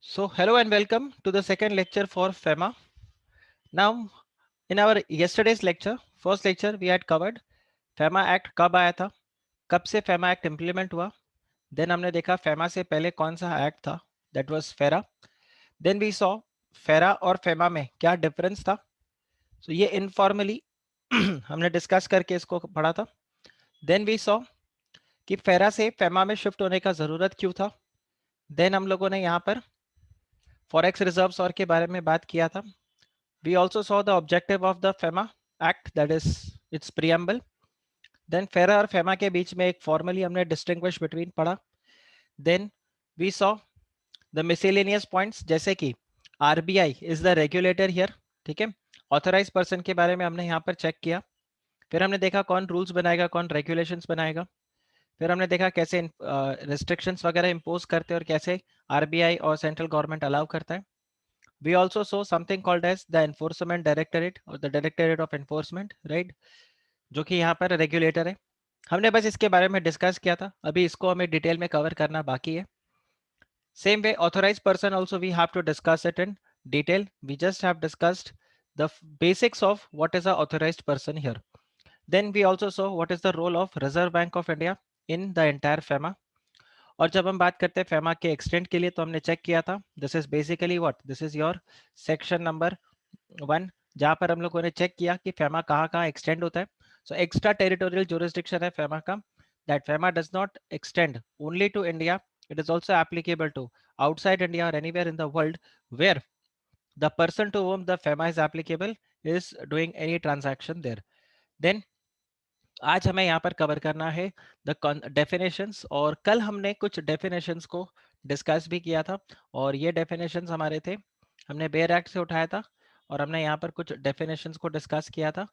So hello and welcome to the second lecture for FEMA. Now in our yesterday's lecture, first lecture we had covered FEMA Act कब आया था, कब से FEMA Act implement हुआ. Then हमने देखा FEMA से पहले कौन सा act था, that was FERA. Then we saw FERA और FEMA में क्या difference था. So ये informally हमने discuss करके इसको पढ़ा था. Then we saw कि FERA से FEMA में shift होने का ज़रूरत क्यों था. Then हम लोगों ने यहाँ पर फॉरेक्स रिजर्व्स और के बारे में बात किया था. We also saw the objective of the FEMA Act, that is its preamble. Then FERA और FEMA के बीच में एक formally हमने distinguish between पढ़ा. Then we saw the miscellaneous points जैसे कि RBI is the regulator here, ठीक है. Authorized person के बारे में हमने यहाँ पर चेक किया. फिर हमने देखा कौन रूल्स बनाएगा, कौन रेगुलेशंस बनाएगा. फिर हमने देखा कैसे रिस्ट्रिक्शंस वगैरह इम्पोज करते हैं और कैसे आरबीआई और सेंट्रल गवर्नमेंट अलाउ करता है. We also saw something called as the Enforcement Directorate or the Directorate of Enforcement, right? जो कि यहाँ पर रेगुलेटर है. हमने बस इसके बारे में डिस्कस किया था, अभी इसको हमें डिटेल में कवर करना बाकी है. Same way, authorized person also we have to discuss it in detail. We just have discussed the basics of what is a authorized person here. Then we also saw what is the role of Reserve Bank of India in the entire FEMA. और जब हम बात करते हैं FEMA के extent के लिए तो हमने चेक किया था. This is basically what, this is your section number 1, जहां पर हम लोगों ने चेक किया कि फेमा कहाँ कहाँ एक्सटेंड होता है. सो एक्स्ट्रा टेरिटोरियल जुरिस्डिक्शन है फेमा का. That FEMA does not extend only to India, it is also applicable to outside India or anywhere in the world where the person to whom the FEMA is applicable is doing any transaction there. Then आज हमें यहाँ पर cover करना है the definitions, और कल हमने कुछ डेफिनेशंस को डिस्कस भी किया था. और ये डेफिनेशंस हमारे थे, हमने बेयर एक्ट से उठाया था और हमने यहाँ पर कुछ डेफिनेशंस को डिस्कस किया था.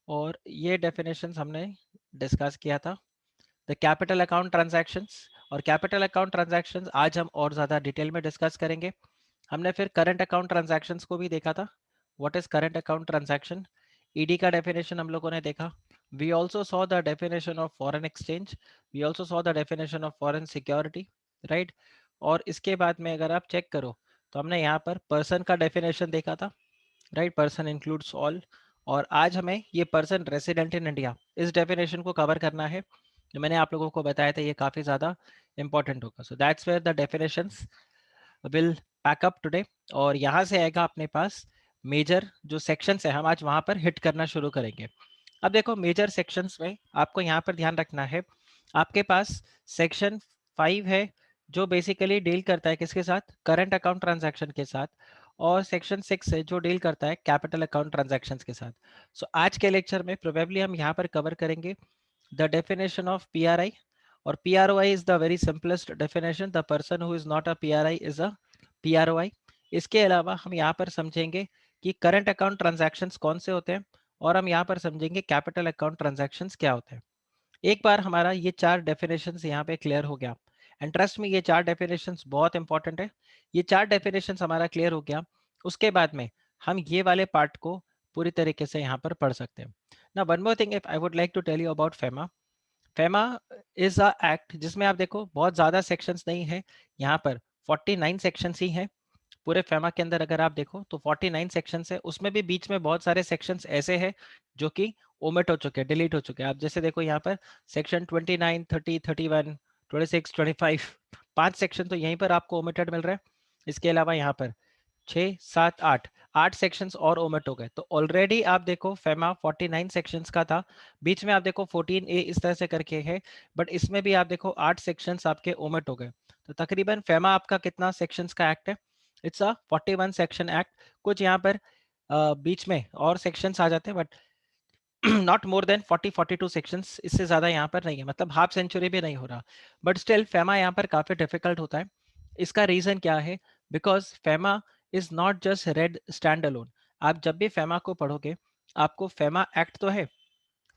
और ये डेफिनेशंस हमने डिस्कस किया था द कैपिटल अकाउंट ट्रांजैक्शंस. और कैपिटल अकाउंट ट्रांजैक्शंस आज हम और ज़्यादा डिटेल में डिस्कस करेंगे. हमने फिर करंट अकाउंट ट्रांजैक्शंस को भी देखा था. What is current account transaction, ED का डेफिनेशन हम लोगों ने देखा. We also saw the definition of foreign exchange. We also saw the definition of foreign security, right? और इसके बाद में अगर आप चेक करो तो हमने यहाँ पर पर्सन का डेफिनेशन देखा था, राइट? Person includes all. और आज हमें ये पर्सन रेसिडेंट इन इंडिया इस डेफिनेशन को कवर करना है. जो मैंने आप लोगों को बताया था ये काफ़ी ज़्यादा इंपॉर्टेंट होगा. So that's where the definitions will pack up today. और यहाँ से आएगा अपने पास मेजर जो सेक्शंस है, हम आज वहाँ पर हिट करना शुरू करेंगे. अब देखो मेजर सेक्शंस में आपको यहाँ पर ध्यान रखना है, आपके पास सेक्शन 5 है जो बेसिकली डील करता है किसके साथ, करंट अकाउंट ट्रांजैक्शन के साथ. और सेक्शन 6 है जो डील करता है कैपिटल अकाउंट ट्रांजैक्शंस के साथ. सो आज के लेक्चर में प्रोबेबली हम यहाँ पर कवर करेंगे द डेफिनेशन ऑफ पीआरआई. और PROI is the very simplest definition. The person who is not a PRI is a PROI. इसके अलावा हम यहाँ पर समझेंगे कि करंट अकाउंट ट्रांजैक्शंस कौन से होते हैं, और हम यहाँ पर समझेंगे कैपिटल अकाउंट ट्रांजैक्शंस क्या होते हैं. एक बार हमारा ये 4 डेफिनेशंस यहाँ पे क्लियर हो गया, एंड ट्रस्ट में ये 4 डेफिनेशंस बहुत इंपॉर्टेंट है. ये 4 डेफिनेशंस हमारा क्लियर हो गया, उसके बाद में हम ये वाले पार्ट को पूरी तरीके से यहाँ पर पढ़ सकते हैं. ना one more thing if I would like to tell you about FEMA. FEMA is a act जिसमें आप देखो बहुत ज़्यादा सेक्शंस नहीं है, यहाँ पर 49 सेक्शंस ही हैं पूरे फेमा के अंदर. अगर आप देखो तो 49 सेक्शंस है, उसमें भी बीच में बहुत सारे सेक्शंस ऐसे हैं जो कि ओमिट हो चुके हैं, डिलीट हो चुके हैं. आप जैसे देखो यहाँ पर सेक्शन 29, 30, 31, 26, 25, 5 सेक्शन तो यहीं पर आपको ओमिटेड मिल रहा है. इसके अलावा यहाँ पर 6, 7, 8 सेक्शंस और ओमिट हो गए. तो ऑलरेडी आप देखो फेमा 49 सेक्शंस का था, बीच में आप देखो 14A इस तरह से करके है, बट इसमें भी आप देखो 8 सेक्शंस आपके ओमिट हो गए. तो तकरीबन फेमा आपका कितना सेक्शंस का एक्ट है, इट्स अ 41 सेक्शन एक्ट. कुछ यहाँ पर बीच में और सेक्शंस आ जाते हैं but not more then 40-42 sections, इससे ज़्यादा यहाँ पर नहीं है, मतलब हाफ सेंचुरी भी नहीं हो रहा. बट स्टिल फेमा यहाँ पर काफ़ी डिफिकल्ट होता है. इसका रीज़न क्या है, because FEMA is not just red stand alone. आप जब भी फेमा को पढ़ोगे आपको फेमा एक्ट तो है,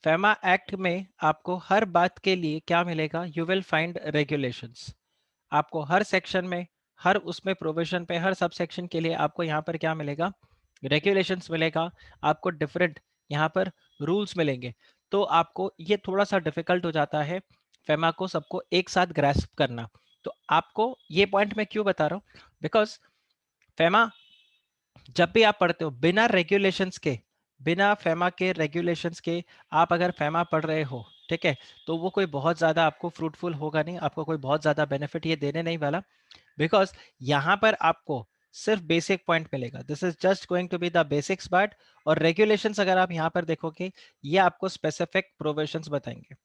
फेमा एक्ट में आपको हर बात के लिए क्या मिलेगा, यू विल फाइंड रेगुलेशंस. आपको हर सेक्शन में, हर उसमें प्रोविजन पे, हर सब सेक्शन के लिए आपको यहाँ पर क्या मिलेगा, रेगुलेशंस मिलेगा. आपको डिफरेंट यहाँ पर रूल्स मिलेंगे. तो आपको ये थोड़ा सा डिफिकल्ट हो जाता है फेमा को सबको एक साथ ग्रैस्प करना. तो आपको ये पॉइंट मैं क्यों बता रहा हूँ, बिकॉज फेमा जब भी आप पढ़ते हो बिना रेगुलेशंस के, बिना फेमा के रेगुलेशंस के आप अगर फेमा पढ़ रहे हो, ठीक है, तो वो कोई बहुत ज्यादा आपको फ्रूटफुल होगा नहीं, आपको कोई बहुत ज्यादा बेनिफिट ये देने नहीं वाला। बिकॉज यहाँ पर आपको सिर्फ बेसिक पॉइंट मिलेगा, this is just going to be the basics part. और रेगुलेशंस अगर आप यहाँ पर देखोगे, ये आपको स्पेसिफिक प्रोविजंस बताएंगे।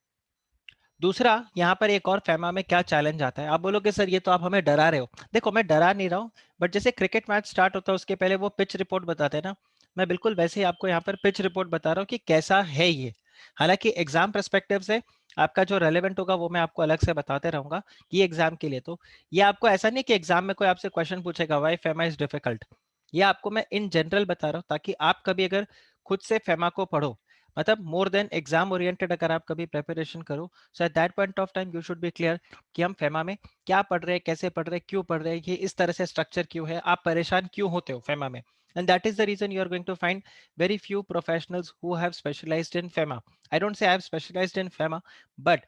दूसरा, यहाँ पर एक और फेमा में क्या चैलेंज आता है, आप बोलोगे सर ये तो आप हमें डरा रहे हो। देखो मैं डरा नहीं रहा हूँ, बट जैसे क्रिकेट मैच स्टार्ट होता है उसके पहले वो पिच रिपोर्ट बताते हैं ना, मैं बिल्कुल वैसे ही आपको यहाँ पर पिच रिपोर्ट बता रहा हूँ कि कैसा है ये। हालांकि एग्जाम परस्पेक्टिव से आपका जो रेलेवेंट होगा वो मैं आपको अलग से बताते रहूंगा कि एग्जाम के लिए तो ये आपको ऐसा नहीं कि एग्जाम में कोई आपसे क्वेश्चन पूछेगा वाई फेमा इज डिफिकल्ट। ये आपको मैं इन जनरल बता रहा हूँ ताकि आप कभी अगर खुद से फेमा को पढ़ो, मतलब मोर देन एग्जाम ओरिएंटेड अगर आप कभी प्रिपरेशन करो, so at that point of time you should be clear कि हम फेमा में क्या पढ़ रहे हैं, कैसे पढ़ रहे हैं, क्यों पढ़ रहे हैं, ये इस तरह से स्ट्रक्चर क्यों है, आप परेशान क्यों होते हो फेमा में। And that is the reason you are going to find very few professionals who have specialized in FEMA. I don't say I have specialized in FEMA, but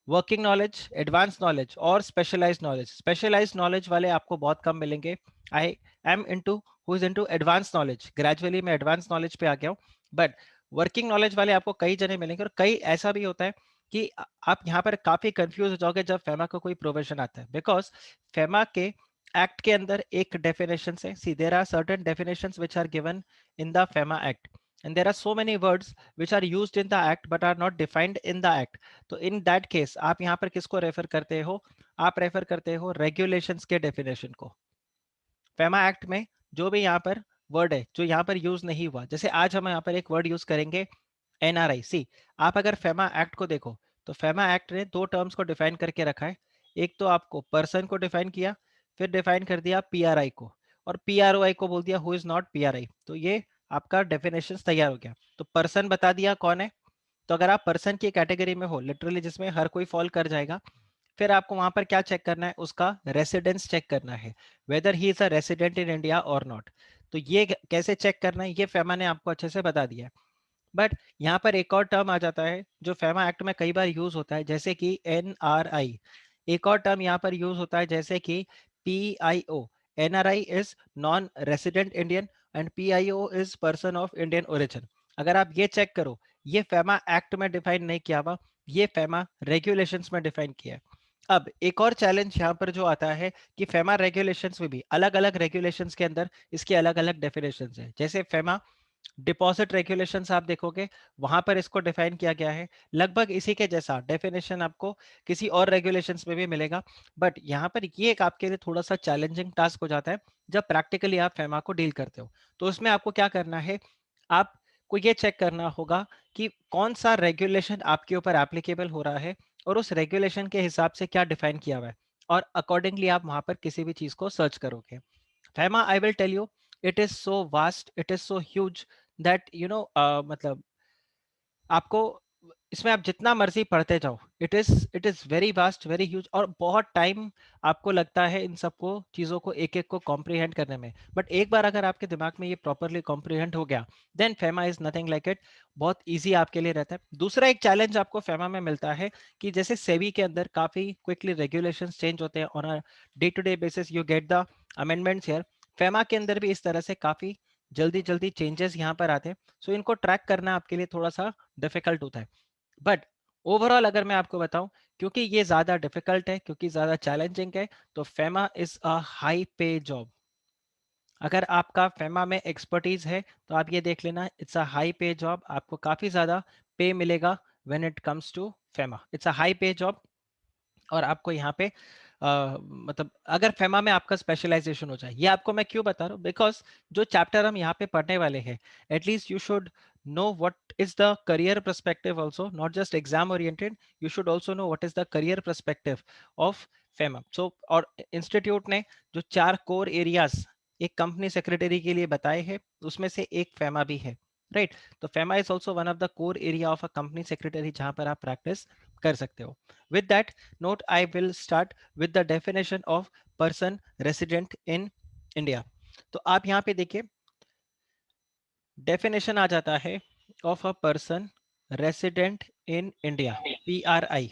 working knowledge, advance knowledge और specialised knowledge, specialised knowledge वाले आपको बहुत कम मिलेंगे। I am into who is into advance knowledge, gradually मैं advance knowledge पे आ गया हूँ, but working knowledge वाले आपको कई जने मिलेंगे। और कई ऐसा भी होता है कि आप यहाँ पर काफी कंफ्यूज हो जाओगे जब फेमा का कोई प्रोविजन आता है, बिकॉज फेमा के एक्ट के अंदर एक डेफिनेशन है, see there are certain definitions which are given in the FEMA act, and there are so many words which are used in the act but are not defined in the act. तो इन that case आप यहाँ पर किसको refer करते हो, आप refer करते हो रेगुलेशंस के डेफिनेशन को। फेमा एक्ट में जो भी यहाँ पर वर्ड है जो यहाँ पर यूज नहीं हुआ, जैसे आज हम यहाँ पर एक वर्ड यूज करेंगे एनआरआई। सी, आप अगर फेमा एक्ट को देखो तो फेमा एक्ट ने दो टर्म्स को डिफाइन करके रखा है। एक तो आपको पर्सन को डिफाइन किया, फिर डिफाइन कर दिया पीआरआई को, और पीआरओआई को बोल दिया हु इज नॉट पीआरआई। तो ये आपका डेफिनेशन तैयार हो गया। तो पर्सन बता दिया कौन है, तो अगर आप पर्सन की कैटेगरी में हो लिटरली जिसमें हर कोई फॉल कर जाएगा, फिर आपको वहां पर क्या चेक करना है, उसका रेसिडेंस चेक करना है, weather he is a resident in India और नॉट। तो ये कैसे चेक करना है ये फेमा ने आपको अच्छे से बता दिया है। बट यहाँ पर एक और टर्म आ जाता है जो फेमा एक्ट में कई बार यूज होता है, जैसे कि एनआरआई। एक और टर्म यहाँ पर यूज होता है जैसे कि PIO. NRI is non resident Indian and PIO is person of Indian origin. अगर आप ये चेक करो, ये फेमा एक्ट में डिफाइन नहीं किया हुआ, ये फेमा रेगुलेशंस में डिफाइन किया है। अब एक और चैलेंज यहाँ पर जो आता है कि फेमा रेगुलेशंस में भी अलग अलग रेगुलेशंस के अंदर इसके अलग अलग डेफिनेशंस है। जैसे फेमा डिपॉजिट रेगुलेशंस आप देखोगे, वहां पर इसको डिफाइन किया गया है, लगभग इसी के जैसा डेफिनेशन आपको किसी और रेगुलेशंस में भी मिलेगा। बट यहाँ पर ये एक आपके लिए थोड़ा सा चैलेंजिंग टास्क हो जाता है जब प्रैक्टिकली आप फेमा को डील करते हो। तो उसमें आपको क्या करना है, आपको ये चेक करना होगा कि कौन सा रेगुलेशन आपके ऊपर एप्लीकेबल हो रहा है और उस रेगुलेशन के हिसाब से क्या डिफाइन किया हुआ है, और अकॉर्डिंगली आप वहां पर किसी भी चीज को सर्च करोगे। FEMA, I will tell you, it is so vast, it is so huge that मतलब आपको इसमें आप जितना मर्जी पढ़ते जाओ, it is very vast, very huge, और बहुत टाइम आपको लगता है इन सबको चीजों को एक एक को कॉम्प्रिहेंड करने में। बट एक बार अगर आपके दिमाग में ये प्रॉपरली कॉम्प्रिहेंड हो गया, then FEMA is nothing like it, बहुत इजी आपके लिए रहता है। दूसरा एक चैलेंज आपको फेमा में मिलता है कि जैसे सेबी के अंदर काफी क्विकली रेगुलेशंस चेंज होते हैं on a day to day basis, you get the amendments here. FEMA के अंदर भी इस तरह से काफी जल्दी जल्दी चेंजेस यहाँ पर आते हैं, सो इनको ट्रैक करना आपके लिए थोड़ा सा डिफिकल्ट होता है। बट ओवरऑल अगर मैं आपको बताऊं, क्योंकि ये ज्यादा डिफिकल्ट है, क्योंकि ज्यादा चैलेंजिंग है, तो FEMA is a high pay job. अगर आपका फेमा में एक्सपर्टीज है तो आप ये देख लेना, it's a high pay job, आपको काफी ज्यादा पे मिलेगा when it comes to FEMA, it's a high pay job. और आपको यहाँ पे मतलब अगर फेमा में आपका स्पेशलाइजेशन हो जाए, ये आपको मैं क्यों बता रहा हूँ, बिकॉज जो चैप्टर हम यहाँ पे पढ़ने वाले हैं, at least you should know what is the career perspective also, not just exam oriented, you should also know what is the career perspective of FEMA. So और इंस्टीट्यूट ने जो चार कोर एरियाज एक कंपनी सेक्रेटरी के लिए बताए हैं, उसमें से एक फेमा भी है, राइट। तो FEMA is also one of the core area of a company secretary जहां पर आप प्रैक्टिस कर सकते हो। With that note, I will start with the definition of person resident in India. तो आप यहाँ पे देखिए, डेफिनेशन आ जाता है of a person resident in India, PRI।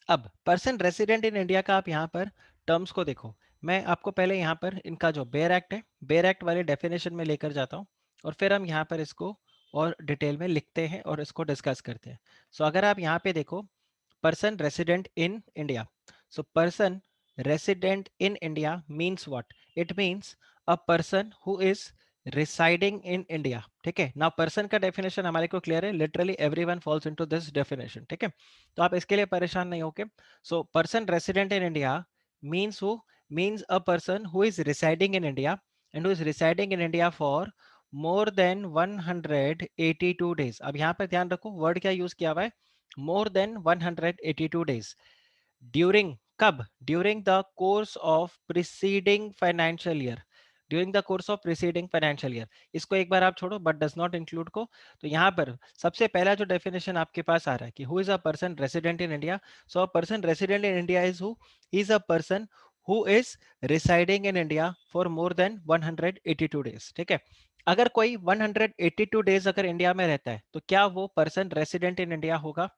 अब पर्सन रेसिडेंट इन इंडिया का आप यहाँ पर टर्म्स को देखो। मैं आपको पहले यहाँ पर इनका जो बेयर एक्ट है, बेयर एक्ट वाले डेफिनेशन में लेकर जाता हूँ और फिर हम यहाँ पर इसको और डिटेल में लिखते हैं और इसको डिस्कस करते हैं। सो अगर आप यहाँ पे देखो, person resident in India. So person resident in India means what? It means a person who is residing in India. ठीक है, now person का definition हमारे को clear है, literally everyone falls into this definition. ठीक है, तो आप इसके लिए परेशान नहीं होके. So person resident in India means who? Means a person who is residing in India and who is residing in India for more than 182 days. अब यहाँ पर ध्यान रखो, वर्ड क्या यूज किया हुआ है, more than 182 days during कब, during the course of preceding financial year, during the course of preceding financial year. इसको एक बार आप छोड़ो, but does not include को, तो यहाँ पर सबसे पहला जो definition आपके पास आ रहा है कि who is a person resident in India. So a person resident in India is who? He is a person who is residing in India for more than 182 days. ठीक है, अगर कोई 182 डेज अगर इंडिया में रहता है तो क्या वो पर्सन रेसिडेंट इन इंडिया होगा?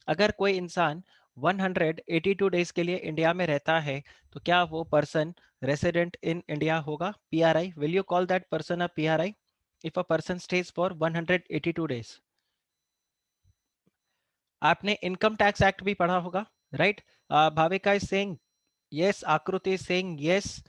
अगर कोई इंसान 182 डेज के लिए इंडिया में रहता है तो क्या वो पर्सन रेसिडेंट इन इंडिया होगा? PRI, will you call that person a PRI if a person stage for 182 days? आपने इनकम टैक्स एक्ट भी पढ़ा होगा, right? Bhavika is saying yes, आकृति इज सेइंग यस.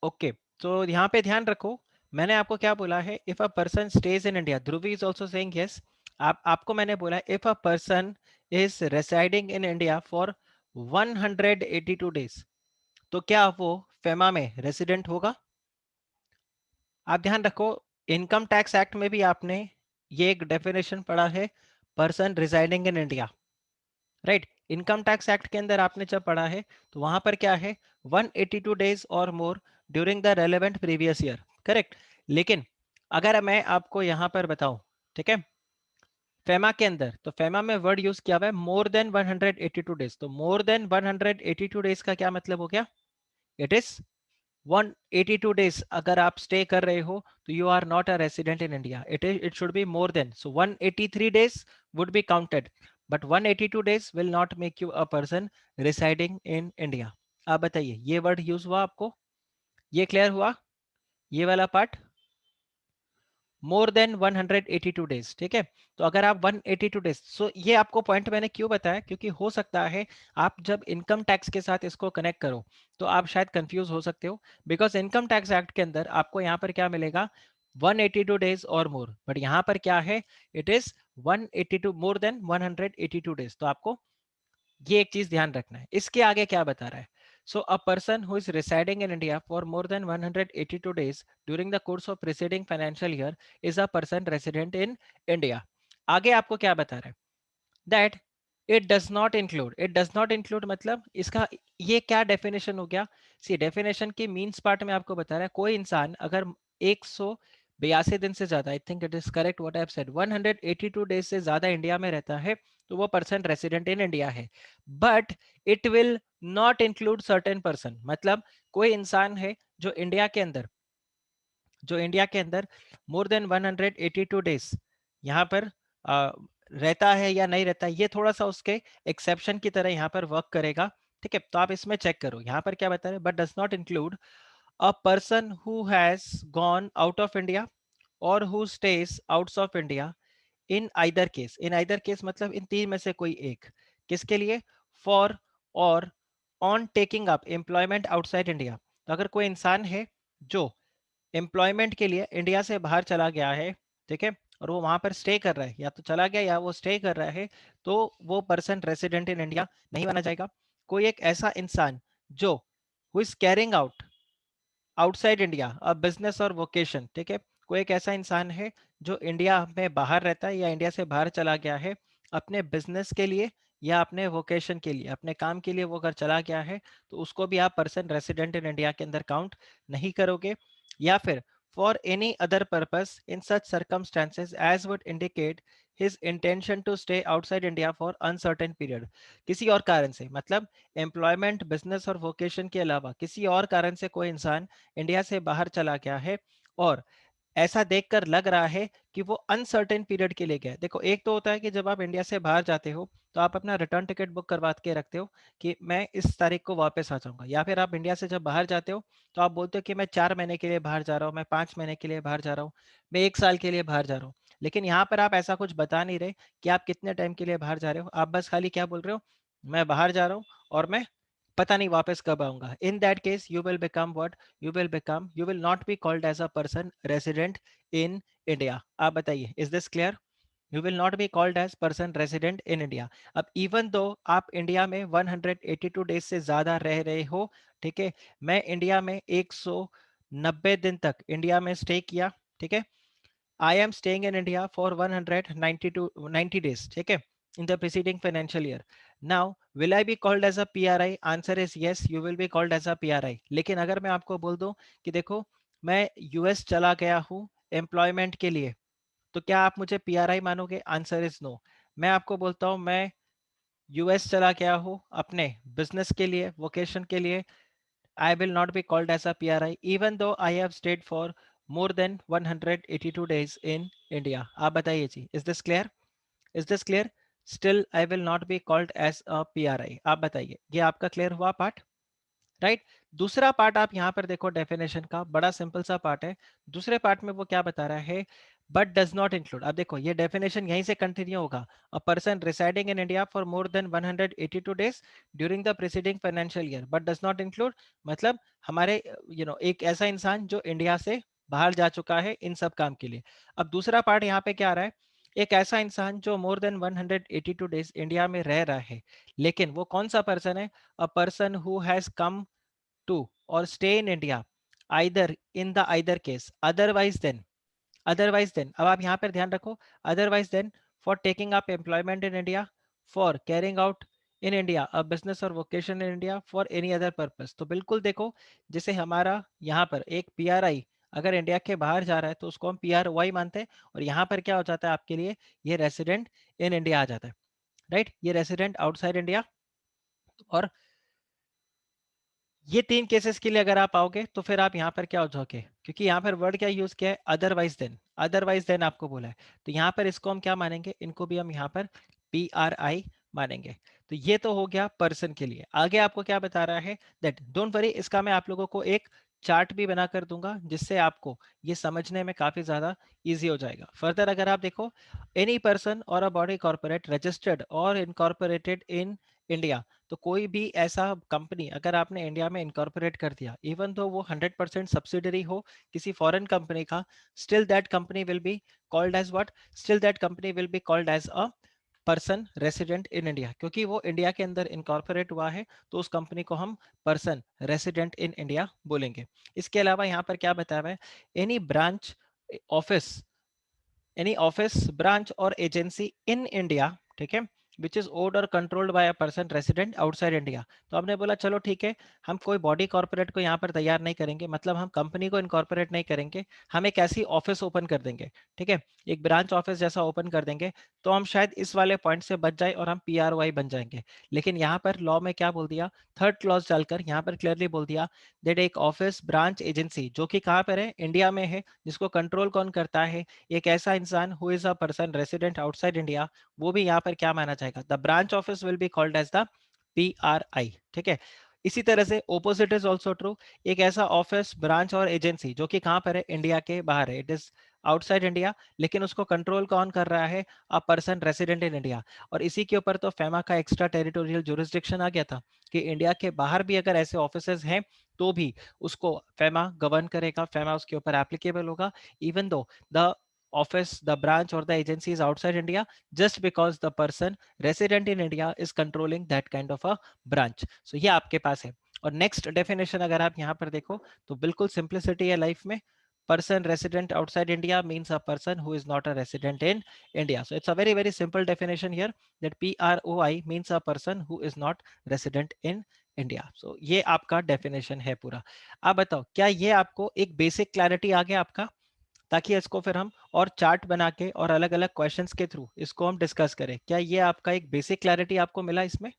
ओके, तो यहाँ पे ध्यान रखो, मैंने आपको क्या बोला है, if a person stays in India. Dhruvi is also saying yes. आपको मैंने बोला if a person is residing in India for 182 days, तो क्या वो फेमा में रेसिडेंट होगा? आप ध्यान रखो, इनकम टैक्स एक्ट में भी आपने ये एक डेफिनेशन पढ़ा है, person residing in India, right? Income tax act के अंदर आपने जब पढ़ा है तो वहां पर क्या है, 182 डेज और मोर during the relevant previous year, correct? लेकिन अगर मैं आपको यहां पर बताऊं, ठीक है, फेमा के अंदर, तो फेमा में वर्ड यूज किया हुआ है मोर देन 182 डेज. तो मोर देन 182 डेज का क्या मतलब हो गया? इट इज 182 डेज अगर आप स्टे कर रहे हो तो you are not a resident in India. It should be more than. So 183 days would be counted, but 182 days will not make you a person residing in India. आप बताइए, ये word use हुआ आपको? ये क्लियर हुआ, ये वाला part? मोर than 182 days, ठीक है. तो अगर आप 182 डेज, सो ये आपको पॉइंट मैंने क्यों बताया, क्योंकि हो सकता है आप जब इनकम टैक्स के साथ इसको कनेक्ट करो तो आप शायद कंफ्यूज हो सकते हो, बिकॉज इनकम टैक्स एक्ट के अंदर आपको यहाँ पर क्या मिलेगा, 182 डेज और मोर, बट यहाँ पर क्या है, it is 182 more than 182 days. तो आपको ये एक चीज ध्यान रखना है. इसके आगे क्या बता रहा है? So a person who is residing in India for more than 182 days during the course of preceding financial year is a person resident in India. आगे आपको क्या बता रहा है, that it does not include. It does not include मतलब इसका ये क्या डेफिनेशन हो गया? सी डेफिनेशन के मीन्स पार्ट में आपको बता रहा है, कोई इंसान अगर 182 दिन से ज्यादा, I think it is correct what I have said, 182 days से ज्यादा इंडिया में रहता है तो वो पर्सन रेसिडेंट इन इंडिया है. But it will not include certain person. मतलब कोई इंसान है जो इंडिया के अंदर, जो इंडिया के अंदर मोर देन 182 डेज यहाँ पर रहता है या नहीं रहता है, ये थोड़ा सा उसके एक्सेप्शन की तरह यहाँ पर वर्क करेगा. ठीक है, तो आप इसमें चेक करो, यहाँ पर क्या बता रहे हैं, but does not include a person who has gone out of India और who stays outside of India in either case. In either case मतलब इन तीन में से कोई एक. किसके लिए? फॉर और on taking up employment outside India. तो अगर कोई इंसान है जो एम्प्लॉयमेंट के लिए इंडिया से बाहर चला गया है, ठीक है, और वो वहां पर स्टे कर रहा है, या तो चला गया या वो स्टे कर रहा है, तो वो पर्सन रेसिडेंट इन इंडिया नहीं माना जाएगा. कोई एक ऐसा इंसान जो who is carrying out outside India a business और वोकेशन, ठीक है, कोई एक ऐसा इंसान है जो इंडिया में बाहर रहता है या इंडिया से बाहर चला गया है अपने बिजनेस के लिए या अपने वोकेशन के लिए, अपने काम के लिए वो अगर चला गया है तो उसको भी आप पर्सन रेसिडेंट इन इंडिया के अंदर काउंट नहीं करोगे. या फिर for any other purpose in such circumstances as would indicate his intention to stay outside India for uncertain period. किसी और कारण से, मतलब एम्प्लॉयमेंट, बिजनेस और वोकेशन के अलावा किसी और कारण से कोई इंसान इंडिया से बाहर चला गया है और ऐसा देखकर लग रहा है कि वो अनसर्टेन पीरियड के लिए गया है। देखो, एक तो होता है कि जब आप इंडिया से बाहर जाते हो तो आप अपना रिटर्न टिकट बुक करवा के रखते हो कि मैं इस तारीख को वापस आ जाऊंगा, या फिर आप इंडिया से जब बाहर जाते हो तो आप बोलते हो कि मैं 4 महीने के लिए बाहर जा रहा हूँ, मैं 5 महीने के लिए बाहर जा रहा हूँ, मैं 1 साल के लिए बाहर जा रहा हूँ। लेकिन यहाँ पर आप ऐसा कुछ बता नहीं रहे कि आप कितने टाइम के लिए बाहर जा रहे हो, आप बस खाली क्या बोल रहे हो, मैं बाहर जा रहा हूँ और मैं पता नहीं वापस कब आऊंगा। In that case you will become what, you will not be called as a person resident in India. आप बताइए, is this clear? You will not be called as person resident in India. अब even though आप India में 182 days से ज्यादा रह रहे हो, ठीक है, मैं इंडिया में 190 दिन तक इंडिया में स्टे किया, ठीक है, I am staying in India for 192 90 days, ठीक है, in the preceding financial year. Now, will I be called as a PRI? Answer is yes, you will be called as a PRI. लेकिन अगर मैं आपको बोल दूं कि देखो मैं यूएस चला गया हूं एम्प्लॉयमेंट के लिए, तो क्या आप मुझे पीआरआई मानोगे? Answer is no. मैं आपको बोलता हूं मैं यूएस चला गया हूं अपने बिजनेस के लिए, वोकेशन के लिए, I will not be called as a PRI even though I have stayed for more than 182 days in India. आप बताइए जी, is this clear? Is this clear? Still I will not be called as a PRI. आप बताइए, ये आपका clear हुआ part? Right. दूसरा part आप यहां पर देखो, डेफिनेशन का बड़ा सिंपल सा पार्ट है। दूसरे पार्ट में वो क्या बता रहा है, बट डज नॉट इंक्लूड। अब देखो ये डेफिनेशन यहीं से कंटिन्यू होगा। अ person residing in India for more than 182 days during the preceding financial year but does not include, मतलब हमारे एक ऐसा इंसान जो इंडिया से बाहर जा चुका है इन सब काम के लिए। अब दूसरा पार्ट यहाँ पे क्या आ रहा है, एक ऐसा इंसान जो मोर देन 182 डेज इंडिया में रह रहा है, लेकिन वो कौन सा पर्सन है, अ person who has come to or stay in India either in the either case otherwise then अब आप यहाँ पर ध्यान रखो, otherwise then for taking up employment in India, for carrying out in India a business or vocation in India, for any other purpose। तो बिल्कुल देखो, जैसे हमारा यहाँ पर एक पीआरआई अगर इंडिया के बाहर जा रहा है तो उसको हम पीआरवाई मानते हैं, और यहाँ पर क्या हो जाता है आपके लिए, ये रेसिडेंट इन इंडिया आ जाता है, राइट, ये रेसिडेंट आउटसाइड इंडिया। और ये तीन केसेस के लिए अगर आप आओगे तो फिर आप यहाँ पर क्या हो जाओगे, क्योंकि यहाँ पर वर्ड क्या यूज किया है, अदरवाइज देन, अदरवाइज देन आपको बोला है, तो यहाँ पर इसको हम क्या मानेंगे, इनको भी हम यहाँ पर पी आर आई मानेंगे। तो ये तो हो गया पर्सन के लिए। आगे आपको क्या बता रहा है, दैट डोंट वरी, इसका मैं आप लोगों को एक चार्ट भी बना कर दूंगा जिससे आपको ये समझने में काफी ज्यादा इजी हो जाएगा। फर्दर अगर आप देखो, एनी पर्सन और अ बॉडी कॉर्पोरेट रजिस्टर्ड और इनकॉर्पोरेटेड इन इंडिया, तो कोई भी ऐसा कंपनी अगर आपने इंडिया में इनकॉर्पोरेट कर दिया, इवन दो वो 100% सब्सिडरी हो किसी फॉरेन कंपनी का, still that company will be called as what, still that company will be called as a person resident in India, क्योंकि वो इंडिया के अंदर इनकॉर्पोरेट हुआ है, तो उस कंपनी को हम पर्सन रेसिडेंट इन इंडिया बोलेंगे। इसके अलावा यहाँ पर क्या बताया हुआ है, any branch office, any office branch और एजेंसी इन इंडिया, ठीक है, विच इज ओड और controlled by a person resident outside India. तो हमने बोला चलो ठीक है, हम कोई बॉडी कॉर्पोरेट को यहाँ पर तैयार नहीं करेंगे, मतलब हम कंपनी को इनकॉर्पोरेट नहीं करेंगे, हम एक ऐसी ऑफिस ओपन कर देंगे, ठीक है, एक ब्रांच ऑफिस जैसा ओपन कर देंगे, तो हम शायद इस वाले पॉइंट से बच जाए और हम पी आर वाई बन जाएंगे। लेकिन यहाँ पर लॉ में क्या बोल दिया, थर्ड क्लॉज डालकर यहाँ पर क्लियरली बोल दिया दैट एक ऑफिस ब्रांच एजेंसी जो कि कहाँ पर है, इंडिया में है, जिसको कंट्रोल कौन करता है, एक ऐसा इंसान who is a person resident outside India, वो भी यहाँ पर क्या माना जाएगा, the branch office will be called as the P R I, ठीक है। इसी तरह से ओपोजिट इज ऑल्सो ट्रू, एक ऐसा ऑफिस ब्रांच और एजेंसी जो कि कहाँ पर है, इंडिया के बाहर है, इट इज आउटसाइड इंडिया, लेकिन उसको कंट्रोल कौन कर रहा है, अ पर्सन रेसिडेंट इन इंडिया। और इसी के ऊपर तो फेमा का एक्स्ट्रा टेरिटोरियल जुरिस्डिक्शन आ गया था कि इंडिया के बाहर भी अगर ऐसे ऑफिसेज हैं तो भी उसको फेमा गवर्न करेगा, फेमा उसके ऊपर एप्लीकेबल होगा, even though the office, the branch or the agency is outside India, just because the person resident in India is controlling that kind of a branch। So ये आपके पास है। और next definition अगर आप यहाँ पर देखो तो बिल्कुल सिंप्लिसिटी है लाइफ में। Person resident outside India means a person who is not a resident in India. So it's a very very simple definition here that PROI means a person who is not resident in India. So ये आपका definition है पूरा। आप बताओ क्या ये आपको एक बेसिक क्लैरिटी आ गया आपका, ताकि इसको फिर हम और चार्ट बना के और अलग अलग क्वेश्चंस के थ्रू इसको हम डिस्कस करें। क्या ये आपका एक बेसिक क्लैरिटी आपको मिला इसमें?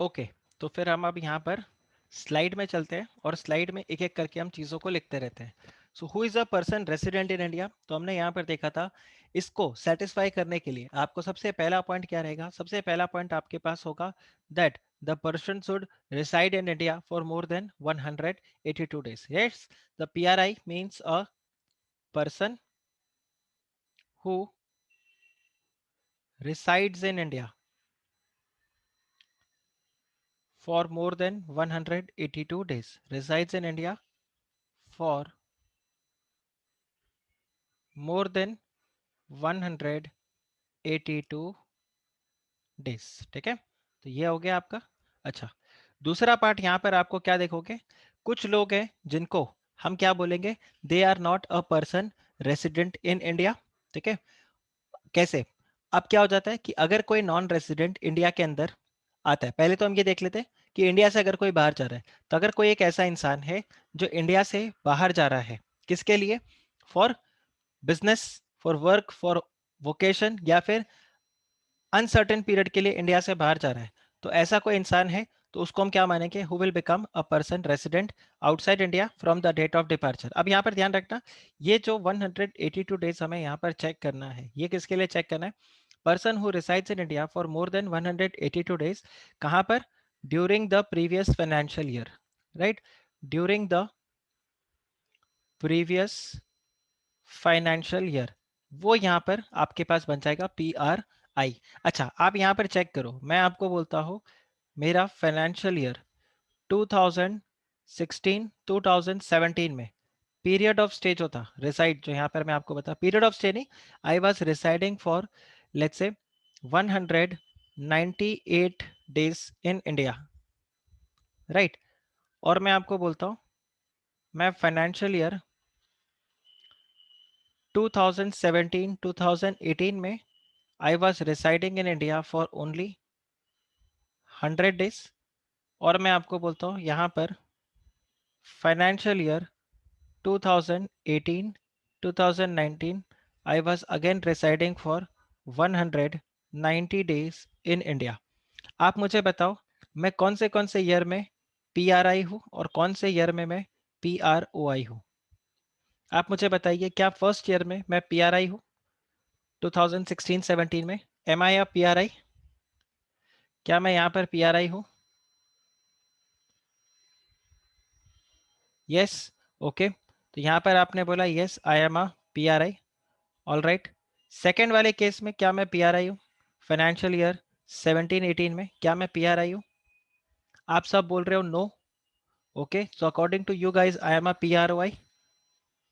ओके, तो फिर हम अब यहाँ पर स्लाइड में चलते हैं और स्लाइड में एक एक करके हम चीज़ों को लिखते रहते हैं। So who is a person resident in India, तो हमने यहाँ पर देखा था। इसको सेटिस्फाई करने के लिए आपको सबसे पहला पॉइंट क्या रहेगा? सबसे पहला पॉइंट आपके पास होगा that the person should reside in India for more than 182 days. Yes, the PRI means a person who resides in India for more than 182 days. Resides in India for more than 182 days. ठीक है, तो ये हो गया आपका। अच्छा, दूसरा part यहाँ पर आपको क्या देखोगे? कुछ लोग हैं जिनको हम क्या बोलेंगे? They are not a person resident in India. ठीक है, कैसे? अब क्या हो जाता है कि अगर कोई नॉन रेसिडेंट इंडिया के अंदर आता है, पहले तो हम ये देख लेते हैं कि इंडिया से अगर कोई बाहर जा रहा है, तो अगर कोई एक ऐसा इंसान है जो इंडिया से बाहर जा रहा है, किसके लिए? For business, for work, for vocation, या फिर अनसर्टेन पीरियड के लिए इंडिया से बाहर जा रहा है, तो ऐसा कोई इंसान है तो उसको हम क्या मानेंगे? Who will become a person resident outside India from the date of departure. अब यहाँ पर ध्यान रखना, ये जो 182 डेज हमें यहाँ पर चेक करना है, ये किसके लिए चेक करना है? Person who resides in India for more than 182 days. कहाँ पर? During the previous financial year, right? During the previous financial year, वो यहाँ पर आपके पास बन जाएगा PRI। अच्छा, आप यहाँ पर चेक करो, मैं आपको बोलता हूँ मेरा फाइनेंशियल ईयर 2016 2017 में पीरियड ऑफ स्टे जो था, रिसाइड जो यहाँ पर मैं आपको बता, पीरियड ऑफ स्टे नहीं, I was residing for let's say 198 days in India, right? और मैं आपको बोलता हूँ मैं फाइनेंशियल ईयर 2017 2018 में I was residing in India for only 100 days. और मैं आपको बोलता हूँ यहाँ पर financial year 2018 2019 I was again residing for 190 days in India। आप मुझे बताओ मैं कौन से ईयर में PRI हूँ और कौन से ईयर में मैं PROI हूँ? आप मुझे बताइए, क्या फर्स्ट ईयर में मैं PRI हूँ 2016-17 में? एम आई या PRI? क्या मैं यहाँ पर PRI हूँ? यस, ओके, तो यहाँ पर आपने बोला yes I am a PRI, all right. Second वाले केस में क्या मैं PRI हूँ? फाइनेंशियल ईयर 17-18 में क्या मैं PRI हूँ? आप सब बोल रहे हो no. Okay, so according to you guys I am a PROI।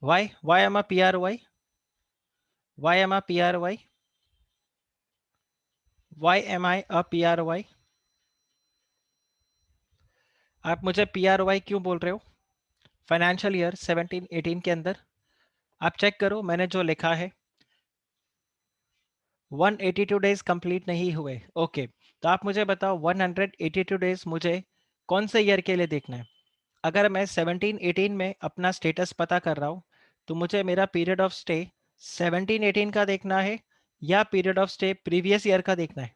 Why am a PROI? Why am a PROI? Why am I a PROI? आप मुझे PROI क्यों बोल रहे हो फाइनेंशियल ईयर 17-18 के अंदर? आप चेक करो मैंने जो लिखा है, 182 डेज कंप्लीट नहीं हुए। ओके, तो आप मुझे बताओ 182 डेज मुझे कौन से ईयर के लिए देखना है? अगर मैं 17-18 में अपना स्टेटस पता कर रहा हूँ, तो मुझे मेरा पीरियड ऑफ स्टे 17-18 का देखना है या period of stay previous year का देखना है?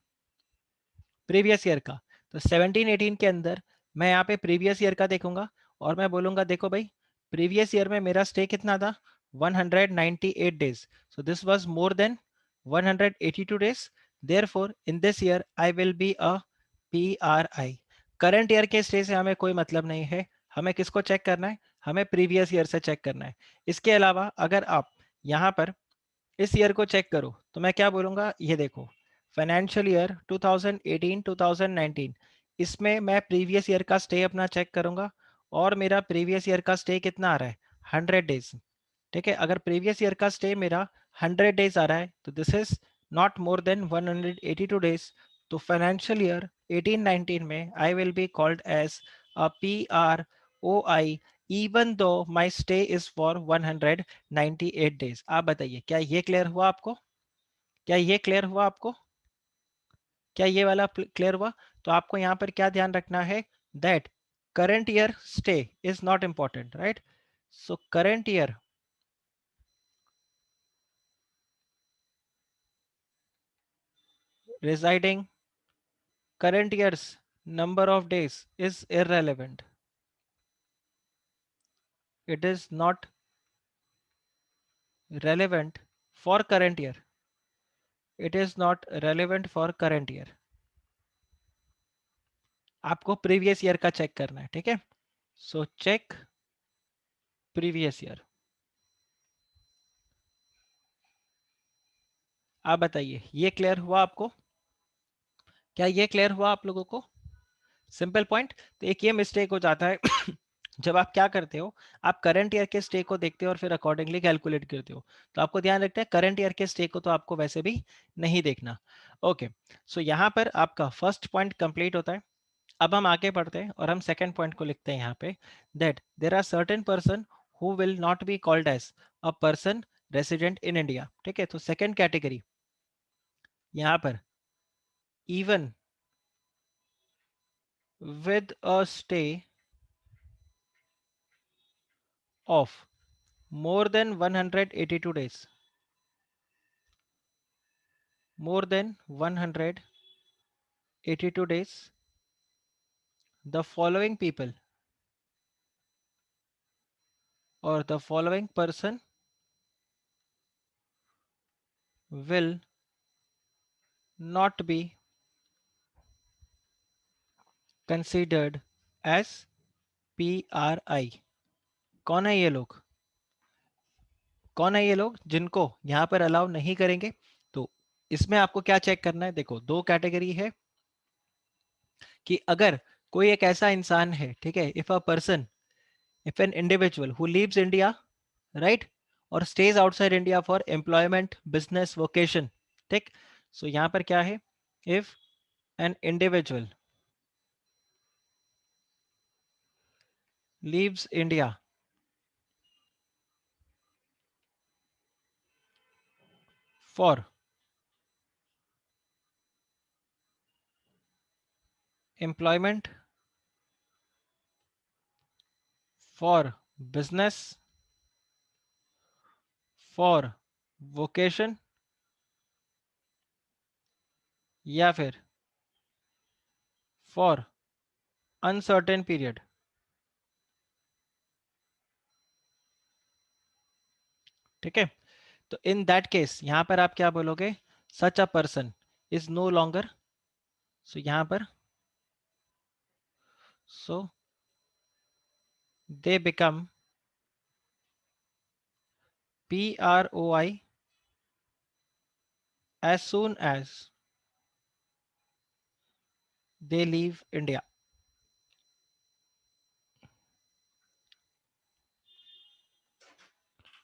प्रीवियस ईयर का। तो 17-18 के अंदर मैं यहाँ पे प्रीवियस ईयर का देखूंगा और मैं बोलूंगा देखो भाई, प्रीवियस ईयर में मेरा स्टे कितना था? 198 days. So this was more than 182 days, therefore in this year I will be a PRI। Current year के स्टे से हमें कोई मतलब नहीं है, हमें किसको चेक करना है? हमें प्रीवियस ईयर से चेक करना है। इसके अलावा अगर आप यहाँ पर इस ईयर को चेक करो तो मैं क्या बोलूंगा, ये देखो फाइनेंशियल ईयर 2018-2019, इसमें मैं प्रीवियस ईयर का स्टे अपना चेक करूंगा और मेरा प्रीवियस ईयर का स्टे कितना आ रहा है? 100 डेज। ठीक है, अगर प्रीवियस ईयर का स्टे मेरा 100 डेज आ रहा है तो this is not more than 182 days. तो फाइनेंशियल ईयर 18-19 में I will be called as a PROI even though my stay is for 198 days। आप बताइए क्या ये क्लियर हुआ आपको? क्या ये क्लियर हुआ आपको? क्या ये वाला क्लियर हुआ? तो आपको यहाँ पर क्या ध्यान रखना है? That current year stay is not important, right? So current year residing, current year's number of days is irrelevant. It is not relevant for current year. It is not relevant for current year. आपको previous year का check करना है, ठीक है? So check previous year. आप बताइए, ये clear हुआ आपको? क्या ये क्लियर हुआ आप लोगों को? Simple point. तो एक ये मिस्टेक हो जाता है जब आप क्या करते हो, आप करंट ईयर के स्टे को देखते हो और फिर अकॉर्डिंगली कैलकुलेट करते हो. तो आपको ध्यान रखना है, करंट ईयर के स्टे को तो आपको वैसे भी नहीं देखना. ओके, सो यहाँ पर आपका फर्स्ट पॉइंट कंप्लीट होता है. अब हम आगे बढ़ते हैं और हम सेकंड पॉइंट को लिखते हैं यहाँ पे, that there are certain person who will not be called as a person resident in India. ठीक है, तो सेकंड कैटेगरी यहाँ पर, even with a stay of more than 182 days, more than 182 days, the following people or the following person will not be considered as PRI. कौन है ये लोग? कौन है ये लोग जिनको यहां पर अलाउ नहीं करेंगे? तो इसमें आपको क्या चेक करना है? देखो, दो कैटेगरी है कि अगर कोई एक ऐसा इंसान है, ठीक है, if a person, if an individual who leaves India, right, or stays outside India for employment, business, vocation, ठीक. So यहाँ पर क्या है? If an individual leaves India for employment, for business, for vocation, या फिर for uncertain period, ठीक है. तो इन दैट केस यहाँ पर आप क्या बोलोगे? Such a person is no longer. So यहाँ पर, so they become PROI as soon as they leave India.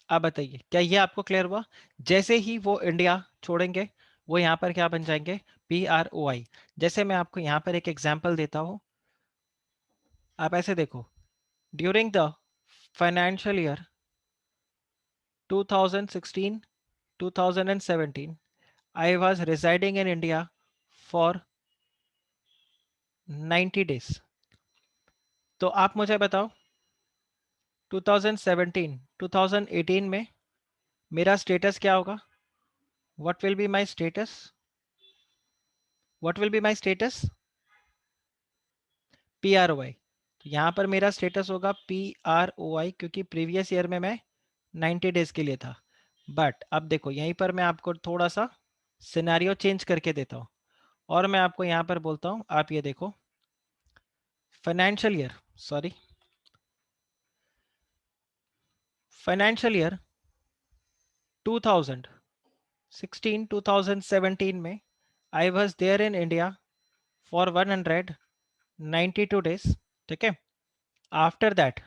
आप बताइए, क्या ये आपको क्लियर हुआ? जैसे ही वो इंडिया छोड़ेंगे, वो यहाँ पर क्या बन जाएंगे? PROI. जैसे मैं आपको यहाँ पर एक एग्जांपल देता हूँ. आप ऐसे देखो, during the financial year 2016 2017 I was residing in India for 90 days. तो आप मुझे बताओ, 2017 2018 में मेरा स्टेटस क्या होगा? What will be my status? What will be my status? PROI. तो यहाँ पर मेरा स्टेटस होगा PROI, क्योंकि प्रीवियस ईयर में मैं 90 डेज के लिए था. बट अब देखो, यहीं पर मैं आपको थोड़ा सा सिनेरियो चेंज करके देता हूँ और मैं आपको यहाँ पर बोलता हूँ, आप ये देखो, financial year, sorry, financial year 2016 2017 में I was there in India for 192 days. ठीक है. After that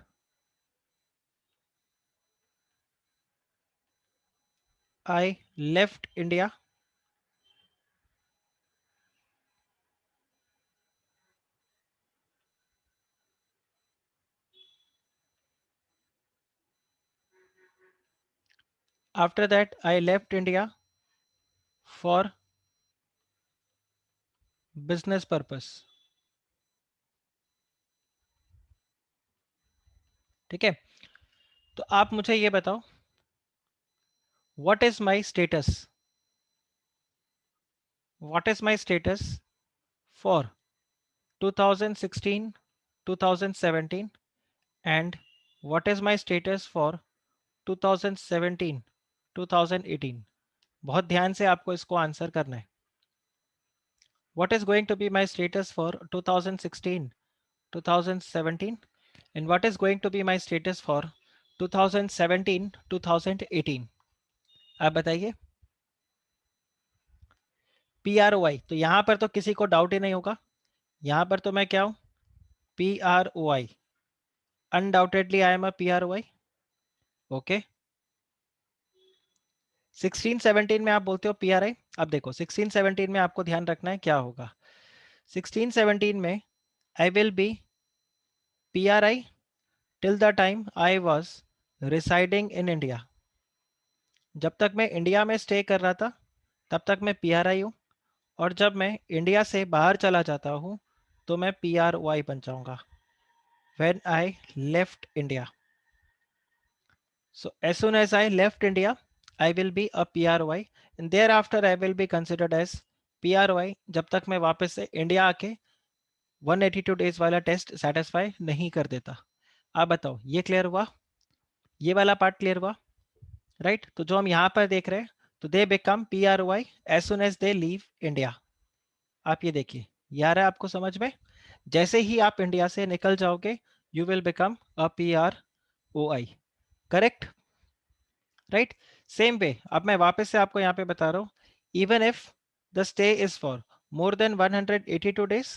I left India after that I left India for business purpose. ठीक है. तो आप मुझे ये बताओ, what is my status? What is my status for 2016, 2017, and what is my status for 2017, 2018? बहुत ध्यान से आपको इसको आंसर करना है. What is going to be my status for 2016, 2017, and what is going to be my status for 2017, 2018? आप बताइए. PROI, तो यहां पर तो किसी को डाउट ही नहीं होगा. यहां पर तो मैं क्या हूं? PROI. Undoubtedly I am a PROI. Okay. 16-17 में आप बोलते हो PRI. अब देखो 16-17 में आपको ध्यान रखना है क्या होगा. 16-17 में I will B PRI till the time I was residing in India. जब तक मैं इंडिया में स्टे कर रहा था तब तक मैं PRI हूँ, और जब मैं इंडिया से बाहर चला जाता हूँ तो मैं PROI बन जाऊंगा. When I left India. So as soon as I left India, I will be a PROI, and thereafter I will be considered as PROI जब तक मैं वापस से इंडिया आके 182 डेज वाला टेस्ट सेटिस्फाई नहीं कर देता. आप बताओ ये क्लियर हुआ? ये वाला पार्ट क्लियर हुआ? राइट. तो जो हम यहाँ पर देख रहे हैं, तो they become PROI as soon as they leave India. आप ये देखिए, ये आ रहा है आपको समझ में? जैसे ही आप इंडिया से निकल जाओगे you will become a PROI. Correct. Right. Same way अब मैं वापस से आपको यहाँ पे बता रहा हूँ. Even if the stay is for more than 182 days,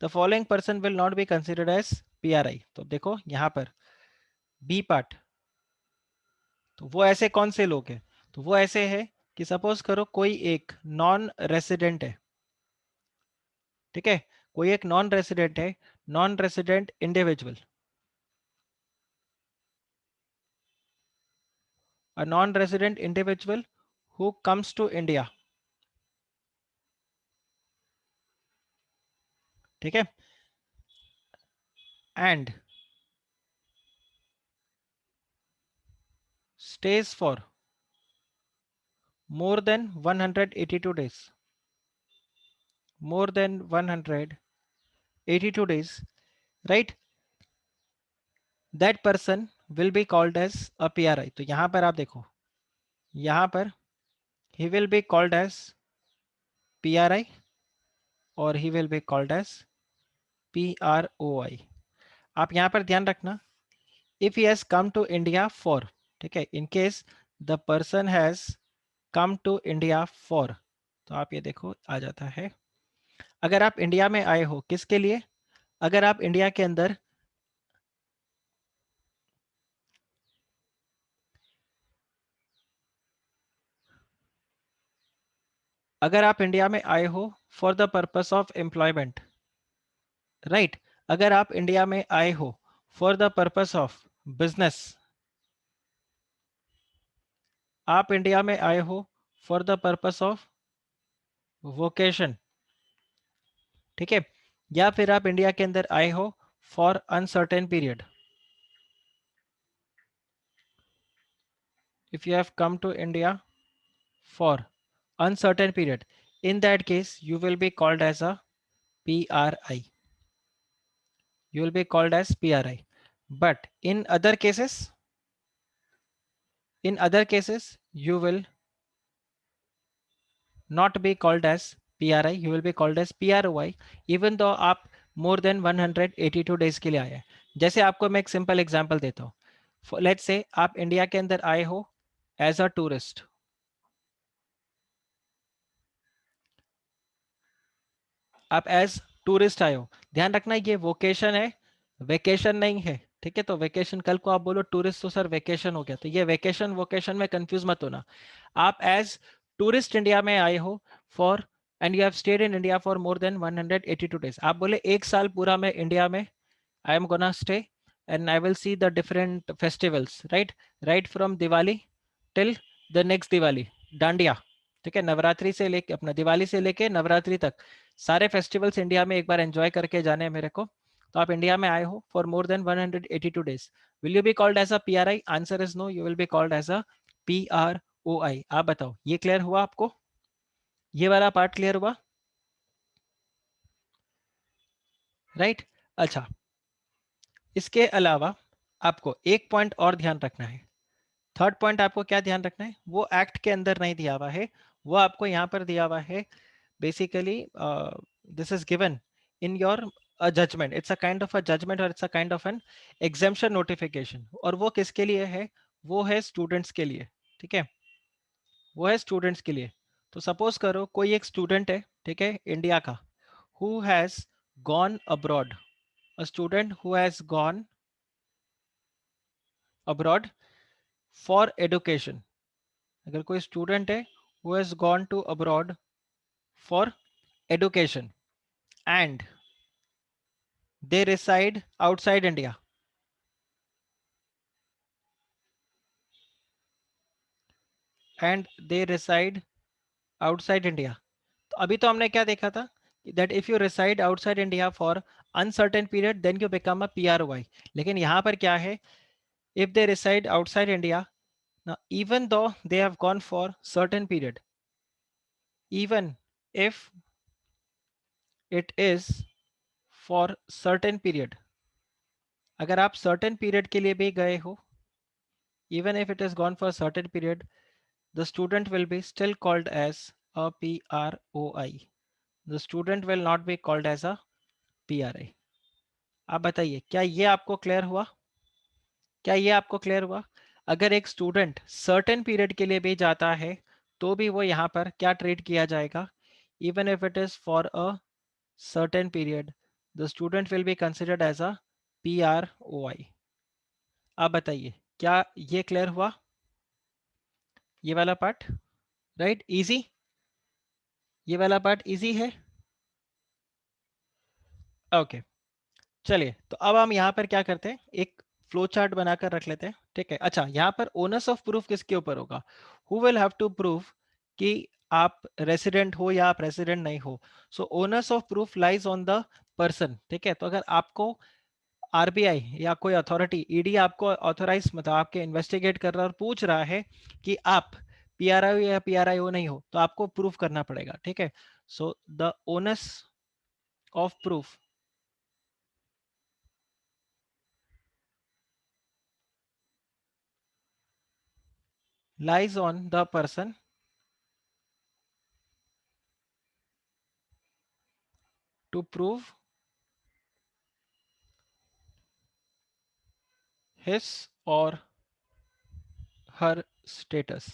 the following person will not be considered as PRI. तो देखो यहाँ पर बी पार्ट, तो वो ऐसे कौन से लोग हैं? तो वो ऐसे है कि सपोज करो कोई एक नॉन रेसिडेंट है. ठीक है. कोई एक नॉन रेसिडेंट है, non resident individual, a non-resident individual who comes to India. ठीक है. And stays for more than 182 days. More than 182 days, right? That person will be called as a PRI. तो यहां पर आप देखो, यहां पर he will be called as PRI और he will be called as PROI. आप यहां पर ध्यान रखना, if he has come to India for, ठीक है, in case the person has come to India for, तो आप ये देखो आ जाता है. अगर आप इंडिया में आए हो किसके लिए? अगर आप इंडिया के अंदर अगर आप इंडिया में आए हो for the purpose of employment, right. अगर आप इंडिया में आए हो for the purpose of business, आप इंडिया में आए हो for the purpose of vocation, ठीक है, या फिर आप इंडिया के अंदर आए हो for uncertain period. If you have come to India for uncertain period, in that case you will be called as a PRI. You will be called as PRI. But in other cases you will not be called as PRI, you will be called as PROI even though आप more than 182 days के लिए आए हैं. जैसे आपको मैं एक simple example देता हूँ. लेट्स से आप इंडिया के अंदर आए हो एज अ टूरिस्ट. आप एज टूरिस्ट आए हो. ध्यान रखना ये वोकेशन है, वेकेशन नहीं है. ठीक है. तो वेकेशन, कल को आप बोलो टूरिस्ट तो सर वेकेशन हो गया, तो ये वेकेशन वोकेशन में कंफ्यूज मत होना. आप एज टूरिस्ट इंडिया में आए हो for, and you have stayed in India for more than 182 days. आप बोले एक साल पूरा मैं इंडिया में I am gonna stay and I will see the different festivals, right. Right from Diwali till the next Diwali, dandiya. ठीक है. नवरात्रि से लेके अपना दिवाली से लेके नवरात्रि तक सारे फेस्टिवल्स इंडिया में एक बार एंजॉय करके जाने हैं मेरे को. तो आप इंडिया में आए हो for more than 182 days, will you be called as a PRI? Answer is no, you will be called as a PROI. आप बताओ ये क्लियर हुआ आपको? ये वाला पार्ट क्लियर हुआ? राइट। अच्छा, इसके अलावा आपको एक पॉइंट और ध्यान रखना है। थर्ड पॉइंट आपको क्या ध्यान रखना है, वो एक्ट के अंदर नहीं दिया हुआ है, वो आपको यहाँ पर दिया हुआ है। Basically this is given in your judgement, it's a kind of a judgement और it's a kind of an exemption notification. और वो किसके लिए है, वो है स्टूडेंट्स के लिए। ठीक है, वो है स्टूडेंट्स के लिए। तो सपोज करो कोई एक स्टूडेंट है, ठीक है, इंडिया का, who has gone abroad, a student who has gone abroad for education. अगर कोई स्टूडेंट है who has gone to abroad for education and they reside outside India, and they reside outside India। तो अभी तो हमने क्या देखा था, that if you reside outside India for uncertain period then you become a PROI। लेकिन यहाँ पर क्या है, if they reside outside India, now even though they have gone for certain period, even if it is for certain period, अगर आप certain period के लिए भी गए हो, even if it is gone for a certain period, the student will be still called as a PROI। The student will not be called as a PRI। आप बताइए क्या ये आपको क्लियर हुआ, क्या ये आपको क्लियर हुआ? अगर एक स्टूडेंट सर्टेन पीरियड के लिए भी जाता है तो भी वो यहाँ पर क्या ट्रीट किया जाएगा, even if it is for a certain period the student will be considered as a PROI। आप बताइए क्या ये क्लियर हुआ, ये वाला पार्ट? राइट, इजी, ये वाला पार्ट इजी है। ओके, चलिए तो अब हम यहाँ पर क्या करते हैं, एक फ्लो चार्ट बनाकर रख लेते हैं। ठीक है, अच्छा यहाँ पर ओनर्स ऑफ प्रूफ किसके ऊपर होगा, who will have to prove कि आप रेसिडेंट हो या आप रेसिडेंट नहीं हो। So onus of proof lies on the person. ठीक है, तो अगर आपको आरबीआई या कोई अथॉरिटी, ईडी आपको ऑथोराइज, मतलब आपके इन्वेस्टिगेट कर रहा है और पूछ रहा है कि आप पीआरआई या पीआरआईओ नहीं हो, तो आपको प्रूफ करना पड़ेगा। ठीक है, so the owners of proof lies on the person to prove his or her status।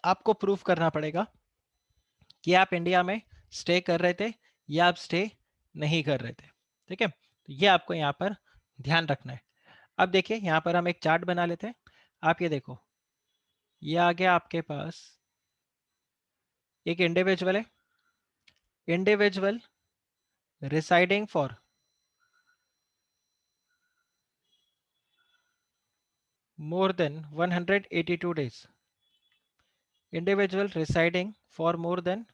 आपको प्रूफ करना पड़ेगा कि आप इंडिया में स्टे कर रहे थे या आप स्टे नहीं कर रहे थे। ठीक है, तो ये आपको यहाँ पर ध्यान रखना है। अब देखिए यहाँ पर हम एक चार्ट बना लेते हैं। आप ये देखो, ये आ गया आपके पास, एक इंडिविजुअल है, individual residing for more than 182 days, individual residing for more than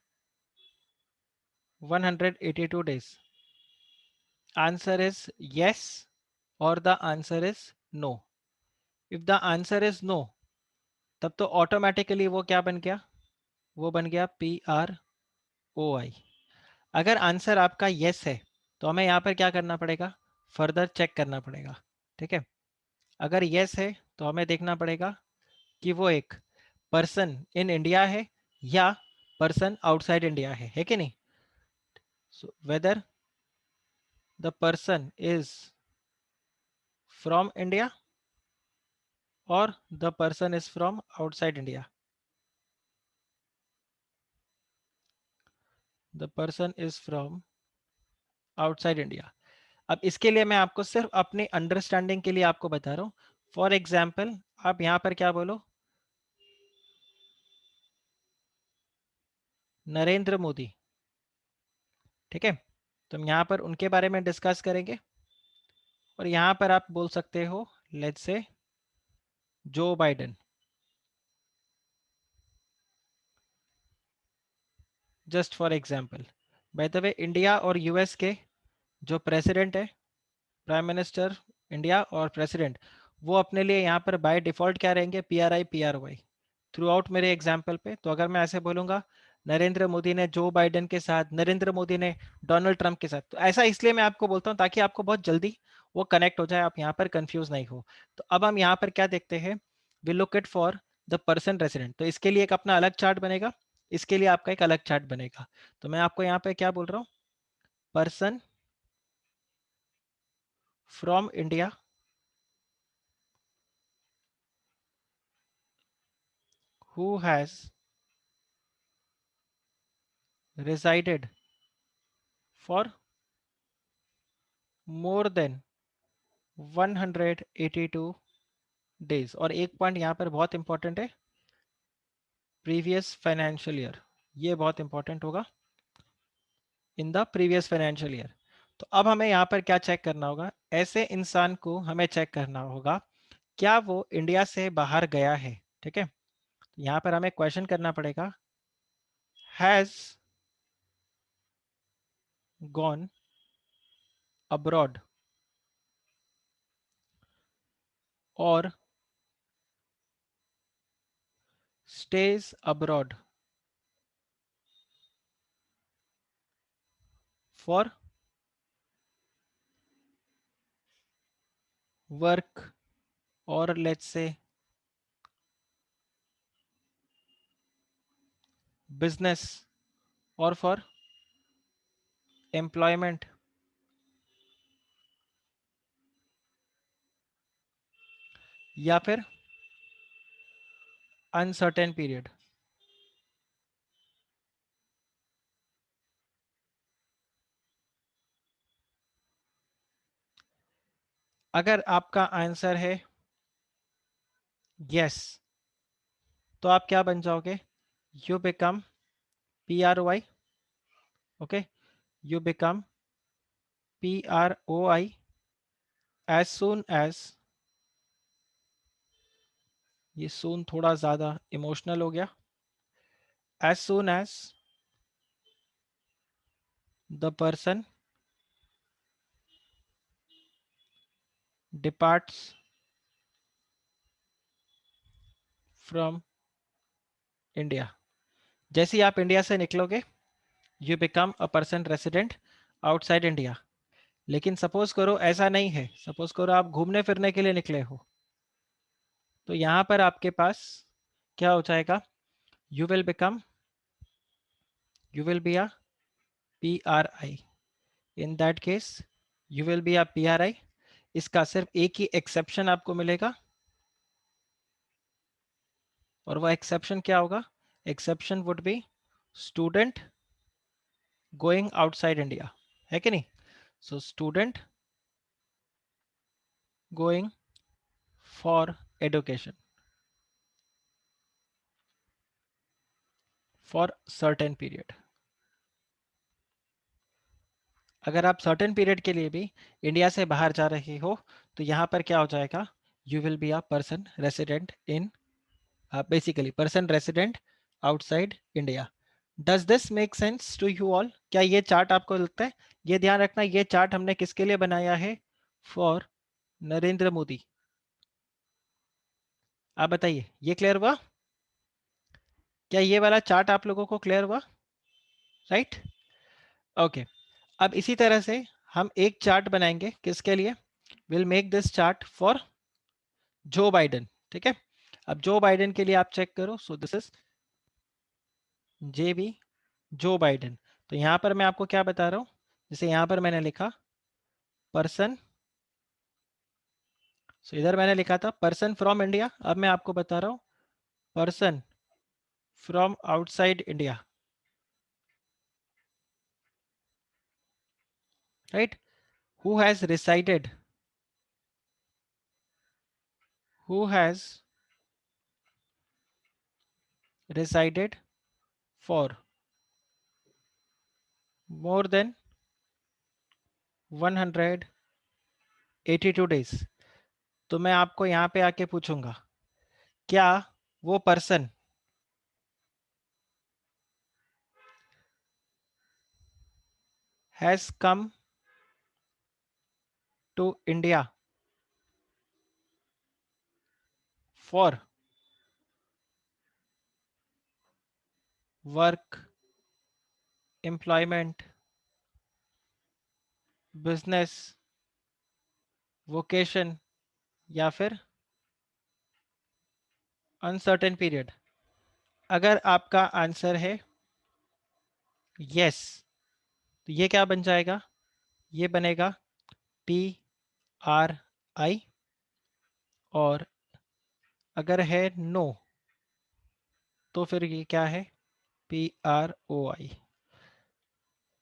182 days। Answer is yes or the answer is no। If the answer is no, तब तो ऑटोमेटिकली वो क्या बन गया, वो बन गया PROI। अगर आंसर आपका yes है तो हमें यहाँ पर क्या करना पड़ेगा, फर्दर चेक करना पड़ेगा। ठीक है, अगर yes है तो हमें देखना पड़ेगा कि वो एक पर्सन इन इंडिया है या पर्सन आउटसाइड इंडिया है कि नहीं। So whether the person is from India or the person is from outside India, the person is from outside India। अब इसके लिए मैं आपको सिर्फ अपने अंडरस्टैंडिंग के लिए आपको बता रहा हूँ। फॉर एग्जाम्पल आप यहाँ पर क्या बोलो, नरेंद्र मोदी। ठीक है, तो हम यहाँ पर उनके बारे में डिस्कस करेंगे और यहाँ पर आप बोल सकते हो let's say Joe Biden. Just for example, by the way India और यूएस के जो प्रेसिडेंट है, प्राइम मिनिस्टर इंडिया और प्रेसिडेंट, वो अपने लिए यहाँ पर बाय डिफॉल्ट क्या रहेंगे, PRI PRY थ्रू आउट मेरे एग्जाम्पल पे। तो अगर मैं ऐसे बोलूँगा नरेंद्र मोदी ने जो बाइडेन के साथ, नरेंद्र मोदी ने डोनाल्ड ट्रंप के साथ। तो ऐसा इसलिए मैं आपको बोलता हूँ ताकि आपको बहुत जल्दी वो कनेक्ट हो जाए, आप यहाँ पर कंफ्यूज नहीं हो। तो अब हम यहाँ पर क्या देखते हैं, we look it for the person resident. तो इसके लिए एक अपना अलग चार्ट बनेगा, इसके लिए आपका एक अलग चार्ट बनेगा। तो मैं आपको यहाँ पे क्या बोल रहा हूँ, person from India who has resided for more than 182 days। और एक पॉइंट यहाँ पर बहुत इंपॉर्टेंट है, प्रीवियस फाइनेंशियल ईयर, ये बहुत इंपॉर्टेंट होगा, in the previous financial year. तो अब हमें यहाँ पर क्या चेक करना होगा, ऐसे इंसान को हमें चेक करना होगा क्या वो इंडिया से बाहर गया है। ठीक है, यहाँ पर हमें क्वेश्चन करना पड़ेगा, हैज गॉन अब्रॉड और स्टेज अब्रॉड फॉर वर्क और लेट्स से बिजनेस और फॉर एम्प्लॉयमेंट या फिर अनसर्टेन पीरियड। अगर आपका आंसर है यस, तो आप क्या बन जाओगे, you become PROI। Okay, you become PROI as soon as, ये सून थोड़ा ज्यादा इमोशनल हो गया, as soon as the person departs from India. जैसे ही आप इंडिया से निकलोगे, you become a person resident outside India. लेकिन सपोज करो ऐसा नहीं है, सपोज करो आप घूमने फिरने के लिए निकले हो, तो यहां पर आपके पास क्या हो जाएगा, you will become, you will be a PRI। In that case you will be a PRI। इसका सिर्फ एक ही एक्सेप्शन आपको मिलेगा, और वह एक्सेप्शन क्या होगा, exception would be student going outside India, है कि नहीं। So student going for education for certain period. अगर आप सर्टेन पीरियड के लिए भी इंडिया से बाहर जा रहे हो, तो यहाँ पर क्या हो जाएगा, you will be a person resident in, basically person resident outside India. Does this make sense to you all, क्या ये चार्ट आपको लगता है, ये ध्यान रखना ये चार्ट हमने किसके लिए बनाया है, फॉर नरेंद्र मोदी। आप बताइए ये क्लियर हुआ, क्या ये वाला चार्ट आप लोगों को क्लियर हुआ, राइट। ओके, अब इसी तरह से हम एक चार्ट बनाएंगे किसके लिए, will make this chart for जो बाइडन। ठीक है, अब जो बाइडन के लिए आप चेक करो, सो दिस इज JB जो बाइडन। तो यहां पर मैं आपको क्या बता रहा हूं, जैसे यहां पर मैंने लिखा पर्सन, सो इधर मैंने लिखा था पर्सन फ्रॉम इंडिया, अब मैं आपको बता रहा हूं person from outside India, right, who has resided, who has resided for more than 182 days। तो मैं आपको यहां पे आके पूछूंगा, क्या वो person has come to India for work employment, business, vocation या फिर अनसर्टेन पीरियड? अगर आपका आंसर है यस, तो ये क्या बन जाएगा? ये बनेगा PRI। और अगर है नो, तो फिर ये क्या है? PROI।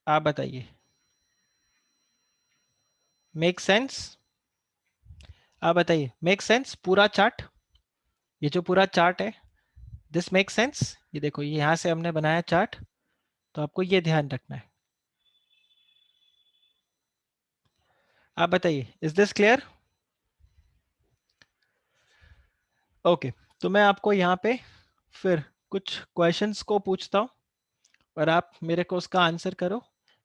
आप बताइए, मेक सेंस? आप बताइए, मेक सेंस पूरा चार्ट? ये जो पूरा चार्ट है, दिस मेक सेंस? ये देखो, ये यहां से हमने बनाया चार्ट, तो आपको ये ध्यान रखना है। आप बताइए, इज दिस क्लियर? ओके, तो मैं आपको यहाँ पे फिर कुछ क्वेश्चंस को पूछता हूँ और आप मेरे को उसका आंसर करो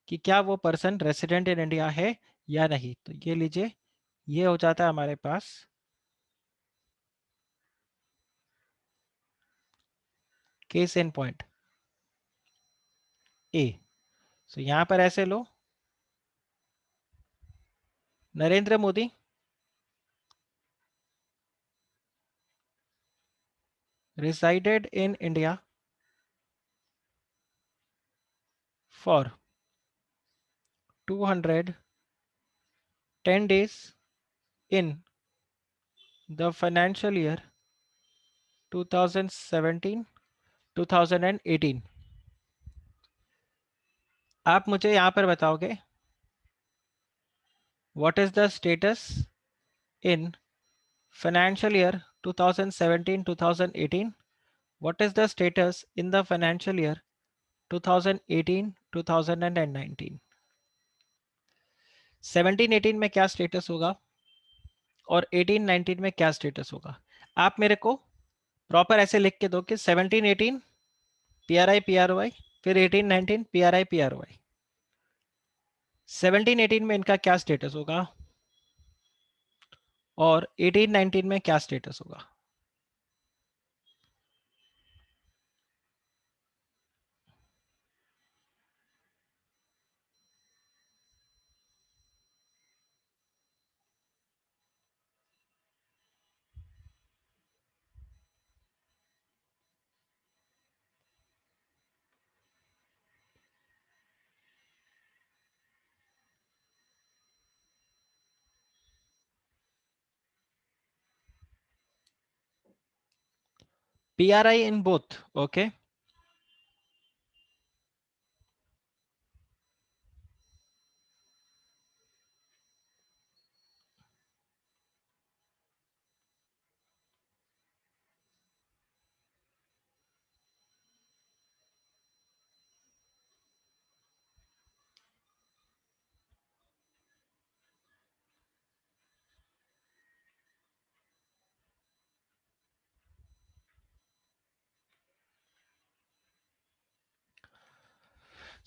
कि क्या वो पर्सन रेसिडेंट इन इंडिया है या नहीं। तो ये लीजिए, ये हो जाता है हमारे पास केस इन पॉइंट ए। सो यहाँ पर ऐसे लो, Narendra Modi resided in India for 210 days in the financial year 2017-2018। आप मुझे यहाँ पर बताओगे what is the status in financial year 2017-2018, what is the status in the financial year 2018-2019। 17-18 में क्या स्टेटस होगा और 18-19 में क्या स्टेटस होगा? आप मेरे को प्रॉपर ऐसे लिख के दो कि 17-18 PRI PROI, फिर 18-19 PRI PROI। 17-18 में इनका क्या स्टेटस होगा और 18-19 में क्या स्टेटस होगा? PRI in both, okay?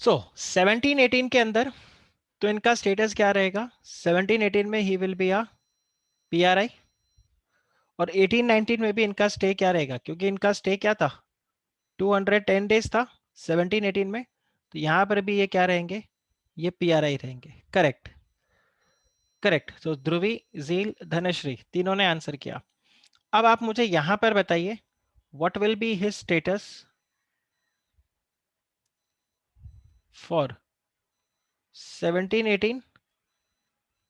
सो 17-18 के अंदर तो इनका स्टेटस क्या रहेगा? 17-18 में he will be a PRI, और 18-19 में भी इनका स्टे क्या रहेगा? क्योंकि इनका स्टे क्या था? 210 डेज था 17-18 में, तो यहां पर भी ये क्या रहेंगे? ये PRI रहेंगे। Correct, correct. तो ध्रुवी, झील, धनश्री तीनों ने आंसर किया। अब आप मुझे यहां पर बताइए, what will be his status for 17-18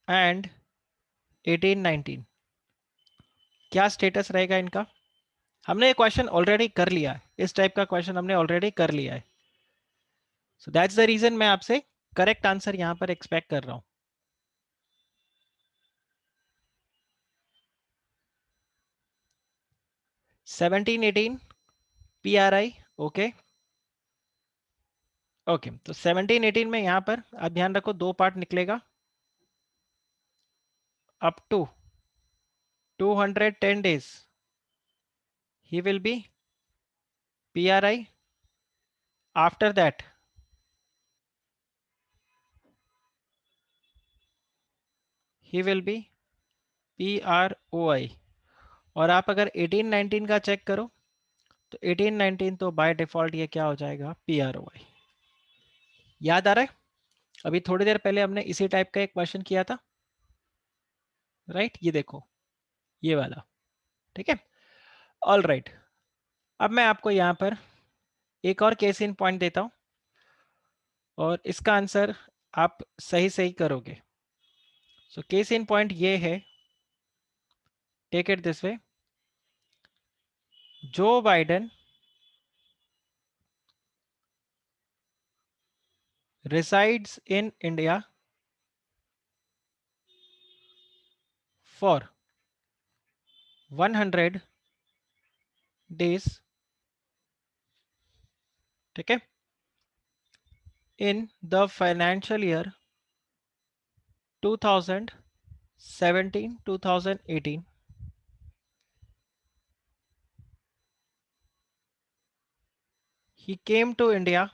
and 18-19? क्या स्टेटस रहेगा इनका? हमने ये क्वेश्चन ऑलरेडी कर लिया है, इस टाइप का क्वेश्चन हमने ऑलरेडी कर लिया है। सो दैट्स द रीजन मैं आपसे करेक्ट आंसर यहां पर एक्सपेक्ट कर रहा हूं। 17-18 PRI, ओके ओके। तो 17-18 में यहां पर आप ध्यान रखो, दो पार्ट निकलेगा। Up to 210 days he will be PRI. After that he will be PROI। और आप अगर 18-19 का चेक करो तो 18-19 तो बाय डिफॉल्ट ये क्या हो जाएगा? PROI। याद आ रहा है? अभी थोड़ी देर पहले हमने इसी टाइप का एक क्वेश्चन किया था, राइट? ये देखो, ये वाला, ठीक है। ऑल राइट, अब मैं आपको यहाँ पर एक और केस इन पॉइंट देता हूँ और इसका आंसर आप सही सही करोगे। सो केस इन पॉइंट ये है, take it this way, Joe Biden resides in India for 100 days, ठीक है, in the financial year 2017-2018, he came to India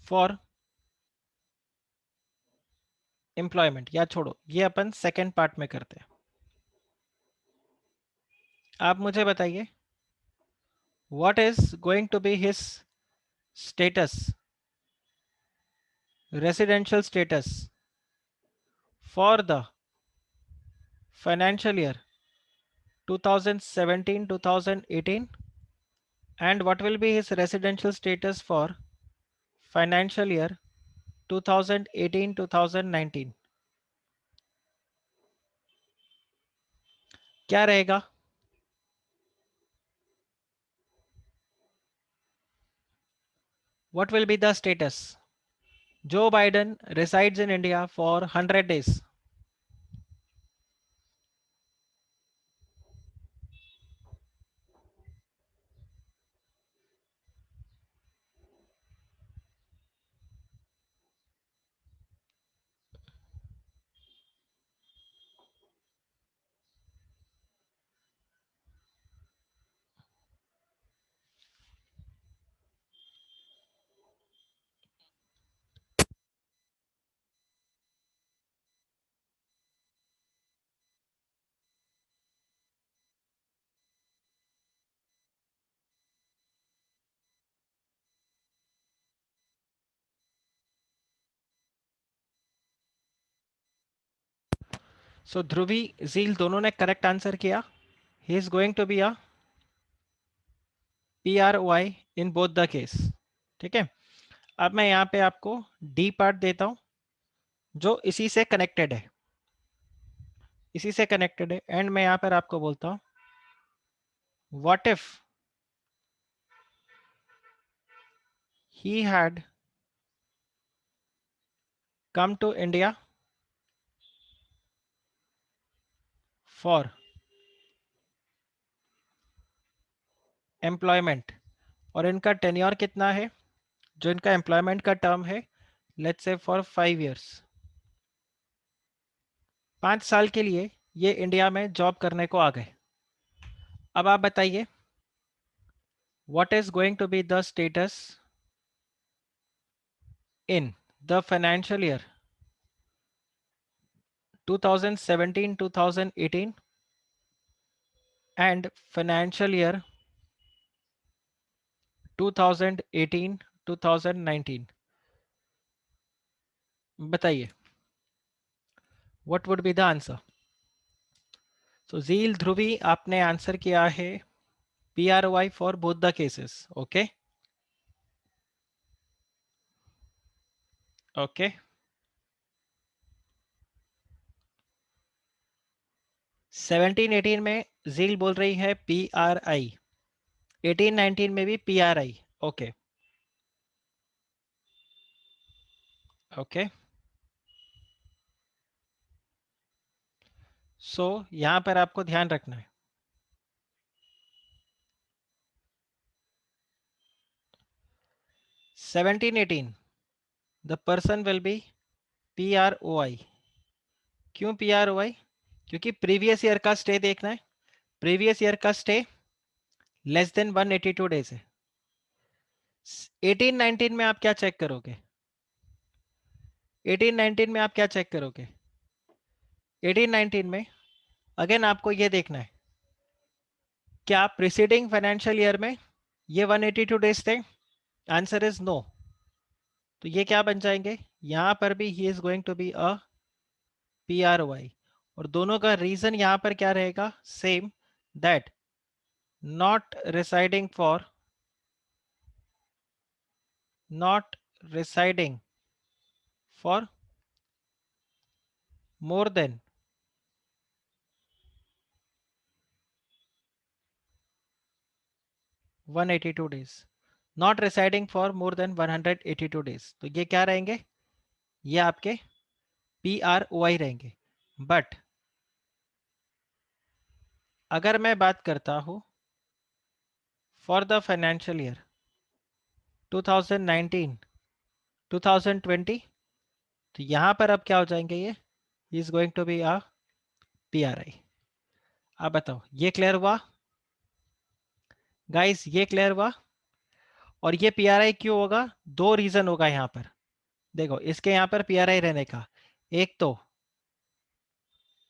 for employment। या छोड़ो, ये अपन सेकेंड पार्ट में करते हैं। आप मुझे बताइए, what is going to be his status, residential status for the financial year 2017-2018, and what will be his residential status for financial year 2018-2019? क्या रहेगा? What will be the status? Joe Biden resides in India for 100 days. So ध्रुवी, झील दोनों ने correct answer किया। He is going to be a PROI in both the case, ठीक है। अब मैं यहाँ पे आपको डी पार्ट देता हूँ जो इसी से कनेक्टेड है, इसी से कनेक्टेड है। एंड मैं यहाँ पर आपको बोलता हूँ, what if he had come to India for employment, और इनका टेन्योर कितना है, जो इनका एम्प्लॉयमेंट का टर्म है, लेट्स से फॉर 5 इयर्स, 5 साल के लिए ये इंडिया में जॉब करने को आ गए। अब आप बताइए, what is going to be the status in the financial year 2017-2018 and financial year 2018-2019? बताइए, what would be the answer? So Jheel, Dhruvi, आपने आंसर किया है PROI for both the cases. Okay, okay. 17-18 में झील बोल रही है PRI, 18-19 में भी PRI। Okay, okay. सो यहां पर आपको ध्यान रखना है, 17-18 the person will be PROI। क्यों PROI? क्योंकि प्रीवियस ईयर का स्टे देखना है। प्रीवियस ईयर का स्टे लेस देन 182 डेज है। 18-19 में आप क्या चेक करोगे? 18-19 में आप क्या चेक करोगे? 18-19 में अगेन आपको ये देखना है, क्या प्रीसीडिंग फाइनेंशियल ईयर में ये 182 डेज थे, आंसर इज नो। तो ये क्या बन जाएंगे, यहां पर भी he is going to be a PROI, और दोनों का रीजन यहां पर क्या रहेगा, same, that not residing for, not residing for more than 182 days, not residing for more than 182 days. तो ये क्या रहेंगे, ये आपके PROI रहेंगे। बट अगर मैं बात करता हूं फॉर द फाइनेंशियल ईयर 2019 2020, तो यहां पर अब क्या हो जाएंगे, ये is going to be a PRI। अब बताओ ये क्लियर हुआ गाइस, ये क्लियर हुआ। और ये PRI क्यों होगा, दो रीजन होगा यहां पर। देखो इसके यहां पर PRI रहने का, एक तो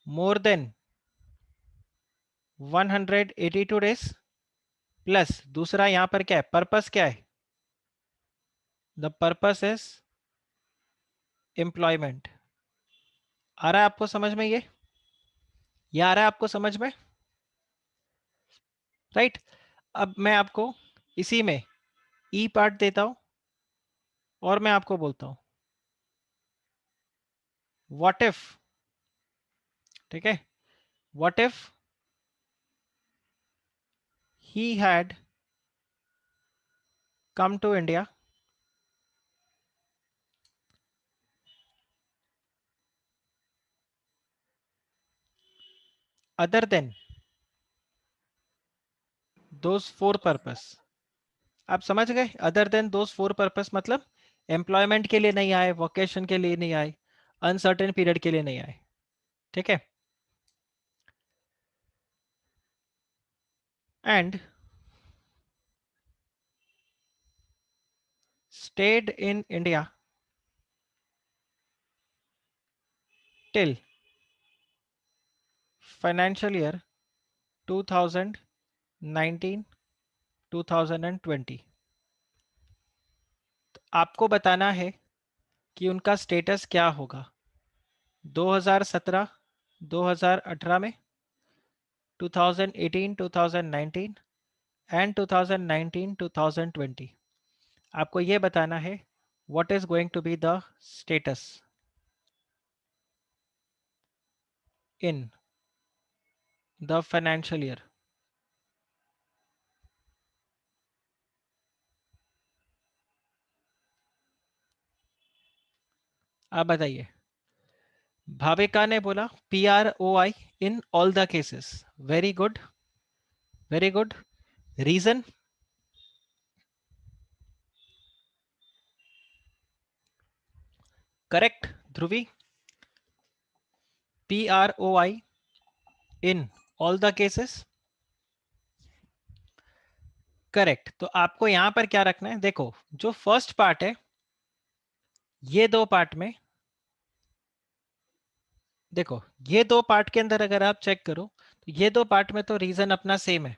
मोर देन 182 डेज, प्लस दूसरा यहां पर क्या है, पर्पस क्या है, द पर्पस इज एम्प्लॉयमेंट। आ रहा है आपको समझ में ये आ रहा है आपको समझ में, राइट। अब मैं आपको इसी में ई पार्ट देता हूं और मैं आपको बोलता हूं व्हाट इफ, ठीक है, what if he had come to India other than those four purpose. आप समझ गए, other than those four purpose मतलब एम्प्लॉयमेंट के लिए नहीं आए, वोकेशन के लिए नहीं आए, अनसर्टेन पीरियड के लिए नहीं आए, ठीक है। And stayed in India till financial year 2019 2020। आपको बताना है कि उनका स्टेटस क्या होगा 2017 2018 में, 2018 2019 एंड 2019 2020। आपको ये बताना है what is going to be the status in the financial year. आप बताइए। भाविका ने बोला PROI in all the cases. Very good, very good. Reason, correct Dhruvi, PROI in all the cases, correct. तो आपको यहां पर क्या रखना है, देखो जो फर्स्ट पार्ट है, ये दो पार्ट में, देखो ये दो पार्ट के अंदर अगर आप चेक करो तो ये दो पार्ट में तो रीजन अपना सेम है,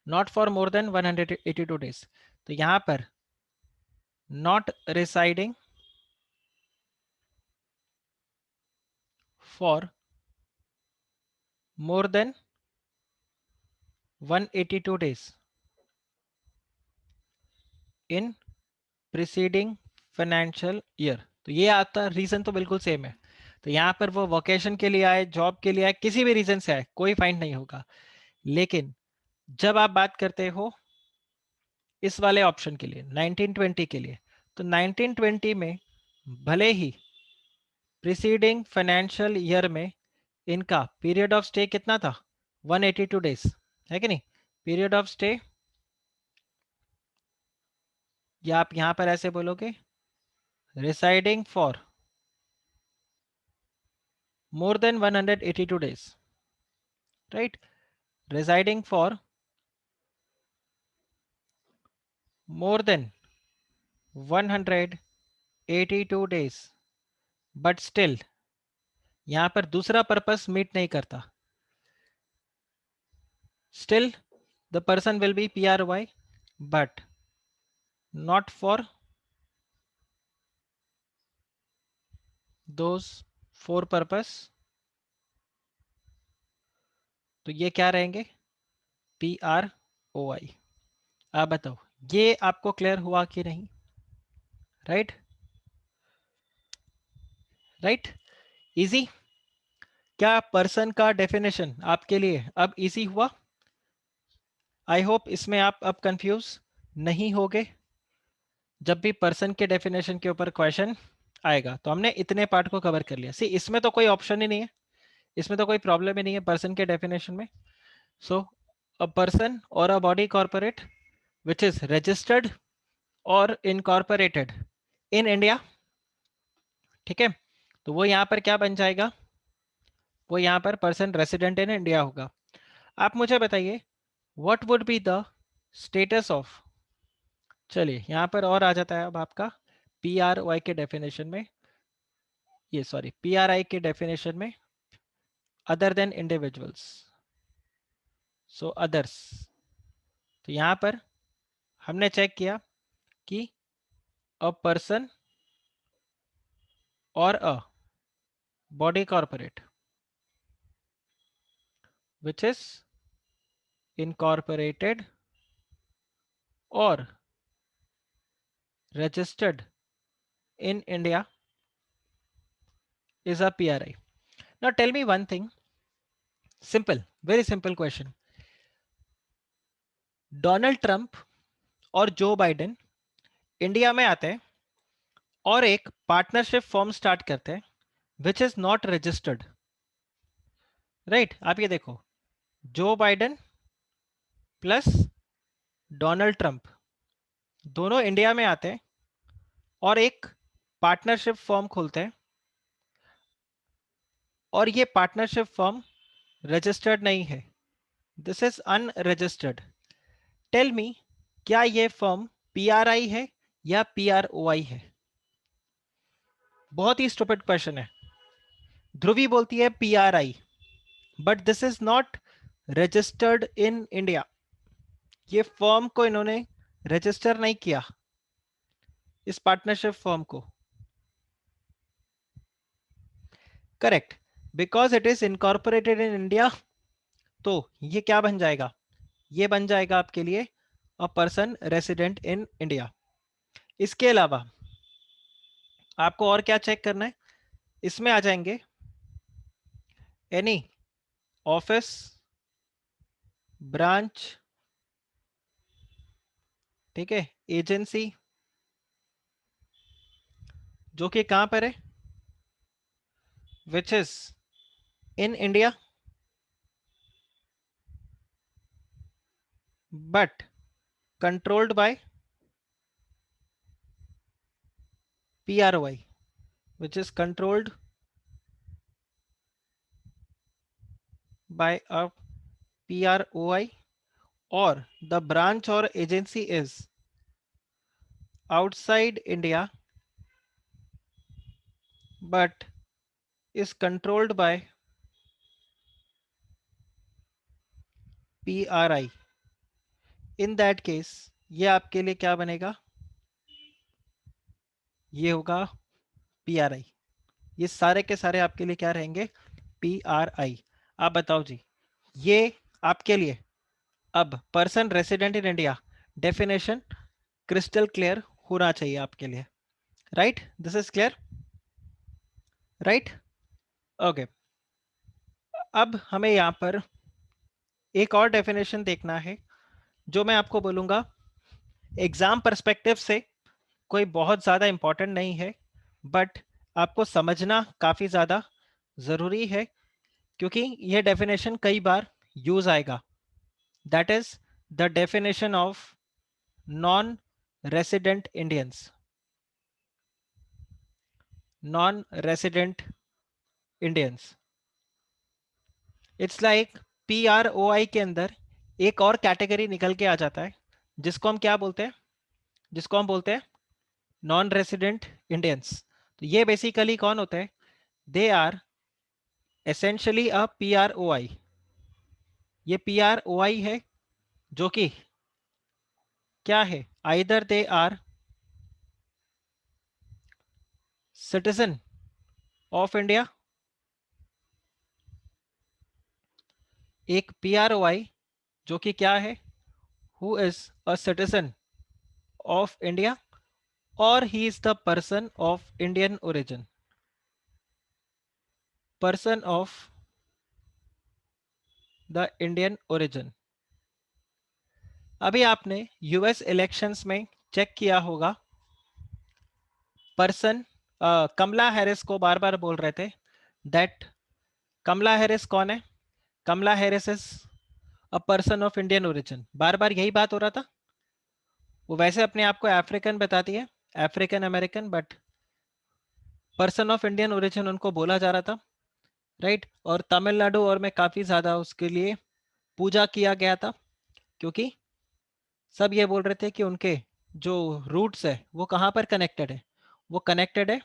not for more than 182 days. तो यहां पर not residing for more than 182 days in preceding financial year. तो ये आपका रीजन तो बिल्कुल सेम है। तो यहां पर वो वोकेशन के लिए आए, जॉब के लिए आए, किसी भी रीजन से आए, कोई फाइंड नहीं होगा। लेकिन जब आप बात करते हो इस वाले ऑप्शन के लिए 1920 के लिए, तो 1920 में भले ही प्रिसीडिंग फाइनेंशियल ईयर में इनका पीरियड ऑफ स्टे कितना था, 182 डेज, है कि नहीं। पीरियड ऑफ स्टे, या आप यहां पर ऐसे बोलोगे residing for more than 182 days, right. Residing for more than 182 days, but still यहां पर दूसरा पर्पस मीट नहीं करता, still the person will be PROI। but not for those four purpose, तो ये क्या रहेंगे? PROI। आप बताओ, ये आपको क्लियर हुआ कि नहीं? Right, right, easy. क्या पर्सन का डेफिनेशन आपके लिए अब इजी हुआ? आई होप इसमें आप अब कंफ्यूज नहीं होगे जब भी पर्सन के डेफिनेशन के ऊपर क्वेश्चन आएगा। तो हमने इतने पार्ट को कवर कर लिया। सी, इसमें तो कोई ऑप्शन ही नहीं है, इसमें तो कोई प्रॉब्लम ही नहीं है पर्सन के डेफिनेशन में। सो अ पर्सन और a body corporate which is registered और इनकॉर्पोरेटेड इन इंडिया, ठीक है, तो वो यहाँ पर क्या बन जाएगा? वो यहाँ पर पर्सन रेसिडेंट इन इंडिया होगा। आप मुझे बताइए, what would be the status of, चलिए यहाँ पर और आ जाता है अब आपका PROI के डेफिनेशन में, ये सॉरी PRI के डेफिनेशन में, अदर देन इंडिविजुअल्स, सो अदर्स। तो यहाँ पर हमने चेक किया कि अ पर्सन और a body corporate which is incorporated और registered in India is a PRI. Now tell me one thing, simple, very simple question. Donald Trump और जो बाइडेन इंडिया में आते हैं और एक पार्टनरशिप फॉर्म स्टार्ट करते हैं which is not registered, right? आप ये देखो, Joe Biden plus Donald Trump दोनों इंडिया में आते हैं और एक पार्टनरशिप फॉर्म खोलते हैं, और ये पार्टनरशिप फॉर्म रजिस्टर्ड नहीं है, this is unregistered. Tell me, क्या ये फर्म PRI है या PROI है? बहुत ही स्टूपिड क्वेश्चन है। ध्रुवी बोलती है PRI, but this is not registered in India. ये फर्म को इन्होंने रजिस्टर नहीं किया, इस पार्टनरशिप फर्म को। Correct, because it is incorporated in India. तो ये क्या बन जाएगा? ये बन जाएगा आपके लिए अ पर्सन रेसिडेंट इन इंडिया। इसके अलावा आपको और क्या चेक करना है? इसमें आ जाएंगे एनी ऑफिस, ब्रांच, ठीक है, एजेंसी, जो कि कहां पर है? Which is in India but controlled by PROI, which is controlled by a PROI, or the branch or agency is outside India but is controlled by PRI. In that case ये आपके लिए क्या बनेगा? ये होगा PRI। ये सारे के सारे आपके लिए क्या रहेंगे? PRI। आप बताओ जी, ये आपके लिए अब person resident in India definition crystal clear होना चाहिए आपके लिए, right? This is clear, right? Okay, अब हमें यहां पर एक और डेफिनेशन देखना है, जो मैं आपको बोलूंगा एग्जाम पर्सपेक्टिव से कोई बहुत ज्यादा इंपॉर्टेंट नहीं है, बट आपको समझना काफी ज्यादा जरूरी है, क्योंकि यह डेफिनेशन कई बार यूज आएगा। That is the definition of non resident Indians. Non resident Indians, it's like PROI के अंदर एक और कैटेगरी निकल के आ जाता है, जिसको हम क्या बोलते हैं? जिसको हम बोलते हैं नॉन रेसिडेंट इंडियंस। तो ये बेसिकली कौन होते हैं? They are essentially a PROI। ये PROI है जो कि क्या है? Either they are citizen of India, एक PROI जो कि क्या है, who is a citizen of India, और he is the person of Indian origin, person of the Indian origin. अभी आपने यूएस इलेक्शंस में चेक किया होगा, पर्सन कमला हैरिस को बार बार बोल रहे थे दैट कमला हैरिस कौन है, Kamala Harris is a person of Indian origin, बार बार यही बात हो रहा था। वो वैसे अपने आप को अफ्रीकन बताती है, African American, but person of Indian origin उनको बोला जा रहा था, राइट। और तमिलनाडु और में काफी ज्यादा उसके लिए पूजा किया गया था, क्योंकि सब ये बोल रहे थे कि उनके जो रूट्स है वो कहाँ पर कनेक्टेड है, वो कनेक्टेड है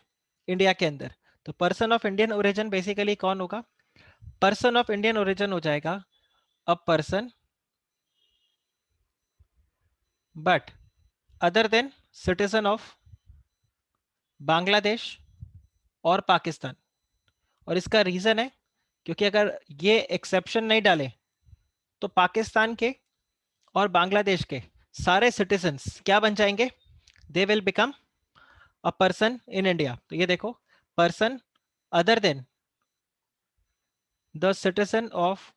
इंडिया के अंदर। तो person of Indian origin basically कौन होगा? पर्सन ऑफ इंडियन ओरिजिन हो जाएगा a person but other than citizen of Bangladesh और पाकिस्तान। और इसका रीजन है क्योंकि अगर ये एक्सेप्शन नहीं डाले तो पाकिस्तान के और बांग्लादेश के सारे सिटीजन्स क्या बन जाएंगे? They will become a person in India. तो ये देखो, person other than the citizen of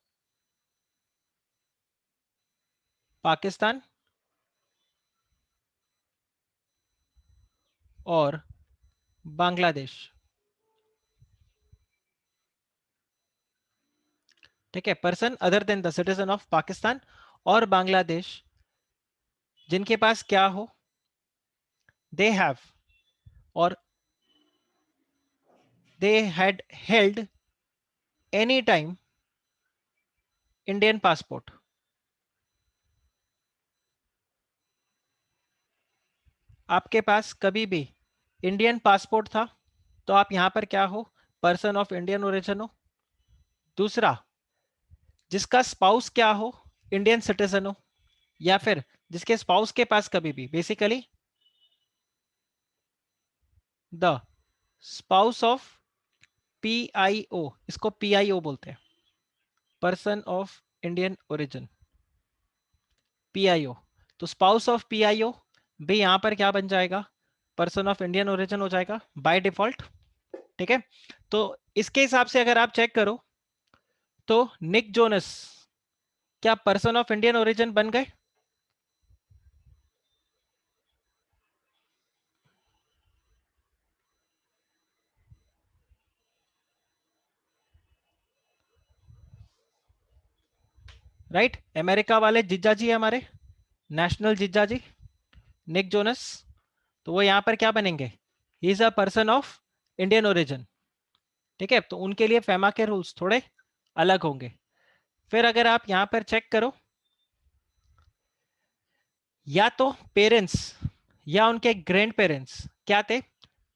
Pakistan और बांग्लादेश, ठीक है, person other than the citizen of Pakistan और बांग्लादेश, जिनके पास क्या हो, दे हैव और they had held any time Indian passport. आपके पास कभी भी इंडियन पासपोर्ट था तो आप यहां पर क्या हो? पर्सन ऑफ इंडियन ओरिजिन हो। दूसरा, जिसका स्पाउस क्या हो? इंडियन सिटीजन हो। या फिर जिसके स्पाउस के पास कभी भी basically the spouse of PIO, इसको PIO बोलते हैं, person of Indian origin, PIO। तो स्पाउस ऑफ PIO भी यहां पर क्या बन जाएगा? पर्सन ऑफ इंडियन ओरिजिन हो जाएगा बाय डिफॉल्ट, ठीक है। तो इसके हिसाब से अगर आप चेक करो तो निक जोनस क्या पर्सन ऑफ इंडियन ओरिजिन बन गए? राइट, अमेरिका वाले जिज्जा जी हमारे नेशनल जिज्जा जी, निक जोनस, तो वो यहां पर क्या बनेंगे? He is a person of Indian origin, ठीक है। तो उनके लिए फेमा के रूल्स थोड़े अलग होंगे। फिर अगर आप यहां पर चेक करो, या तो पेरेंट्स या उनके ग्रैंड पेरेंट्स क्या थे?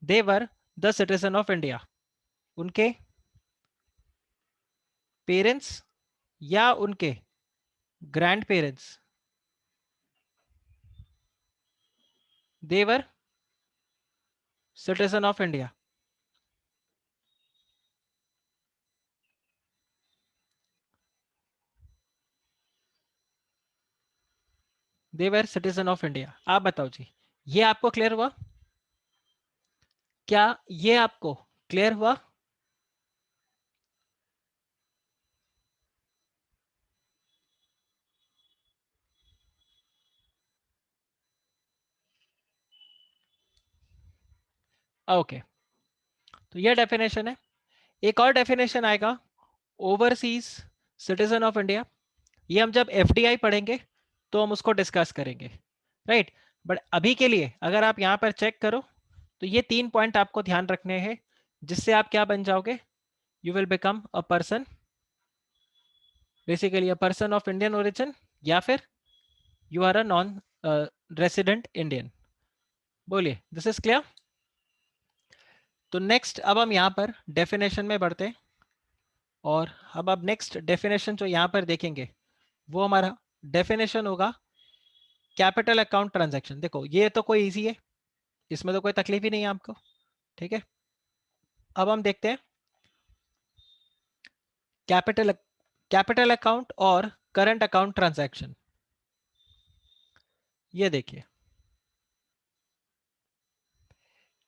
They were the citizen of India. उनके पेरेंट्स या उनके grandparents they were citizen of India, they were citizen of India. आप बताओ जी, ये आपको क्लियर हुआ? क्या ये आपको क्लियर हुआ? ओके, तो ये डेफिनेशन है। एक और डेफिनेशन आएगा, ओवरसीज सिटीजन ऑफ इंडिया। ये हम जब FDI पढ़ेंगे तो हम उसको डिस्कस करेंगे, राइट। बट अभी के लिए अगर आप यहां पर चेक करो तो ये 3 पॉइंट आपको ध्यान रखने हैं, जिससे आप क्या बन जाओगे? You will become a person, basically a person of Indian origin, या फिर you are a non resident Indian. बोलिए, दिस इज क्लियर? तो नेक्स्ट अब हम यहाँ पर डेफिनेशन में बढ़ते हैं, और अब नेक्स्ट डेफिनेशन जो यहाँ पर देखेंगे वो हमारा डेफिनेशन होगा कैपिटल अकाउंट ट्रांजैक्शन, देखो ये तो कोई इजी है, इसमें तो कोई तकलीफ ही नहीं है आपको, ठीक है। अब हम देखते हैं कैपिटल कैपिटल अकाउंट और करंट अकाउंट ट्रांजैक्शन। ये देखिए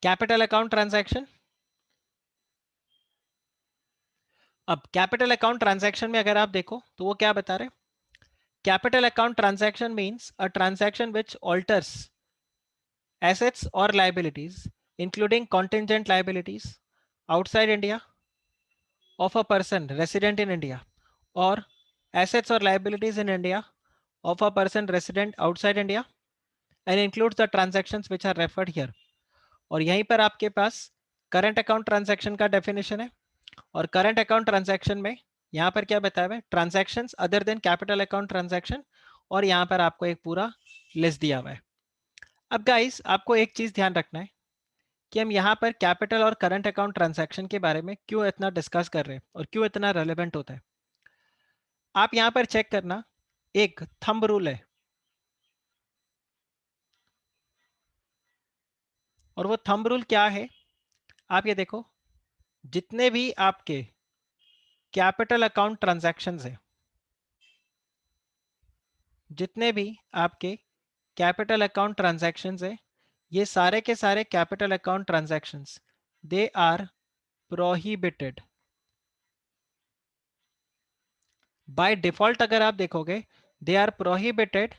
कैपिटल अकाउंट ट्रांजैक्शन। अब कैपिटल अकाउंट ट्रांजैक्शन में अगर आप देखो तो वो क्या बता रहे, capital account transaction means a transaction which alters assets or liabilities including contingent liabilities outside India of a person resident in India or assets or liabilities in India of a person resident outside India and includes the transactions which are referred here। और यहीं पर आपके पास current account transaction का definition है, और current account transaction में यहाँ पर क्या बताया हुआ है, transactions other than capital account transaction, और यहाँ पर आपको एक पूरा लिस्ट दिया हुआ है। अब गाइस आपको एक चीज ध्यान रखना है कि हम यहाँ पर कैपिटल और करंट अकाउंट ट्रांजैक्शन के बारे में क्यों इतना डिस्कस कर रहे हैं और क्यों इतना रेलेवेंट होता है। आप यहाँ पर चेक करना, एक थंब रूल है, और वो थंब रूल क्या है, आप ये देखो, जितने भी आपके कैपिटल अकाउंट ट्रांजैक्शंस है, जितने भी आपके कैपिटल अकाउंट ट्रांजैक्शंस है, ये सारे के सारे capital account transactions they are prohibited by default. अगर आप देखोगे they are prohibited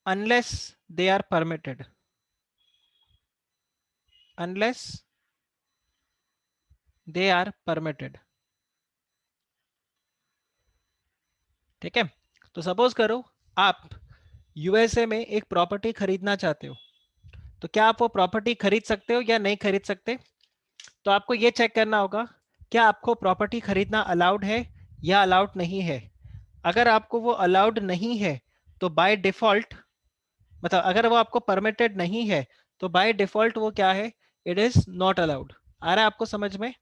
unless they are permitted, unless they are permitted, ठीक है। तो सपोज करो आप यूएसए में एक प्रॉपर्टी खरीदना चाहते हो, तो क्या आप वो प्रॉपर्टी खरीद सकते हो या नहीं खरीद सकते। तो आपको ये चेक करना होगा क्या आपको प्रॉपर्टी खरीदना अलाउड है या अलाउड नहीं है। अगर आपको वो अलाउड नहीं है तो बाय डिफॉल्ट, मतलब अगर वो आपको परमिटेड नहीं है तो बाय डिफॉल्ट वो क्या है, इट इज नॉट अलाउड। आ रहा है आपको समझ में,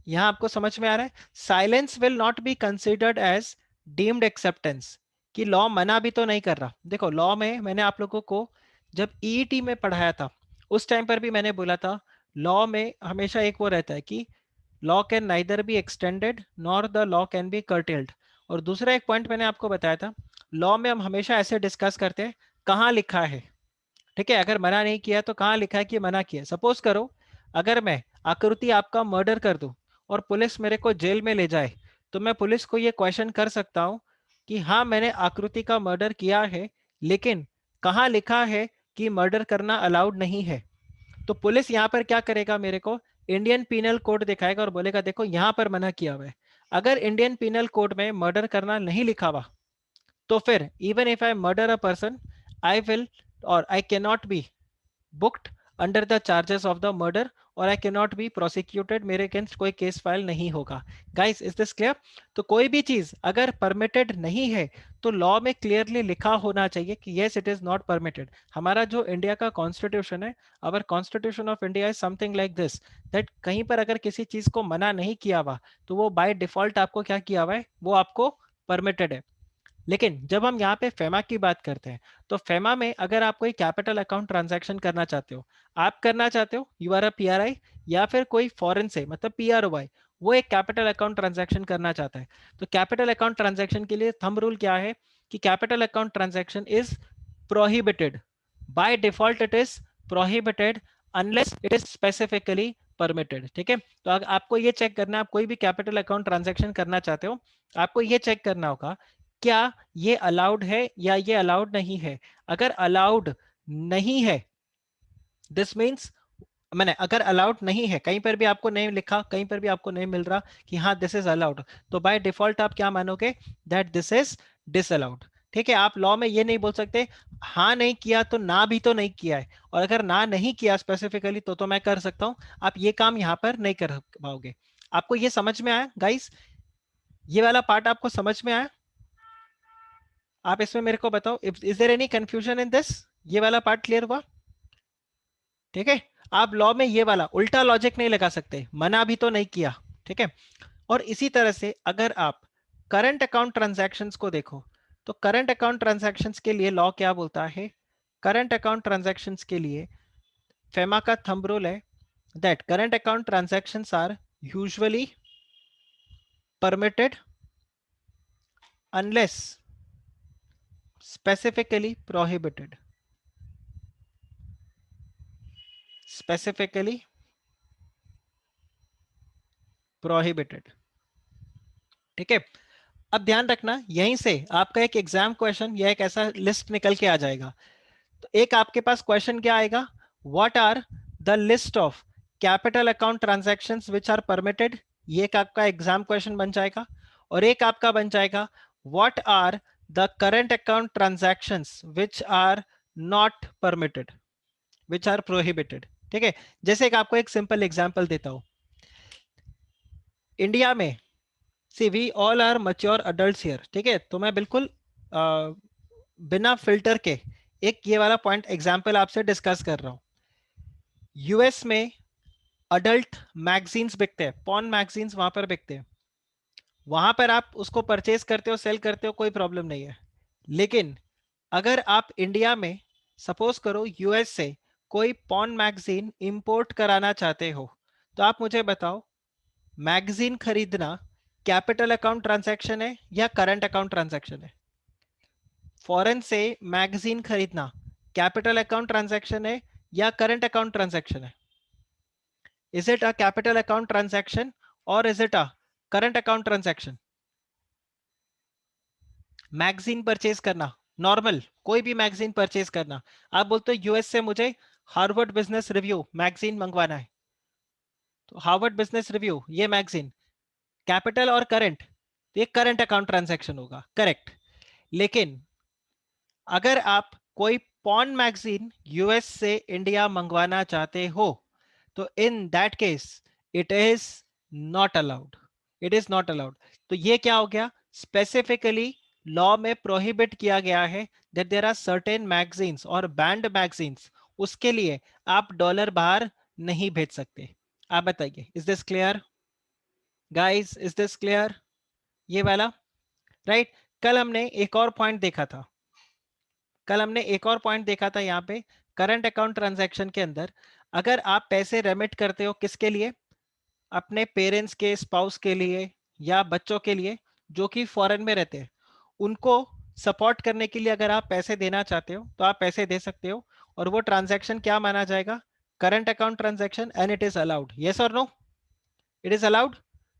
यहां आपको समझ में आ रहा है। Silence will not be considered as deemed acceptance, कि लॉ मना भी तो नहीं कर रहा। देखो लॉ में मैंने आप लोगों को जब ईईटी में पढ़ाया था उस टाइम पर भी मैंने बोला था, लॉ में हमेशा एक वो रहता है कि law can neither be extended nor the law can be curtailed. और दूसरा एक पॉइंट मैंने आपको बताया था, लॉ में हम हमेशा ऐसे डिस्कस करते हैं कहाँ लिखा है, ठीक है। अगर मना नहीं किया तो कहाँ लिखा है कि मना किया। सपोज करो अगर मैं आकृति आपका मर्डर कर दूं और पुलिस मेरे को जेल में ले जाए, तो मैं पुलिस को ये क्वेश्चन कर सकता हूं कि हाँ मैंने आकृति का मर्डर किया है, लेकिन कहाँ लिखा है कि मर्डर करना अलाउड नहीं है। तो पुलिस यहाँ पर क्या करेगा, मेरे को इंडियन पीनल कोड दिखाएगा और बोलेगा देखो यहाँ पर मना किया हुआ है। अगर इंडियन पीनल कोड में मर्डर करना नहीं लिखा हुआ तो फिर even if I murder a person I will और I can not be booked under the charges of the murder और I cannot be prosecuted, मेरे अगेंस्ट कोई केस फाइल नहीं होगा। Guys is this clear. तो कोई भी चीज अगर परमिटेड नहीं है तो लॉ में क्लियरली लिखा होना चाहिए कि yes it is not permitted. हमारा जो इंडिया का कॉन्स्टिट्यूशन है, our constitution of India is something like this, that कहीं पर अगर किसी चीज को मना नहीं किया हुआ तो वो बाय डिफॉल्ट आपको क्या किया हुआ है, वो आपको परमिटेड है। लेकिन जब हम यहाँ पे फेमा की बात करते हैं तो फेमा में अगर आप कोई कैपिटल अकाउंट ट्रांजैक्शन करना चाहते हो, आप करना चाहते हो, यू आर अ पीआरआई या फिर कोई फॉरेन से मतलब पीआरओआई, वो एक कैपिटल अकाउंट ट्रांजैक्शन करना चाहता है, तो कैपिटल अकाउंट ट्रांजैक्शन के लिए थंब रूल क्या है कि capital account transaction is prohibited by default, it is prohibited unless it is specifically permitted, ठीक है। तो अगर आपको ये चेक करना है, आप कोई भी कैपिटल अकाउंट ट्रांजैक्शन करना चाहते हो, आपको ये चेक करना होगा क्या ये अलाउड है या ये अलाउड नहीं है। अगर अलाउड नहीं है दिस मीन्स, मैंने अगर अलाउड नहीं है, कहीं पर भी आपको नहीं लिखा, कहीं पर भी आपको नहीं मिल रहा कि हाँ दिस इज अलाउड, तो बाय डिफॉल्ट आप क्या मानोगे, दैट दिस इज डिसअलाउड, ठीक है। आप लॉ में ये नहीं बोल सकते हाँ नहीं किया तो ना भी तो नहीं किया है, और अगर ना नहीं किया स्पेसिफिकली तो मैं कर सकता हूं, आप ये काम यहां पर नहीं कर पाओगे। आपको ये समझ में आया गाइस, ये वाला पार्ट आपको समझ में आया। आप इसमें मेरे को बताओ, is there any confusion in this, ये वाला पार्ट क्लियर हुआ, ठीक है। आप लॉ में ये वाला उल्टा लॉजिक नहीं लगा सकते, मना भी तो नहीं किया, ठीक है। और इसी तरह से अगर आप करंट अकाउंट ट्रांजैक्शंस को देखो, तो करंट अकाउंट ट्रांजैक्शंस के लिए लॉ क्या बोलता है? करंट अकाउंट ट्रांजैक्शंस के लिए फेमा का थंब रूल है that current account transactions are usually permitted unless specifically prohibited. Specifically prohibited. ठीक है, अब ध्यान रखना यहीं से आपका एक एग्जाम क्वेश्चन या एक ऐसा लिस्ट निकल के आ जाएगा। तो एक आपके पास क्वेश्चन क्या आएगा, what are the list of capital account transactions which are permitted, ये एक आपका एग्जाम क्वेश्चन बन जाएगा। और एक आपका बन जाएगा what are the current account transactions which are not permitted, which are prohibited. ठीक है, जैसे एक आपको एक सिंपल एग्जांपल देता हूं। इंडिया में see we all are mature adults here, ठीक है, तो मैं बिल्कुल बिना फिल्टर के एक ये वाला पॉइंट एग्जांपल आपसे डिस्कस कर रहा हूं। यूएस में अडल्ट मैगजीन्स बिकते हैं, पॉर्न मैगजीन्स वहां पर बिकते हैं, वहां पर आप उसको परचेज करते हो, सेल करते हो, कोई प्रॉब्लम नहीं है। लेकिन अगर आप इंडिया में सपोज करो यूएस से कोई पॉर्न मैगजीन इंपोर्ट कराना चाहते हो, तो आप मुझे बताओ मैगजीन खरीदना कैपिटल अकाउंट ट्रांजैक्शन है या करंट अकाउंट ट्रांजैक्शन है? फॉरेन से मैगजीन खरीदना कैपिटल अकाउंट ट्रांजैक्शन है या करंट अकाउंट ट्रांजैक्शन है? Is it a capital account transaction और is it a current account transaction? Magazine purchase करना, नॉर्मल कोई भी मैगजीन परचेज करना, आप बोलते हो यूएस से मुझे हार्वर्ड बिजनेस रिव्यू मैगजीन मंगवाना है, तो हार्वर्ड बिजनेस रिव्यू ये मैगजीन कैपिटल और करंट, तो ये करंट अकाउंट ट्रांजैक्शन होगा, करेक्ट। लेकिन अगर आप कोई पॉर्न मैगजीन यूएस से इंडिया मंगवाना चाहते हो, तो इन that case it is not allowed, it is not allowed. तो ये क्या हो गया, स्पेसिफिकली लॉ में प्रोहिबिट किया गया है that there are certain magazines और बैंड मैगजीन्स, उसके लिए आप डॉलर बाहर नहीं भेज सकते। आप बताइए, is this clear guys, is this clear ये वाला, राइट? कल हमने एक और पॉइंट देखा था, कल हमने एक और पॉइंट देखा था यहाँ पे करंट अकाउंट ट्रांजैक्शन के अंदर, अगर आप पैसे रेमिट करते हो किसके लिए, अपने पेरेंट्स के, स्पाउस के लिए या बच्चों के लिए जो कि फॉरेन में रहते हैं, उनको सपोर्ट करने के लिए अगर आप पैसे देना चाहते हो तो आप पैसे दे सकते हो, और वो ट्रांजैक्शन क्या माना जाएगा, current account transaction, and it is allowed, yes और नो, इट इज अलाउड।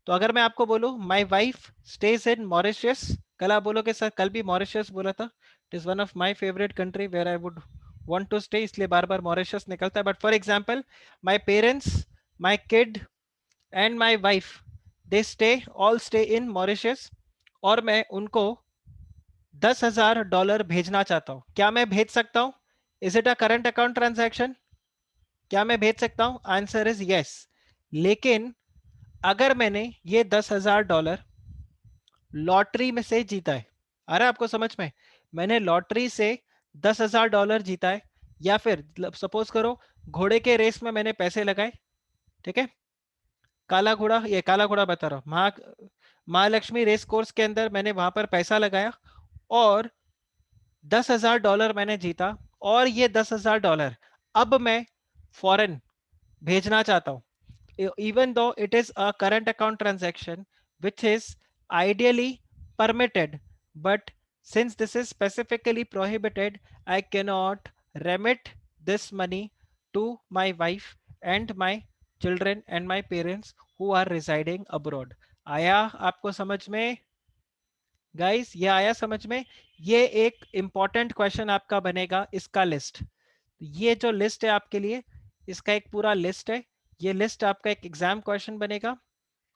तो अगर मैं आपको बोलूं my wife stays in Mauritius, कल आप बोलोगे सर कल भी मॉरिशियस बोला था, it is one of my favourite country where I would want to stay, इसलिए बार बार मॉरिशियस निकलता है, but for example my parents, my kid and my wife, they stay all stay in Mauritius, और मैं उनको $10,000 भेजना चाहता हूं, क्या मैं भेज सकता हूं? Is it a current account transaction? क्या मैं भेज सकता हूं? Answer is yes. लेकिन अगर मैंने ये $10,000 लॉटरी में से जीता है, अरे आपको समझ में, मैंने लॉटरी से $10,000 जीता है, या फिर सपोज करो घोड़े के रेस में मैंने पैसे लगाए, ठीक है, काला घोड़ा, ये काला घोड़ा बता रहा हूँ, महालक्ष्मी रेस कोर्स के अंदर मैंने वहां पर पैसा लगाया और $10,000 मैंने जीता, और ये $10,000 अब मैं फॉरेन भेजना चाहता हूँ, even though it is a current account transaction which is ideally permitted, but since this is specifically prohibited, I cannot remit this money to my wife and my children and my parents who are residing abroad. आया आपको समझ में guys, ये आया समझ में? ये एक इंपॉर्टेंट क्वेश्चन आपका बनेगा इसका लिस्ट, ये जो लिस्ट है आपके लिए, इसका एक पूरा लिस्ट है, ये लिस्ट आपका एक एग्जाम क्वेश्चन बनेगा।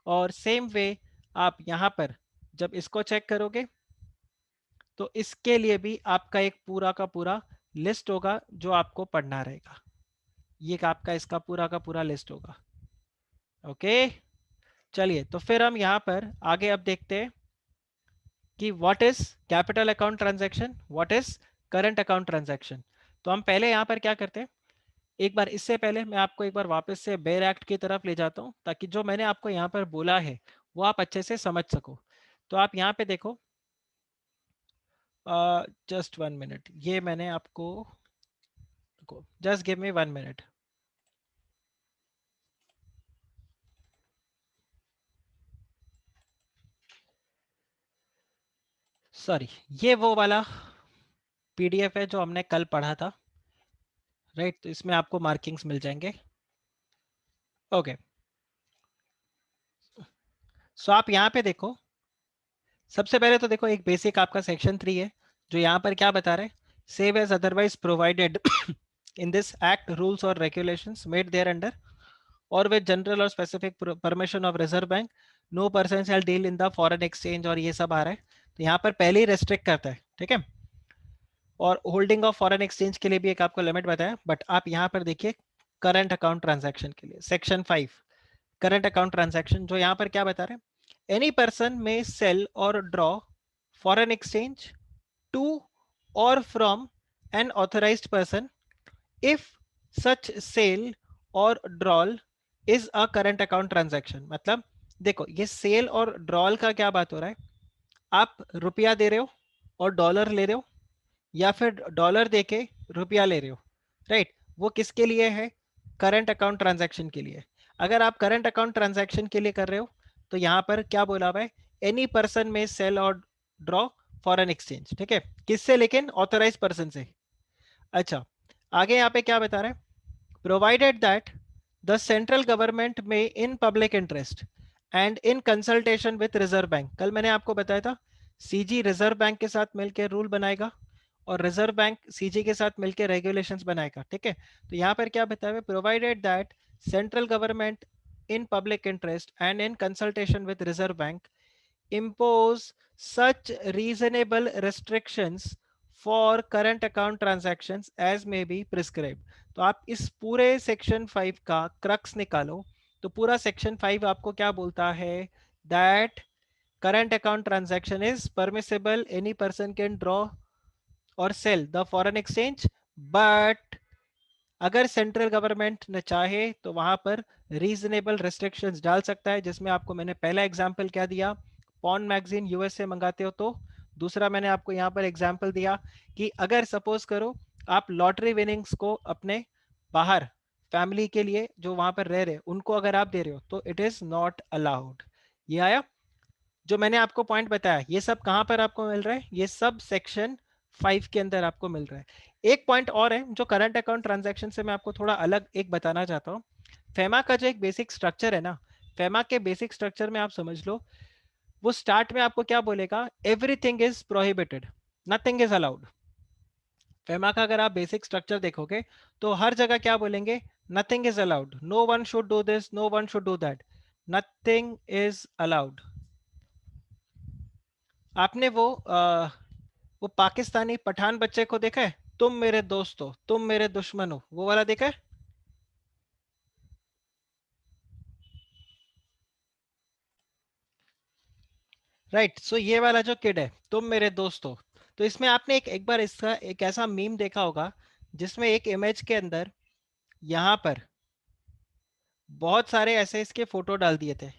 और सेम वे आप यहाँ पर जब इसको चेक करोगे तो इसके लिए भी आपका एक पूरा का पूरा लिस्ट होगा जो आपको पढ़ना रहेगा, ये आपका इसका पूरा का पूरा लिस्ट होगा। ओके, चलिए तो फिर हम यहाँ पर आगे अब देखते हैं कि what is capital account transaction, what is current account transaction. तो हम पहले यहाँ पर क्या करते हैं, एक बार इससे पहले मैं आपको एक बार वापस से बेयर एक्ट की तरफ ले जाता हूं, ताकि जो मैंने आपको यहाँ पर बोला है वो आप अच्छे से समझ सको। तो आप यहाँ पे देखो, जस्ट 1 मिनट, ये मैंने आपको, just give me 1 minute. Sorry, ये वो वाला पीडीएफ है जो हमने कल पढ़ा था, राइट? तो इसमें आपको मार्किंग्स मिल जाएंगे। ओके, सो आप यहाँ पे देखो, सबसे पहले तो देखो एक बेसिक आपका सेक्शन 3 है, जो यहाँ पर क्या बता रहे हैं, save as otherwise provided in this act rules और रेगुलेशंस मेड देयर अंडर और विद जनरल और specific permission of reserve bank, no person shall deal in the foreign exchange, और ये सब आ रहा है। तो यहाँ पर पहले ही रेस्ट्रिक्ट करता है, ठीक है। और होल्डिंग ऑफ फॉरेन एक्सचेंज के लिए भी एक आपको लिमिट बताया, बट आप यहाँ पर देखिए करंट अकाउंट ट्रांजैक्शन के लिए सेक्शन 5 करंट अकाउंट ट्रांजैक्शन, जो यहाँ पर क्या बता रहे हैं, एनी पर्सन में सेल और ड्रॉ फॉरेन एक्सचेंज टू और from an authorised person if such sale और drawal is a current account transaction. मतलब देखो ये सेल और ड्रॉल का क्या बात हो रहा है, आप रुपया दे रहे हो और डॉलर ले रहे हो, या फिर डॉलर देके रुपया ले रहे हो, राइट? वो किसके लिए है, करंट अकाउंट ट्रांजैक्शन के लिए। अगर आप करंट अकाउंट ट्रांजैक्शन के लिए कर रहे हो तो यहाँ पर क्या बोला हुआ है, एनी पर्सन में सेल और ड्रॉ फॉरेन एक्सचेंज, ठीक है, किससे, लेकिन ऑथराइज पर्सन से। अच्छा, आगे यहाँ पे क्या बता रहे हैं, provided that the central government may in public interest and in consultation with reserve bank, कल मैंने आपको बताया था सीजी रिजर्व बैंक के साथ मिलकर रूल बनाएगा और रिजर्व बैंक सीजी के साथ मिलकर रेगुलेशंस बनाएगा, ठीक है। तो यहाँ पर क्या बताया है, provided that central government in public interest and in consultation with reserve bank impose such reasonable restrictions for current account transactions as may be prescribed। तो आप इस पूरे सेक्शन 5 का क्रक्स निकालो, तो पूरा सेक्शन 5 आपको क्या बोलता है, that current account transaction is permissible, any person can draw or sell the foreign exchange, but अगर सेंट्रल गवर्नमेंट ने चाहे तो वहां पर रीजनेबल रेस्ट्रिक्शंस डाल सकता है, जिसमें आपको मैंने पहला एग्जांपल क्या दिया, पॉन मैगजीन यूएस से मंगाते हो तो। दूसरा मैंने आपको यहाँ पर एग्जांपल दिया कि अगर सपोज करो आप लॉटरी विनिंग्स को अपने बाहर फैमिली के लिए जो वहां पर रह रहे उनको अगर आप दे रहे हो तो इट इज नॉट अलाउड। ये आया, जो मैंने आपको पॉइंट बताया ये सब कहां पर आपको मिल रहा है, ये सब सेक्शन 5 के अंदर आपको मिल रहा है। एक पॉइंट और है जो करंट अकाउंट ट्रांजैक्शन से मैं आपको थोड़ा अलग एक बताना चाहता हूँ। फेमा का जो एक बेसिक स्ट्रक्चर है ना, फेमा के बेसिक स्ट्रक्चर में आप समझ लो, वो स्टार्ट में आपको क्या बोलेगा, everything is prohibited, nothing is allowed. FEMA का अगर आप बेसिक स्ट्रक्चर देखोगे तो हर जगह क्या बोलेंगे, nothing is allowed, no one should do this, no one should do that, nothing is allowed. आपने वो पाकिस्तानी पठान बच्चे को देखा है, तुम मेरे दोस्त हो तुम मेरे दुश्मन हो, वो वाला देखा है? राइट, सो ये वाला जो किड है, तुम मेरे दोस्त हो, तो इसमें आपने एक बार इसका एक ऐसा मीम देखा होगा जिसमें एक इमेज के अंदर यहाँ पर बहुत सारे ऐसे इसके फोटो डाल दिए थे,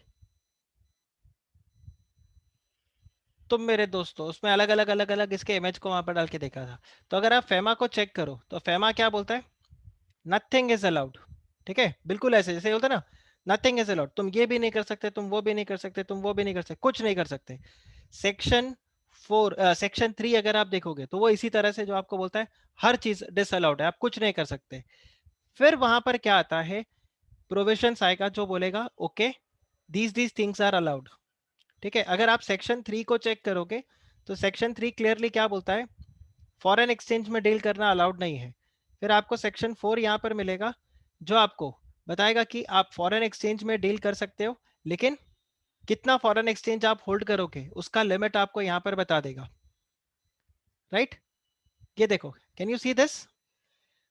तुम मेरे दोस्त हो, उसमें अलग अलग अलग अलग इसके इमेज को वहां पर डाल के देखा था। तो अगर आप फेमा को चेक करो तो फेमा क्या बोलता है, नथिंग इज अलाउड, ठीक है, बिल्कुल ऐसे जैसे होता है ना, नथिंग इज अलाउड, तुम ये भी नहीं कर सकते, तुम वो भी नहीं कर सकते, तुम वो भी नहीं कर सकते, कुछ नहीं कर सकते। सेक्शन 4 सेक्शन 3 अगर आप देखोगे तो वो इसी तरह से जो आपको बोलता है हर चीज डिसअलाउड है, आप कुछ नहीं कर सकते। फिर वहां पर क्या आता है, प्रोविजंस आएगा जो बोलेगा okay these things are allowed, ठीक है। अगर आप सेक्शन 3 को चेक करोगे तो सेक्शन 3 क्लियरली क्या बोलता है, फॉरेन एक्सचेंज में डील करना अलाउड नहीं है। फिर आपको सेक्शन 4 यहाँ पर मिलेगा जो आपको बताएगा कि आप फॉरेन एक्सचेंज में डील कर सकते हो, लेकिन कितना फॉरेन एक्सचेंज आप होल्ड करोगे उसका लिमिट आपको यहाँ पर बता देगा, राइट? ये देखो, कैन यू सी दिस,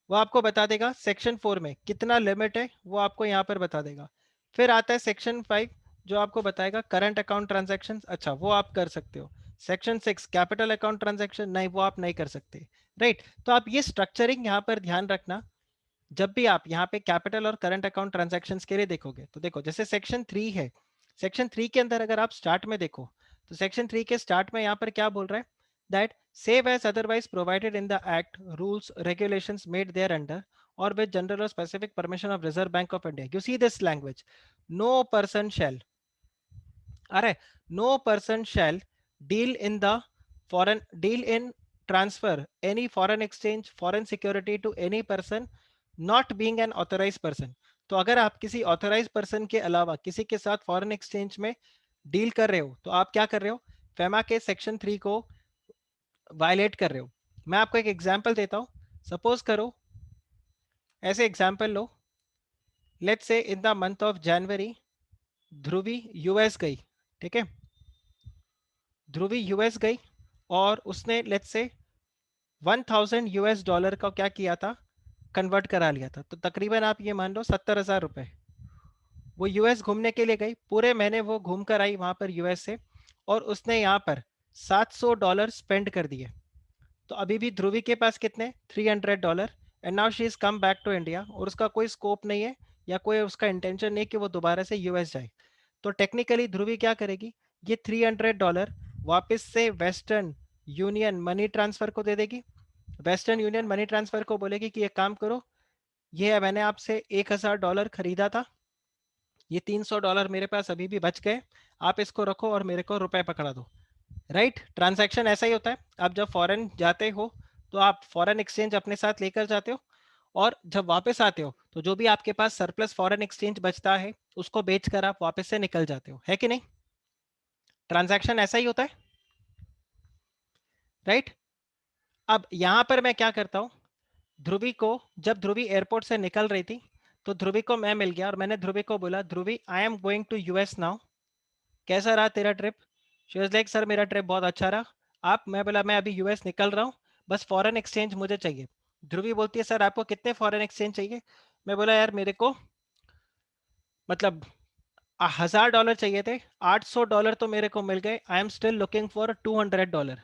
वो आपको बता देगा सेक्शन 4 में कितना लिमिट है, वो आपको यहाँ पर बता देगा। फिर आता है सेक्शन 5 जो आपको बताएगा करंट अकाउंट ट्रांजैक्शन, अच्छा वो आप कर सकते हो। सेक्शन 6 कैपिटल अकाउंट ट्रांजैक्शन, नहीं वो आप नहीं कर सकते, राइट? तो आप ये स्ट्रक्चरिंग यहाँ पर ध्यान रखना, जब भी आप यहाँ पे कैपिटल और करंट अकाउंट ट्रांजैक्शंस के लिए देखोगे तो देखो जैसे सेक्शन 3 है, सेक्शन 3 के अंदर अगर आप स्टार्ट में देखो तो सेक्शन 3 के स्टार्ट में यहाँ पर क्या बोल रहा है, that save as otherwise provided in the act, rules, regulations made thereunder, or with general or specific permission of Reserve Bank of India. You see this language. No person shall. Alright, no person shall deal in transfer any foreign exchange, foreign security to any person not being an authorized person. तो अगर आप किसी authorise person के अलावा किसी के साथ foreign exchange में डील कर रहे हो तो आप क्या कर रहे हो, फेमा के सेक्शन 3 को वायलेट कर रहे हो. मैं आपको एक एग्जांपल देता हूं. सपोज करो, ऐसे example low. Let's say in the month of January Dhubri US गई. ठीक है, ध्रुवी यूएस गई और उसने लेट्स से 1000 यूएस डॉलर का क्या किया था, कन्वर्ट करा लिया था. तो तकरीबन आप ये मान लो 70,000 रुपए. वो यूएस घूमने के लिए गई, पूरे महीने वो घूम कर आई वहां पर यूएस से, और उसने यहाँ पर $700 स्पेंड कर दिए. तो अभी भी ध्रुवी के पास कितने, $300. And now she is come back to India और उसका कोई स्कोप नहीं है या कोई उसका इंटेंशन नहीं कि वो दोबारा से यूएस जाए. तो टेक्निकली ध्रुवी क्या करेगी, ये $300 वापस से वेस्टर्न यूनियन मनी ट्रांसफर को दे देगी. वेस्टर्न यूनियन मनी ट्रांसफर को बोलेगी कि एक काम करो, ये है मैंने आपसे $1,000 खरीदा था, ये $300 मेरे पास अभी भी बच गए, आप इसको रखो और मेरे को रुपए पकड़ा दो. राइट, ट्रांजैक्शन ऐसा ही होता है. आप जब फॉरेन जाते हो तो आप फॉरेन एक्सचेंज अपने साथ लेकर जाते हो, और जब वापस आते हो तो जो भी आपके पास सरप्लस फॉरेन एक्सचेंज बचता है उसको बेचकर आप वापस से निकल जाते हो, है कि नहीं. ट्रांजैक्शन ऐसा ही होता है. राइट. अब यहां पर मैं क्या करता हूं, ध्रुवी को, जब ध्रुवी एयरपोर्ट से निकल रही थी तो ध्रुवी को मैं मिल गया और मैंने ध्रुवी को बोला, Dhruvi I am going to US now, कैसा रहा तेरा trip. She was like, sir मेरा ट्रिप बहुत अच्छा रहा. आप, मैं बोला मैं अभी यूएस निकल रहा हूँ, बस फॉरेन एक्सचेंज मुझे चाहिए. ध्रुवी बोलती है, सर आपको कितने फॉरेन एक्सचेंज चाहिए. मैं बोला यार मेरे को मतलब $1,000 चाहिए थे, $800 तो मेरे को मिल गए, I am still looking for $200.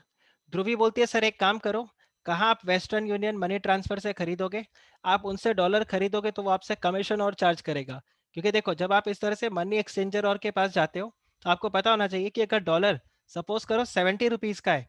ध्रुवी बोलती है, सर एक काम करो, कहाँ आप वेस्टर्न यूनियन मनी ट्रांसफर से खरीदोगे, आप उनसे डॉलर खरीदोगे तो वो आपसे कमीशन और चार्ज करेगा. क्योंकि देखो जब आप इस तरह से मनी एक्सचेंजर और के पास जाते हो तो आपको पता होना चाहिए कि अगर डॉलर सपोज करो ₹70 का है,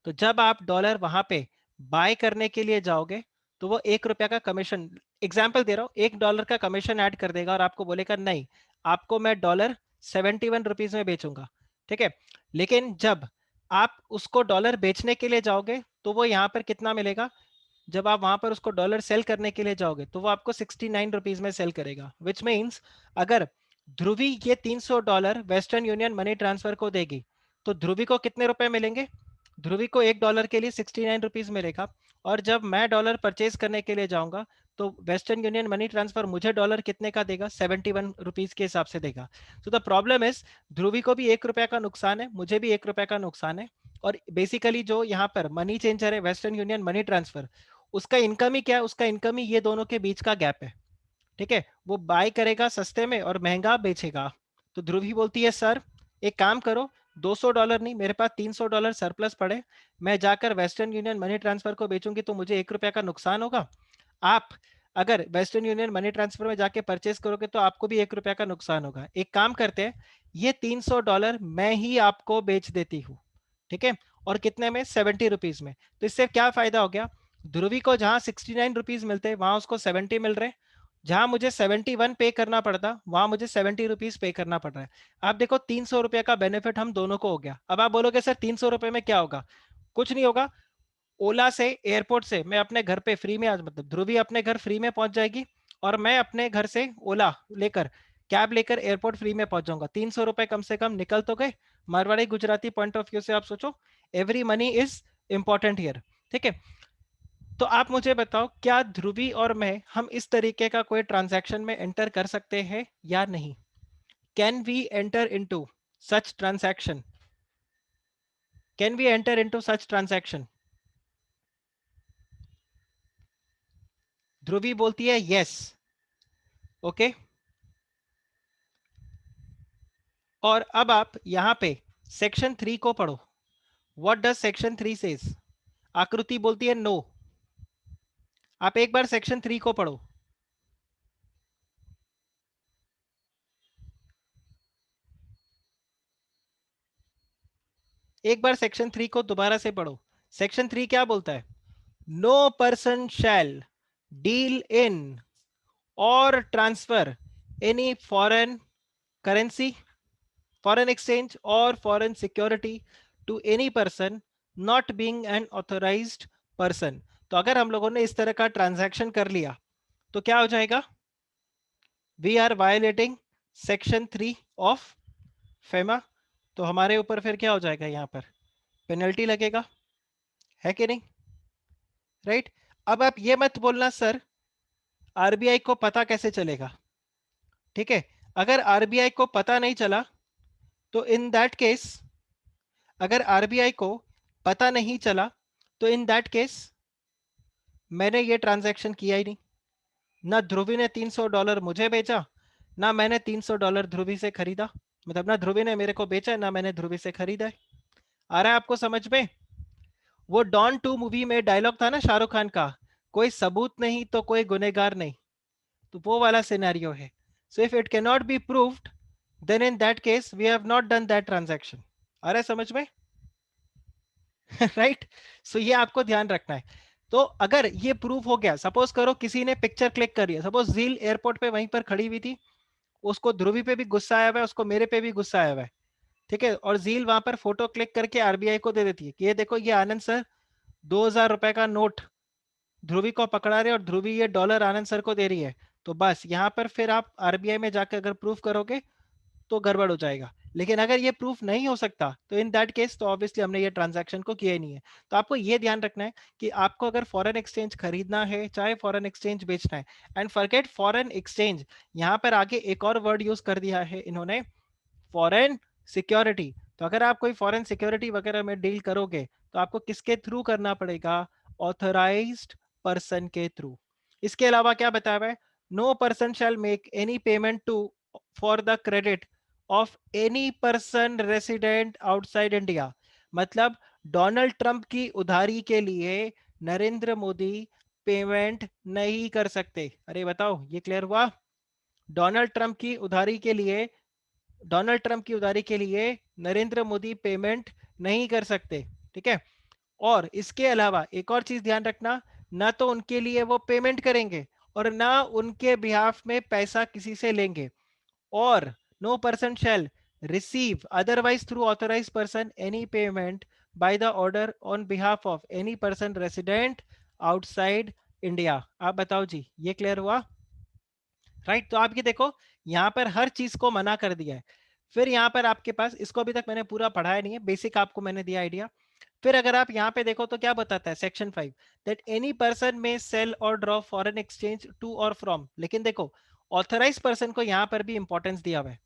तो जब आप डॉलर वहां पे बाय करने के लिए जाओगे तो वो ₹1 का कमीशन, एग्जाम्पल दे रहा हूँ, $1 का कमीशन ऐड कर देगा और आपको बोलेगा नहीं, आपको मैं डॉलर ₹71 में बेचूंगा. ठीक है, लेकिन जब आप उसको डॉलर बेचने के लिए जाओगे तो वो यहाँ पर कितना मिलेगा, जब आप वहां पर उसको डॉलर सेल करने के लिए जाओगे तो वो आपको ₹69 में सेल करेगा. विच मीन्स अगर ध्रुवी ये $300 वेस्टर्न यूनियन मनी ट्रांसफर को देगी तो ध्रुवी को कितने रुपए मिलेंगे, ध्रुवी को $1 के लिए ₹69 मिलेगा. और जब मैं डॉलर परचेज करने के लिए जाऊंगा तो वेस्टर्न यूनियन मनी ट्रांसफर मुझे डॉलर कितने का देगा, ₹71 के हिसाब से देगा. तो द प्रॉब्लम इज, ध्रुवी को भी ₹1 का नुकसान है, मुझे भी ₹1 का नुकसान है. और बेसिकली जो यहाँ पर मनी चेंजर है वेस्टर्न यूनियन मनी ट्रांसफर, उसका इनकम ही क्या है, उसका इनकम ही ये दोनों के बीच का गैप है. ठीक है, वो बाय करेगा सस्ते में और महंगा बेचेगा. तो ध्रुवी बोलती है, सर एक काम करो, $200 नहीं, मेरे पास $300 सरप्लस पड़े, मैं जाकर वेस्टर्न यूनियन मनी ट्रांसफर को बेचूंगी तो मुझे ₹1 का नुकसान होगा. आप अगर वेस्टर्न यूनियन मनी ट्रांसफर में जाके परचेस करोगे तो आपको भी ₹1 का नुकसान होगा. एक काम करते हैं, ये $300 मैं ही आपको बेच देती हूँ. ठीक है, और कितने में, ₹70 में. तो इससे क्या फायदा हो गया, ध्रुवी को जहां ₹69 मिलते वहां उसको 70 मिल रहे, जहां मुझे 71 पे करना पड़ता वहां मुझे ₹70 पे करना पड़ रहा है. आप देखो ₹300 का बेनिफिट हम दोनों को हो गया. अब आप बोलोगे सर ₹300 में क्या होगा, कुछ नहीं होगा. ओला से, एयरपोर्ट से मैं अपने घर पे फ्री में, आज मतलब ध्रुवी अपने घर फ्री में पहुंच जाएगी और मैं अपने घर से ओला लेकर, कैब लेकर एयरपोर्ट फ्री में पहुंच जाऊंगा. ₹300 कम से कम निकल तो गए. Marwari Gujarati point of view से आप सोचो, every money is important here. ठीक है, तो आप मुझे बताओ, क्या ध्रुवी और मैं हम इस तरीके का कोई ट्रांजैक्शन में एंटर कर सकते हैं या नहीं. Can we enter into such transaction, can we enter into such transaction. Dhruvi बोलती है यस. ओके, और अब आप यहां पे सेक्शन 3 को पढ़ो. What does section 3 says. आकृति बोलती है नो. आप एक बार सेक्शन 3 को पढ़ो, एक बार सेक्शन 3 को दोबारा से पढ़ो. सेक्शन 3 क्या बोलता है? No person shall deal in और transfer any foreign currency, foreign exchange or foreign security to any person not being an authorized person. तो अगर हम लोगों ने इस तरह का ट्रांजैक्शन कर लिया तो क्या हो जाएगा? We are violating section 3 of FEMA. तो हमारे ऊपर फिर क्या हो जाएगा? यहाँ पर पेनल्टी लगेगा, है कि नहीं? राइट। अब आप ये मत बोलना सर आरबीआई को पता कैसे चलेगा। ठीक है, अगर आरबीआई को पता नहीं चला तो इन दैट केस, अगर आरबीआई को पता नहीं चला तो इन दैट केस मैंने ये ट्रांजैक्शन किया ही नहीं। ना ध्रुवी ने $300 मुझे बेचा, ना मैंने $300 ध्रुवी से खरीदा। मतलब ना ध्रुवी ने मेरे को बेचा, ना मैंने ध्रुवी से खरीदा है। आ रहा है आपको समझ में? वो डॉन 2 मूवी में डायलॉग था ना शाहरुख खान का, कोई सबूत नहीं तो कोई गुनेगार नहीं। तो वो वाला सिनेरियो है। So if it can not be proved then in that case we have not done that transaction. आ रहा है समझ में? राइट। सो ये आपको ध्यान रखना है। तो अगर ये प्रूफ हो गया, सपोज करो किसी ने पिक्चर क्लिक करी है, सपोज झील एयरपोर्ट पे वहीं पर खड़ी हुई थी, उसको ध्रुवी पे भी गुस्सा आया हुआ है, उसको मेरे पे भी गुस्सा आया हुआ है। ठीक है, और झील वहां पर फोटो क्लिक करके आरबीआई को दे देती है कि ये देखो ये आनंद सर 2000 रुपए का नोट ध्रुवी को पकड़ा रहे और ध्रुवी ये डॉलर आनंद सर को दे रही है। तो बस यहाँ पर फिर आप आरबीआई में जाकर अगर प्रूफ करोगे तो गड़बड़ हो जाएगा। लेकिन अगर ये प्रूफ नहीं हो सकता तो इन दैट केस तो ऑब्वियसली हमने ये ट्रांजैक्शन को किया ही नहीं है। तो आपको ये ध्यान रखना है कि आपको अगर फॉरेन एक्सचेंज खरीदना है चाहे फॉरेन एक्सचेंज बेचना है, एंड फॉरगेट फॉरेन एक्सचेंज, यहाँ पर आगे एक और वर्ड यूज कर दिया है इन्होंने, फॉरेन सिक्योरिटी। तो अगर आप कोई फॉरेन सिक्योरिटी वगैरह में डील करोगे तो आपको किसके थ्रू करना पड़ेगा? ऑथराइज्ड पर्सन के थ्रू। इसके अलावा क्या बताया हुआ है? No person shall make any payment to for the credit of any person resident outside India. मतलब डोनाल्ड ट्रंप की उधारी के लिए नरेंद्र मोदी पेमेंट नहीं कर सकते। अरे बताओ ये क्लियर हुआ? डोनाल्ड ट्रंप की उधारी के लिए, डोनाल्ड ट्रंप की उधारी के लिए नरेंद्र मोदी पेमेंट नहीं कर सकते। ठीक है, और इसके अलावा एक और चीज ध्यान रखना, ना तो उनके लिए वो पेमेंट करेंगे और ना उनके बिहाफ में पैसा किसी से लेंगे। और no person shall receive otherwise through authorize person any payment by the order on behalf of any person resident outside India. आप बताओ जी, ये क्लियर हुआ? राइट। तो आप ये देखो यहाँ पर हर चीज को मना कर दिया है। फिर यहाँ पर आपके पास, इसको अभी तक मैंने पूरा पढ़ाया नहीं है, बेसिक आपको मैंने दिया आइडिया। फिर अगर आप यहाँ पे देखो तो क्या बताता है section 5, that any person may sell और ड्रॉ फॉरेन एक्सचेंज टू और फ्रॉम। लेकिन देखो ऑथराइज पर्सन को यहाँ पर भी इंपॉर्टेंस दिया हुआ है।